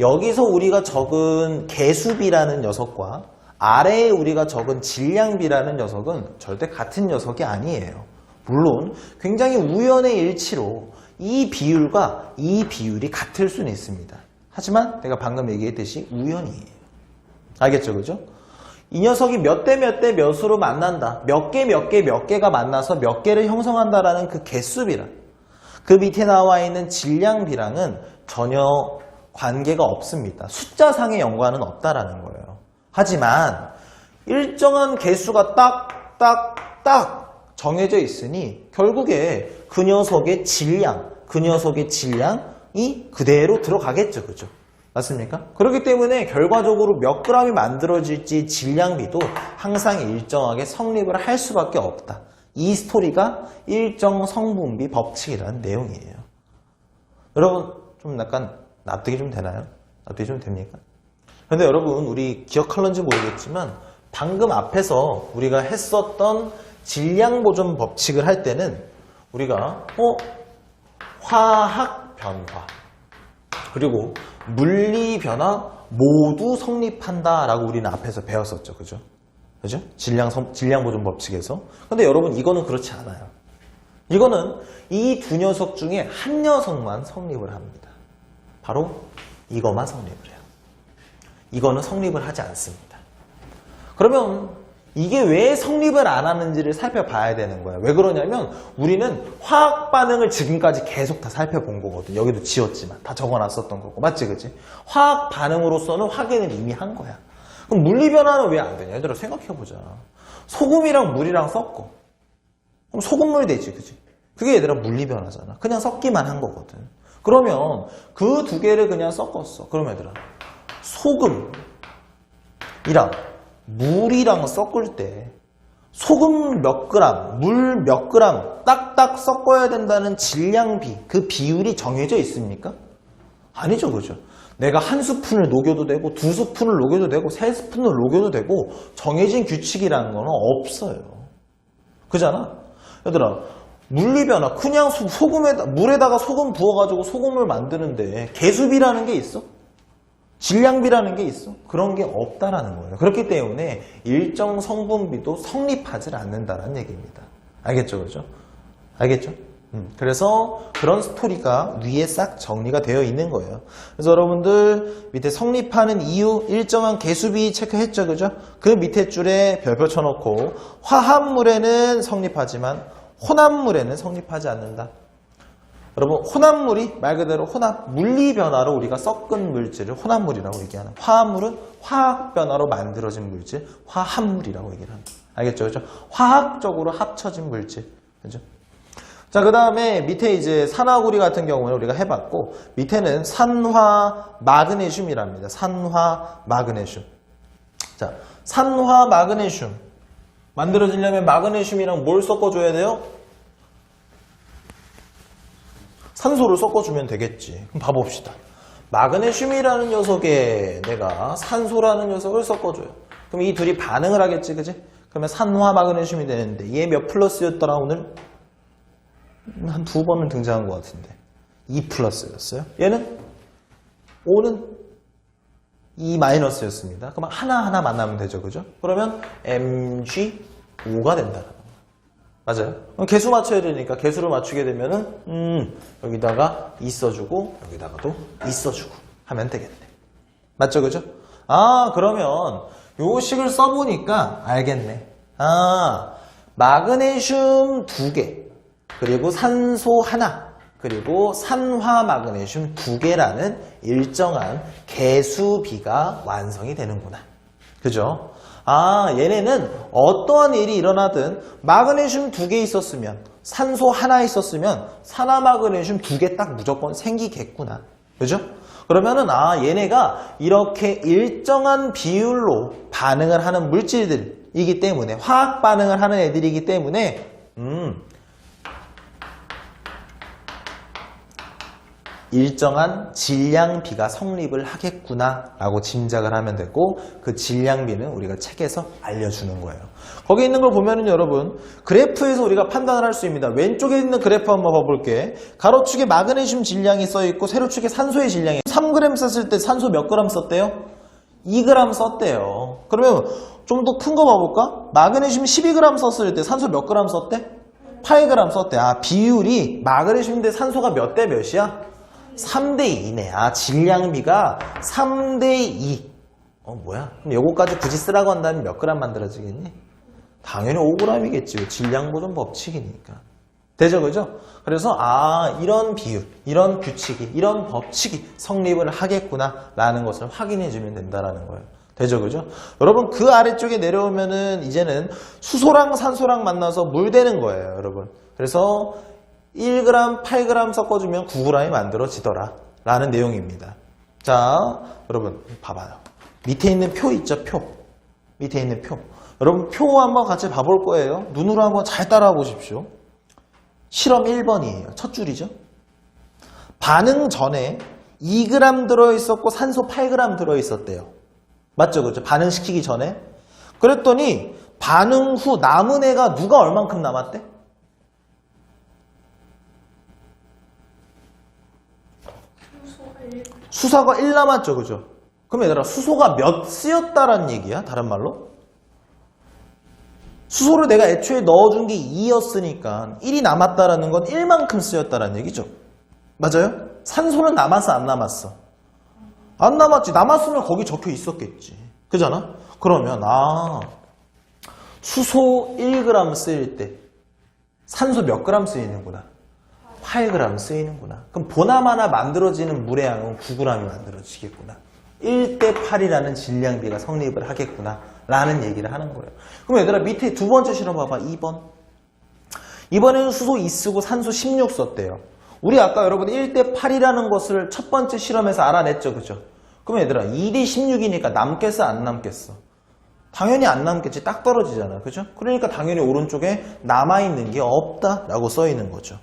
Speaker 3: 여기서 우리가 적은 개수비라는 녀석과 아래에 우리가 적은 질량비라는 녀석은 절대 같은 녀석이 아니에요. 물론 굉장히 우연의 일치로 이 비율과 이 비율이 같을 수는 있습니다. 하지만 내가 방금 얘기했듯이 우연이에요. 알겠죠? 그죠? 이 녀석이 몇 대 몇 대 몇으로 만난다. 몇 개가 만나서 몇 개를 형성한다라는 그 개수비랑 그 밑에 나와 있는 질량비랑은 전혀 관계가 없습니다. 숫자상의 연관은 없다라는 거예요. 하지만 일정한 개수가 딱 정해져 있으니 결국에 그 녀석의 질량이 그대로 들어가겠죠. 그죠? 맞습니까? 그렇기 때문에 결과적으로 몇 g이 만들어질지 질량비도 항상 일정하게 성립을 할 수밖에 없다. 이 스토리가 일정 성분비 법칙이라는 내용이에요. 여러분 좀 약간 납득이 좀 되나요? 납득이 좀 됩니까? 근데 여러분 우리 기억할런지 모르겠지만 방금 앞에서 우리가 했었던 질량보존 법칙을 할 때는 우리가 화학 변화 그리고 물리 변화 모두 성립한다 라고 우리는 앞에서 배웠었죠. 그죠? 그죠? 질량보존 법칙에서. 근데 여러분 이거는 그렇지 않아요. 이거는 이 두 녀석 중에 한 녀석만 성립을 합니다. 바로 이것만 성립을 해요. 이거는 성립을 하지 않습니다. 그러면 이게 왜 성립을 안 하는지를 살펴봐야 되는 거예요. 왜 그러냐면 우리는 화학 반응을 지금까지 계속 다 살펴본 거거든. 여기도 지웠지만 다 적어놨었던 거고. 맞지 그치? 화학 반응으로서는 확인을 이미 한 거야. 그럼 물리 변화는 왜 안 되냐? 얘들아 생각해보자. 소금이랑 물이랑 섞어. 그럼 소금물이 되지 그치? 그게 얘들아 물리 변화잖아. 그냥 섞기만 한 거거든. 그러면 그 두 개를 그냥 섞었어. 그럼 얘들아 소금이랑 물이랑 섞을 때 소금 몇 그램, 물 몇 그램 딱딱 섞어야 된다는 질량비, 그 비율이 정해져 있습니까? 아니죠, 그죠? 내가 한 스푼을 녹여도 되고 두 스푼을 녹여도 되고 세 스푼을 녹여도 되고 정해진 규칙이라는 건 없어요. 그잖아? 얘들아 물리 변화, 그냥 물에다가 소금 부어가지고 소금을 만드는데 개수비라는 게 있어? 질량비라는 게 있어? 그런 게 없다라는 거예요. 그렇기 때문에 일정 성분비도 성립하지 않는다라는 얘기입니다. 알겠죠? 그죠? 알겠죠? 그래서 그런 스토리가 위에 싹 정리가 되어 있는 거예요. 그래서 여러분들 밑에 성립하는 이유 일정한 개수비 체크했죠? 그죠? 그 밑에 줄에 별표 쳐놓고 화합물에는 성립하지만 혼합물에는 성립하지 않는다. 여러분 혼합물이 말 그대로 물리 변화로 우리가 섞은 물질을 혼합물이라고 얘기하는, 화합물은 화학 변화로 만들어진 물질 화합물이라고 얘기를 합니다. 알겠죠? 그죠? 화학적으로 합쳐진 물질. 그죠? 자, 그 다음에 밑에 이제 산화구리 같은 경우는 우리가 해봤고, 밑에는 산화 마그네슘이랍니다. 산화 마그네슘. 자, 산화 마그네슘 만들어지려면 마그네슘이랑 뭘 섞어줘야 돼요? 산소를 섞어주면 되겠지. 그럼 봐봅시다. 마그네슘이라는 녀석에 내가 산소라는 녀석을 섞어줘요. 그럼 이 둘이 반응을 하겠지, 그지? 그러면 산화 마그네슘이 되는데 얘 몇 플러스였더라 오늘? 한 2번은 등장한 것 같은데 2 플러스였어요. 얘는 5는 2 마이너스였습니다. 그럼 하나하나 만나면 되죠. 그죠? 그러면 mg5가 된다는 거예요. 맞아요? 그럼 개수 맞춰야 되니까 개수를 맞추게 되면은 여기다가 2 써주고 여기다가도 2 써주고 하면 되겠네. 맞죠? 그죠? 아, 그러면 요 식을 써보니까 알겠네. 아, 마그네슘 2개, 그리고 산소 하나, 그리고 산화 마그네슘 2개라는 일정한 개수비가 완성이 되는구나. 그죠? 아, 얘네는 어떠한 일이 일어나든 마그네슘 2개 있었으면, 산소 하나 있었으면 산화 마그네슘 2개 딱 무조건 생기겠구나. 그죠? 그러면은 아, 얘네가 이렇게 일정한 비율로 반응을 하는 물질들이기 때문에, 화학 반응을 하는 애들이기 때문에 일정한 질량비가 성립을 하겠구나 라고 짐작을 하면 되고, 그 질량비는 우리가 책에서 알려주는 거예요. 거기 있는 걸 보면은 여러분, 그래프에서 우리가 판단을 할 수 있습니다. 왼쪽에 있는 그래프 한번 봐볼게. 가로축에 마그네슘 질량이 써있고 세로축에 산소의 질량이 3g 썼을 때 산소 몇 g 썼대요? 2g 썼대요. 그러면 좀 더 큰 거 봐볼까? 마그네슘 12g 썼을 때 산소 몇 g 썼대? 8g 썼대. 아, 비율이 마그네슘 대 산소가 몇 대 몇이야? 3대 2네. 아, 질량비가 3대 2. 뭐야? 그럼 요거까지 굳이 쓰라고 한다면 몇 그램 만들어지겠니? 당연히 5g이겠지. 질량 보존 법칙이니까. 되죠? 그죠? 그래서 아, 이런 비율, 이런 규칙이, 이런 법칙이 성립을 하겠구나 라는 것을 확인해 주면 된다라는 거예요. 되죠? 그죠? 여러분, 그 아래쪽에 내려오면은 이제는 수소랑 산소랑 만나서 물 되는 거예요, 여러분. 그래서 1g, 8g 섞어주면 9g이 만들어지더라 라는 내용입니다. 자, 여러분 봐봐요. 밑에 있는 표 있죠? 표. 밑에 있는 표. 여러분 표 한번 같이 봐볼 거예요. 눈으로 한번 잘 따라와 보십시오. 실험 1번이에요. 첫 줄이죠. 반응 전에 2g 들어있었고 산소 8g 들어있었대요. 맞죠? 그죠? 반응시키기 전에. 그랬더니 반응 후 남은 애가 누가 얼만큼 남았대? 수소가 1 남았죠. 그죠? 그럼 얘들아, 수소가 몇 쓰였다라는 얘기야? 다른 말로? 수소를 내가 애초에 넣어준 게 2였으니까 1이 남았다라는 건 1만큼 쓰였다라는 얘기죠. 맞아요? 산소는 남았어, 안 남았어? 안 남았지. 남았으면 거기 적혀 있었겠지. 그잖아? 그러면 수소 1g 쓰일 때 산소 몇 g 쓰이는구나? 8g 쓰이는구나. 그럼 보나마나 만들어지는 물의 양은 9g이 만들어지겠구나. 1대 8이라는 질량비가 성립을 하겠구나 라는 얘기를 하는 거예요. 그럼 얘들아, 밑에 두 번째 실험 봐봐. 2번. 이번에는 수소 2 쓰고 산소 16 썼대요. 우리 아까 여러분 1대 8이라는 것을 첫 번째 실험에서 알아냈죠. 그죠? 그럼 얘들아, 2대 16이니까 남겠어, 안 남겠어? 당연히 안 남겠지. 딱 떨어지잖아. 그죠? 그러니까 당연히 오른쪽에 남아있는 게 없다라고 써있는 거죠.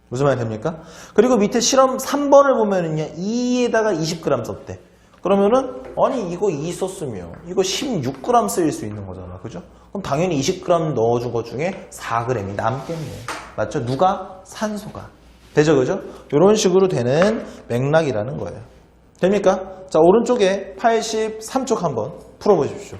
Speaker 3: 무슨 말이 됩니까? 그리고 밑에 실험 3번을 보면은요, 2에다가 20g 썼대. 그러면은, 아니, 이거 2 썼으면, 이거 16g 쓰일 수 있는 거잖아. 그죠? 그럼 당연히 20g 넣어준 것 중에 4g이 남겠네. 맞죠? 누가? 산소가. 되죠? 그죠? 이런 식으로 되는 맥락이라는 거예요. 됩니까? 자, 오른쪽에 83쪽 한번 풀어보십시오.